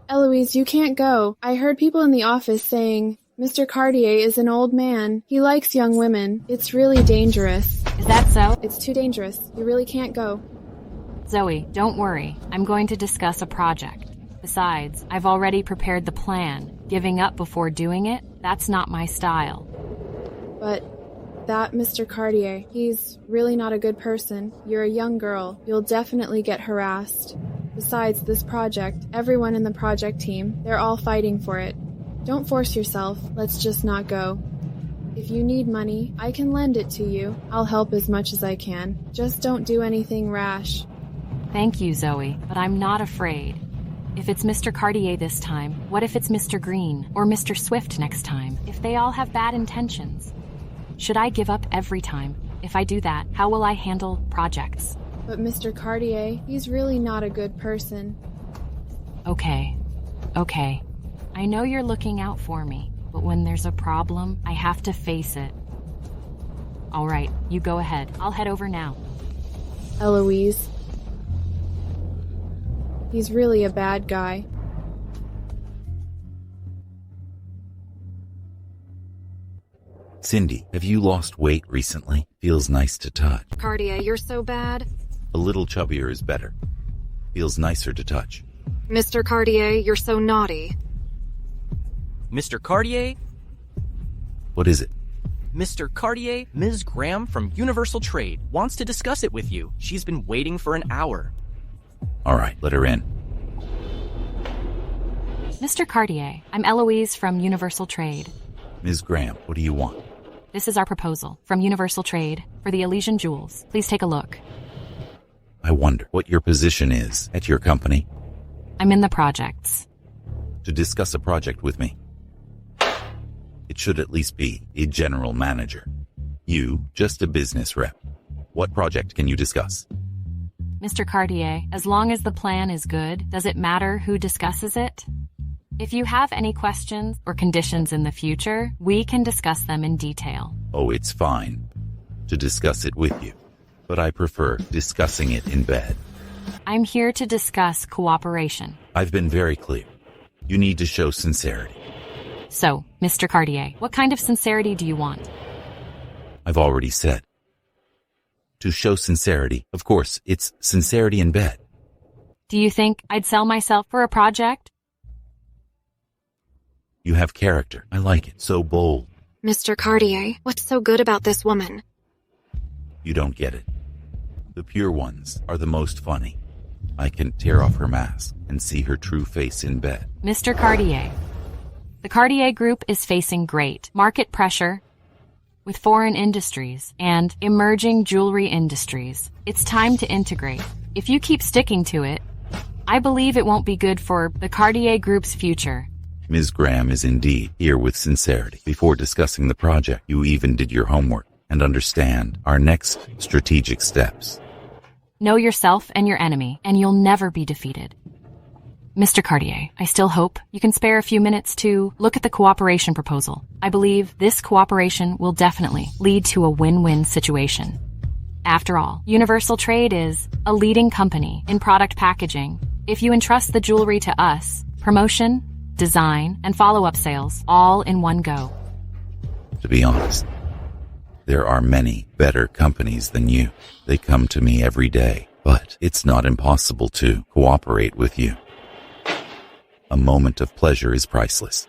S22: Eloise, you can't go. I heard people in the office saying, Mr. Cartier is an old man. He likes young women. It's really dangerous.
S1: Is that so?
S22: It's too dangerous. You really can't go.
S1: Zoe, don't worry. I'm going to discuss a project. Besides, I've already prepared the plan. Giving up before doing it, that's not my style.
S22: But that Mr. Cartier, he's really not a good person. You're a young girl. You'll definitely get harassed. Besides, this project, everyone in the project team, they're all fighting for it. Don't force yourself. Let's just not go. If you need money, I can lend it to you. I'll help as much as I can. Just don't do anything rash.
S1: Thank you, Zoe, but I'm not afraid. If it's Mr. Cartier this time, what if it's Mr. Green or Mr. Swift next time? If they all have bad intentions? Should I give up every time? If I do that, how will I handle projects?
S22: But Mr. Cartier, he's really not a good person.
S1: Okay. I know you're looking out for me, but when there's a problem, I have to face it. All right, you go ahead. I'll head over now.
S22: Eloise. He's really a bad guy.
S13: Cindy, have you lost weight recently? Feels nice to touch.
S10: Cartier, you're so bad.
S13: A little chubbier is better. Feels nicer to touch.
S10: Mr. Cartier, you're so naughty.
S15: Mr. Cartier?
S13: What is it?
S15: Mr. Cartier, Ms. Graham from Universal Trade wants to discuss it with you. She's been waiting for an hour.
S13: All right, let her in.
S1: Mr. Cartier, I'm Eloise from Universal Trade.
S13: Ms. Graham, what do you want?
S1: This is our proposal from Universal Trade for the Elysian Jewels. Please take a look.
S13: I wonder what your position is at your company.
S1: I'm in the projects.
S13: To discuss a project with me. It should at least be a general manager. You, just a business rep. What project can you discuss?
S1: Mr. Cartier, as long as the plan is good, does it matter who discusses it? If you have any questions or conditions in the future, we can discuss them in detail.
S13: Oh, it's fine to discuss it with you, but I prefer discussing it in bed.
S1: I'm here to discuss cooperation.
S13: I've been very clear. You need to show sincerity.
S1: So, Mr. Cartier, what kind of sincerity do you want?
S13: I've already said. To show sincerity, of course, it's sincerity in bed.
S1: Do you think I'd sell myself for a project?
S13: You have character. I like it. So bold.
S10: Mr. Cartier, what's so good about this woman?
S13: You don't get it. The pure ones are the most funny. I can tear off her mask and see her true face in bed.
S1: Mr. Cartier, the Cartier Group is facing great market pressure with foreign industries and emerging jewelry industries. It's time to integrate. If you keep sticking to it, I believe it won't be good for the Cartier Group's future.
S13: Ms. Graham is indeed here with sincerity. Before discussing the project, you even did your homework and understand our next strategic steps.
S1: Know yourself and your enemy, and you'll never be defeated. Mr. Cartier, I still hope you can spare a few minutes to look at the cooperation proposal. I believe this cooperation will definitely lead to a win-win situation. After all, Universal Trade is a leading company in product packaging. If you entrust the jewelry to us, promotion, design, and follow-up sales all in one go.
S13: To be honest, there are many better companies than you. They come to me every day, but it's not impossible to cooperate with you. A moment of pleasure is priceless.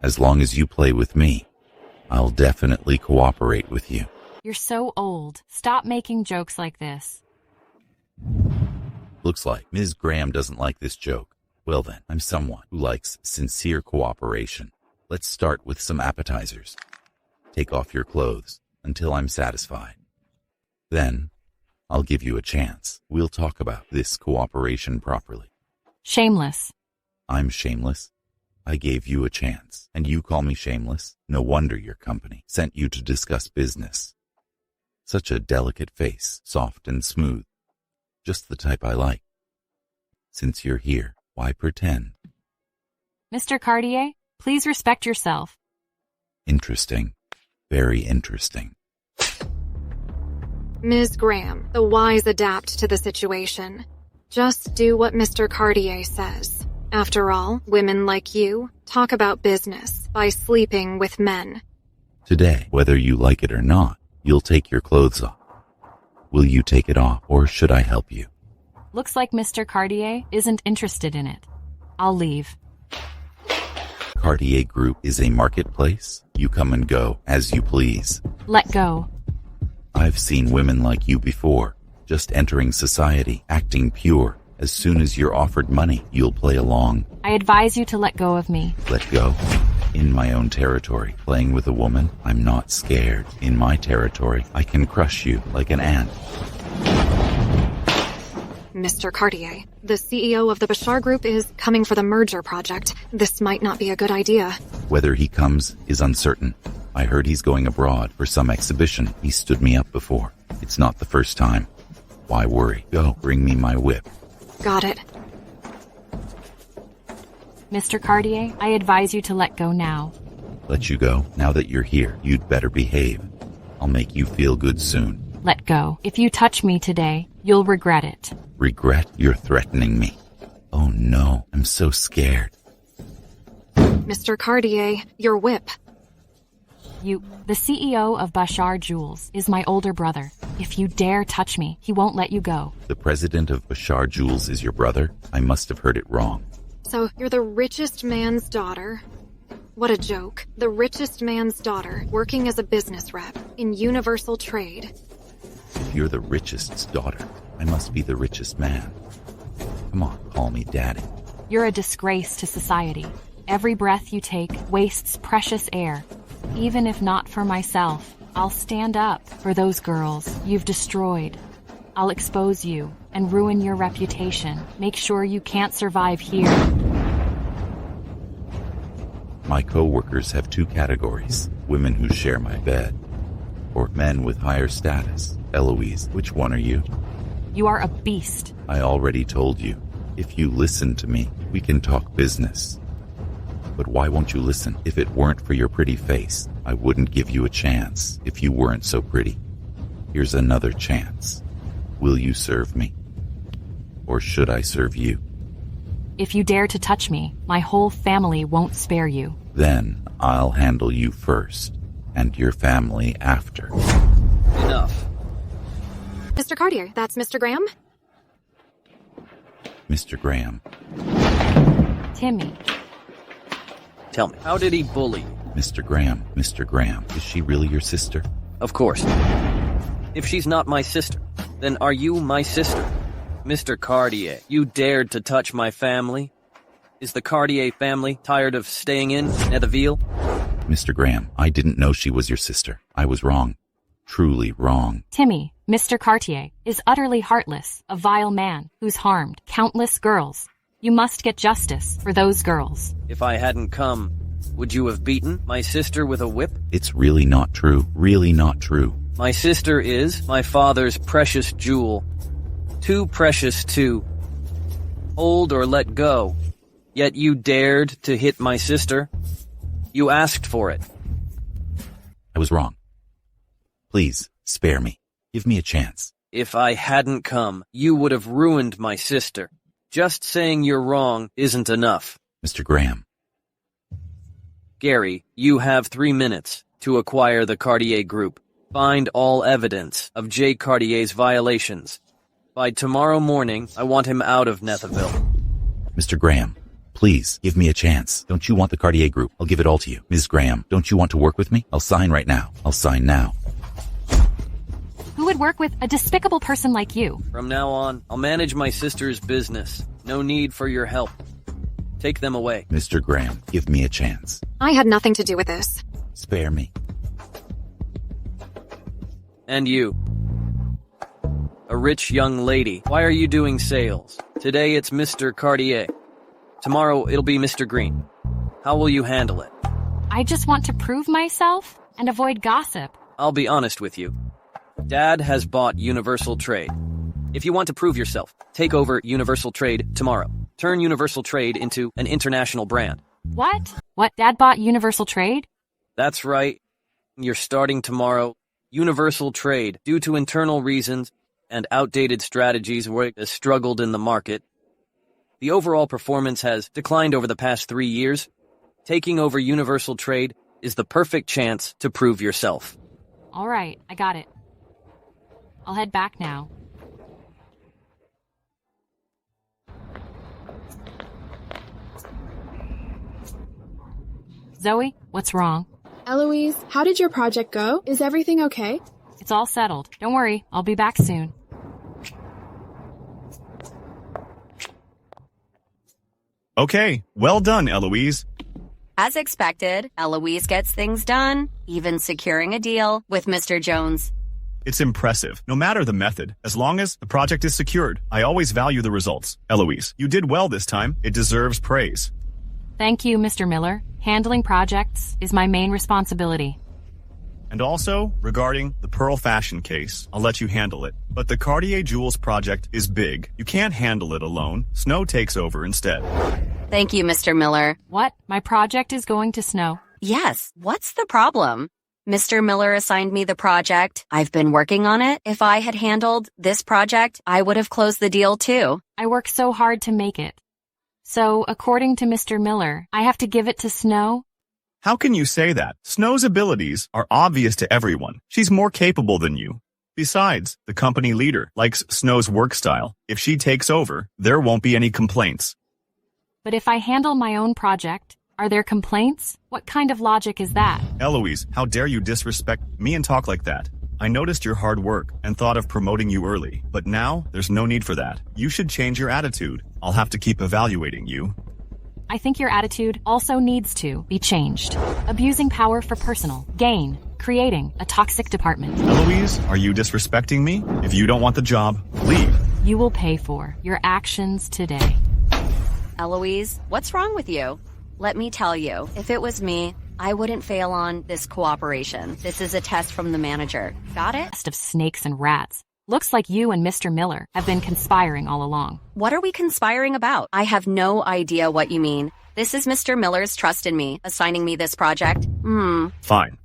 S13: As long as you play with me, I'll definitely cooperate with you.
S1: You're so old. Stop making jokes like this.
S13: Looks like Ms. Graham doesn't like this joke. Well then, I'm someone who likes sincere cooperation. Let's start with some appetizers. Take off your clothes until I'm satisfied. Then, I'll give you a chance. We'll talk about this cooperation properly.
S1: Shameless.
S13: I'm shameless. I gave you a chance, and you call me shameless? No wonder your company sent you to discuss business. Such a delicate face, soft and smooth. Just the type I like. Since you're here, why pretend?
S1: Mr. Cartier, please respect yourself.
S13: Interesting. Very interesting.
S10: Ms. Graham, the wise adapt to the situation. Just do what Mr. Cartier says. After all, women like you talk about business by sleeping with men.
S13: Today, whether you like it or not, you'll take your clothes off. Will you take it off, or should I help you?
S1: Looks like Mr. Cartier isn't interested in it. I'll leave.
S13: Cartier Group is a marketplace. You come and go as you please.
S1: Let go.
S13: I've seen women like you before, just entering society, acting pure. As soon as you're offered money, you'll play along.
S1: I advise you to let go of me.
S13: Let go? In my own territory, playing with a woman, I'm not scared. In my territory, I can crush you like an ant.
S6: Mr. Cartier, the CEO of the Bashar Group is coming for the merger project. This might not be a good idea.
S13: Whether he comes is uncertain. I heard he's going abroad for some exhibition. He stood me up before. It's not the first time. Why worry? Go, bring me my whip.
S6: Got it.
S1: Mr. Cartier, I advise you to let go now.
S13: Let you go? Now that you're here, you'd better behave. I'll make you feel good soon.
S1: Let go. If you touch me today, you'll regret it.
S13: Regret? You're threatening me. Oh no, I'm so scared.
S6: Mr. Cartier, your whip.
S1: The CEO of Bashar Jewels, is my older brother. If you dare touch me, he won't let you go.
S13: The president of Bashar Jewels is your brother? I must have heard it wrong.
S6: So you're the richest man's daughter. What a joke. The richest man's daughter, working as a business rep in universal trade.
S13: If you're the richest's daughter, I must be the richest man. Come on, call me daddy.
S1: You're a disgrace to society. Every breath you take wastes precious air. Even if not for myself, I'll stand up for those girls you've destroyed. I'll expose you and ruin your reputation. Make sure you can't survive here.
S13: My co-workers have two categories. Women who share my bed, or men with higher status. Eloise, which one are you?
S1: You are a beast.
S13: I already told you. If you listen to me, we can talk business. But why won't you listen? If it weren't for your pretty face, I wouldn't give you a chance if you weren't so pretty. Here's another chance. Will you serve me? Or should I serve you?
S1: If you dare to touch me, my whole family won't spare you.
S13: Then I'll handle you first, and your family after.
S8: Enough.
S6: Mr. Cartier, that's Mr. Graham?
S13: Mr. Graham.
S1: Timmy.
S8: Tell me, how did he bully you?
S13: Mr. Graham, is she really your sister?
S8: Of course. If she's not my sister, then are you my sister? Mr. Cartier, you dared to touch my family? Is the Cartier family tired of staying in at the Ville?
S13: Mr. Graham, I didn't know she was your sister. I was wrong. Truly wrong.
S1: Timmy, Mr. Cartier, is utterly heartless, a vile man who's harmed countless girls. You must get justice for those girls.
S8: If I hadn't come, would you have beaten my sister with a whip?
S13: It's really not true. Really not true.
S8: My sister is my father's precious jewel. Too precious to hold or let go. Yet you dared to hit my sister. You asked for it.
S13: I was wrong. Please, spare me. Give me a chance.
S8: If I hadn't come, you would have ruined my sister. Just saying you're wrong isn't enough.
S13: Mr. Graham.
S8: Gary, you have 3 minutes to acquire the Cartier Group. Find all evidence of J. Cartier's violations. By tomorrow morning, I want him out of Nethville.
S13: Mr. Graham, please, give me a chance. Don't you want the Cartier Group? I'll give it all to you. Ms. Graham, don't you want to work with me? I'll sign right now. I'll sign now.
S1: Who would work with a despicable person like you?
S8: From now on, I'll manage my sister's business. No need for your help. Take them away.
S13: Mr. Graham, give me a chance.
S6: I had nothing to do with this.
S13: Spare me.
S8: And you. A rich young lady. Why are you doing sales? Today it's Mr. Cartier. Tomorrow it'll be Mr. Green. How will you handle it?
S1: I just want to prove myself and avoid gossip.
S8: I'll be honest with you. Dad has bought Universal Trade. If you want to prove yourself, take over Universal Trade tomorrow. Turn Universal Trade into an international brand.
S1: What? What? Dad bought Universal Trade?
S8: That's right. You're starting tomorrow. Universal Trade, due to internal reasons and outdated strategies where it has struggled in the market. The overall performance has declined over the past 3 years. Taking over Universal Trade is the perfect chance to prove yourself.
S1: All right, I got it. I'll head back now. Zoe, what's wrong?
S22: Eloise, how did your project go? Is everything okay?
S1: It's all settled. Don't worry, I'll be back soon.
S20: Okay, well done, Eloise.
S10: As expected, Eloise gets things done, even securing a deal with Mr. Jones.
S20: It's impressive, no matter the method. As long as the project is secured, I always value the results. Eloise, you did well this time. It deserves praise.
S1: Thank you, Mr. Miller. Handling projects is my main responsibility.
S20: And also, regarding the Pearl fashion case, I'll let you handle it. But the Cartier Jewels project is big. You can't handle it alone. Snow takes over instead.
S10: Thank you, Mr. Miller.
S1: What? My project is going to Snow?
S10: Yes. What's the problem? Mr. Miller assigned me the project. I've been working on it. If I had handled this project, I would have closed the deal too.
S1: I worked so hard to make it. So, according to Mr. Miller, I have to give it to Snow?
S20: How can you say that? Snow's abilities are obvious to everyone. She's more capable than you. Besides, the company leader likes Snow's work style. If she takes over, there won't be any complaints.
S1: But if I handle my own project, are there complaints? What kind of logic is that?
S20: Eloise, how dare you disrespect me and talk like that? I noticed your hard work and thought of promoting you early, but now there's no need for that. You should change your attitude. I'll have to keep evaluating you.
S1: I think your attitude also needs to be changed. Abusing power for personal gain, creating a toxic department.
S20: Eloise, are you disrespecting me? If you don't want the job, leave.
S1: You will pay for your actions today.
S10: Eloise, what's wrong with you? Let me tell you, if it was me, I wouldn't fail on this cooperation. This is a test from the manager. Got it?
S1: Test of snakes and rats. Looks like you and Mr. Miller have been conspiring all along.
S10: What are we conspiring about? I have no idea what you mean. This is Mr. Miller's trust in me, assigning me this project.
S20: Fine.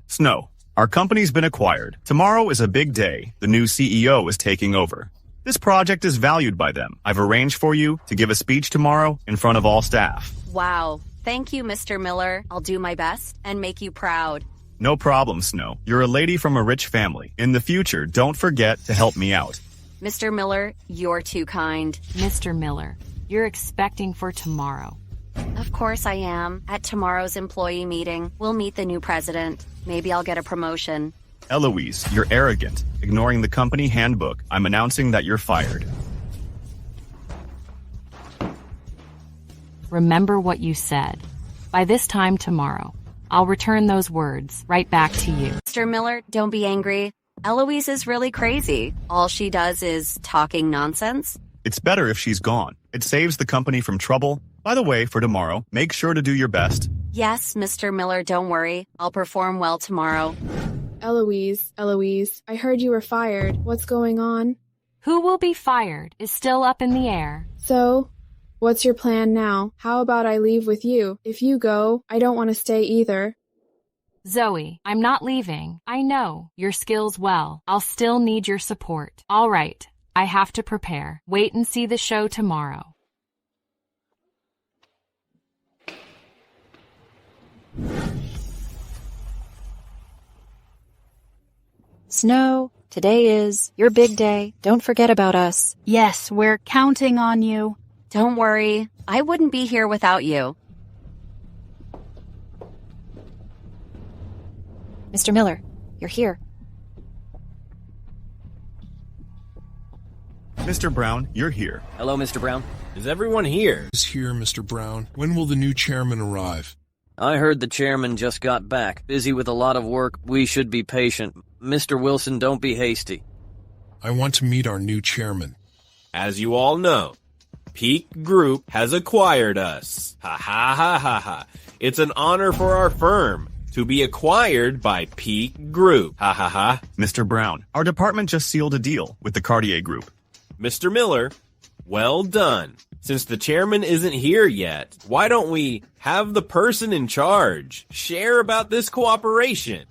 S20: Snow, our company's been acquired. Tomorrow is a big day. The new CEO is taking over. This project is valued by them. I've arranged for you to give a speech tomorrow in front of all staff.
S10: Wow. Thank you, Mr. Miller. I'll do my best and make you proud.
S20: No problem, Snow. You're a lady from a rich family. In the future, don't forget to help me out.
S10: Mr. Miller, you're too kind.
S1: Mr. Miller, you're expecting for tomorrow.
S10: Of course I am. At tomorrow's employee meeting, we'll meet the new president. Maybe I'll get a promotion.
S20: Eloise, you're arrogant. Ignoring the company handbook, I'm announcing that you're fired.
S1: Remember what you said. By this time tomorrow, I'll return those words right back to you.
S10: Mr. Miller, don't be angry. Eloise is really crazy. All she does is talking nonsense.
S20: It's better if she's gone. It saves the company from trouble. By the way, for tomorrow, make sure to do your best.
S10: Yes, Mr. Miller, don't worry. I'll perform well tomorrow.
S22: Eloise, I heard you were fired. What's going on?
S1: Who will be fired is still up in the air.
S22: So, what's your plan now? How about I leave with you? If you go, I don't want to stay either.
S1: Zoe, I'm not leaving. I know your skills well. I'll still need your support. All right, I have to prepare. Wait and see the show tomorrow.
S14: Snow, today is your big day. Don't forget about us.
S7: Yes, we're counting on you.
S10: Don't worry. I wouldn't be here without you.
S14: Mr. Miller, you're here.
S20: Mr. Brown, you're here.
S8: Hello, Mr. Brown.
S4: Is everyone here? Is here, Mr. Brown. When will the new chairman arrive?
S8: I heard the chairman just got back. Busy with a lot of work. We should be patient. Mr. Wilson, don't be hasty.
S4: I want to meet our new chairman.
S11: As you all know, Peak Group has acquired us. Ha ha ha ha ha. It's an honor for our firm to be acquired by Peak Group. Ha ha ha.
S20: Mr. Brown, our department just sealed a deal with the Cartier Group.
S11: Mr. Miller, well done. Since the chairman isn't here yet, why don't we have the person in charge share about this cooperation?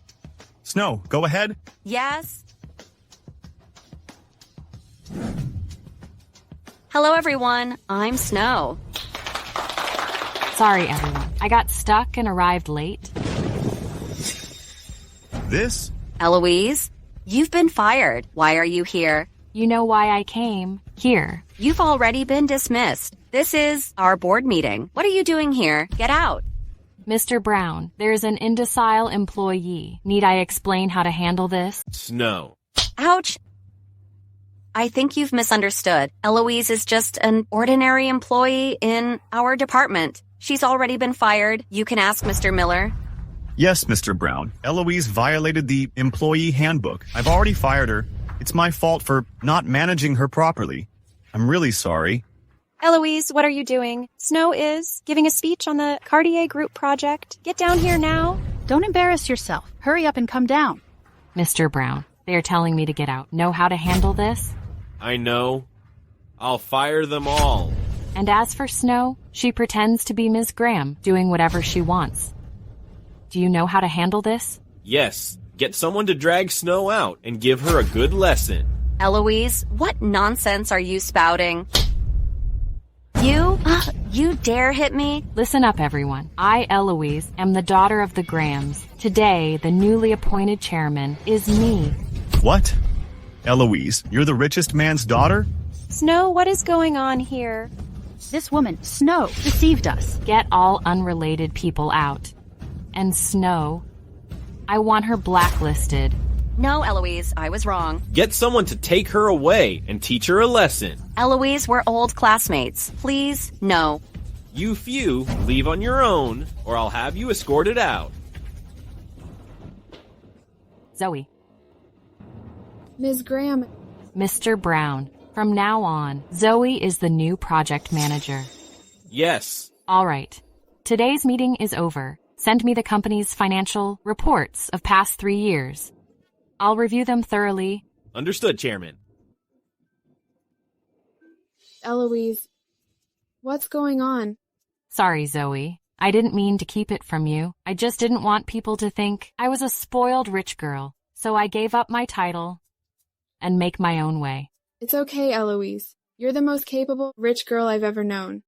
S20: Snow, go ahead.
S10: Yes. Hello, everyone. I'm Snow.
S1: Sorry, everyone. I got stuck and arrived late.
S20: This?
S10: Eloise, you've been fired. Why are you here?
S1: You know why I came here.
S10: You've already been dismissed. This is our board meeting. What are you doing here? Get out.
S1: Mr. Brown, there's an indocile employee. Need I explain how to handle this?
S11: Snow.
S10: Ouch! I think you've misunderstood. Eloise is just an ordinary employee in our department. She's already been fired. You can ask Mr. Miller.
S20: Yes, Mr. Brown. Eloise violated the employee handbook. I've already fired her. It's my fault for not managing her properly. I'm really sorry.
S14: Eloise, what are you doing? Snow is giving a speech on the Cartier group project. Get down here now.
S7: Don't embarrass yourself. Hurry up and come down.
S1: Mr. Brown, they are telling me to get out. Know how to handle this?
S11: I know. I'll fire them all.
S1: And as for Snow, she pretends to be Ms. Graham, doing whatever she wants. Do you know how to handle this?
S11: Yes. Get someone to drag Snow out and give her a good lesson.
S10: Eloise, what nonsense are you spouting? You dare hit me?
S1: Listen up, everyone. I, Eloise, am the daughter of the Grahams. Today, the newly appointed chairman is me.
S20: What? Eloise, you're the richest man's daughter?
S14: Snow, what is going on here?
S7: This woman, Snow, deceived us.
S1: Get all unrelated people out. And Snow, I want her blacklisted.
S10: No, Eloise, I was wrong.
S11: Get someone to take her away and teach her a lesson.
S10: Eloise, we're old classmates. Please, no.
S11: You few leave on your own, or I'll have you escorted out.
S1: Zoe.
S22: Ms. Graham.
S1: Mr. Brown. From now on, Zoe is the new project manager.
S11: Yes.
S1: All right. Today's meeting is over. Send me the company's financial reports of past 3 years. I'll review them thoroughly.
S11: Understood, Chairman.
S22: Eloise, what's going on?
S1: Sorry, Zoe. I didn't mean to keep it from you. I just didn't want people to think I was a spoiled rich girl. So I gave up my title and make my own way.
S22: It's okay, Eloise. You're the most capable rich girl I've ever known.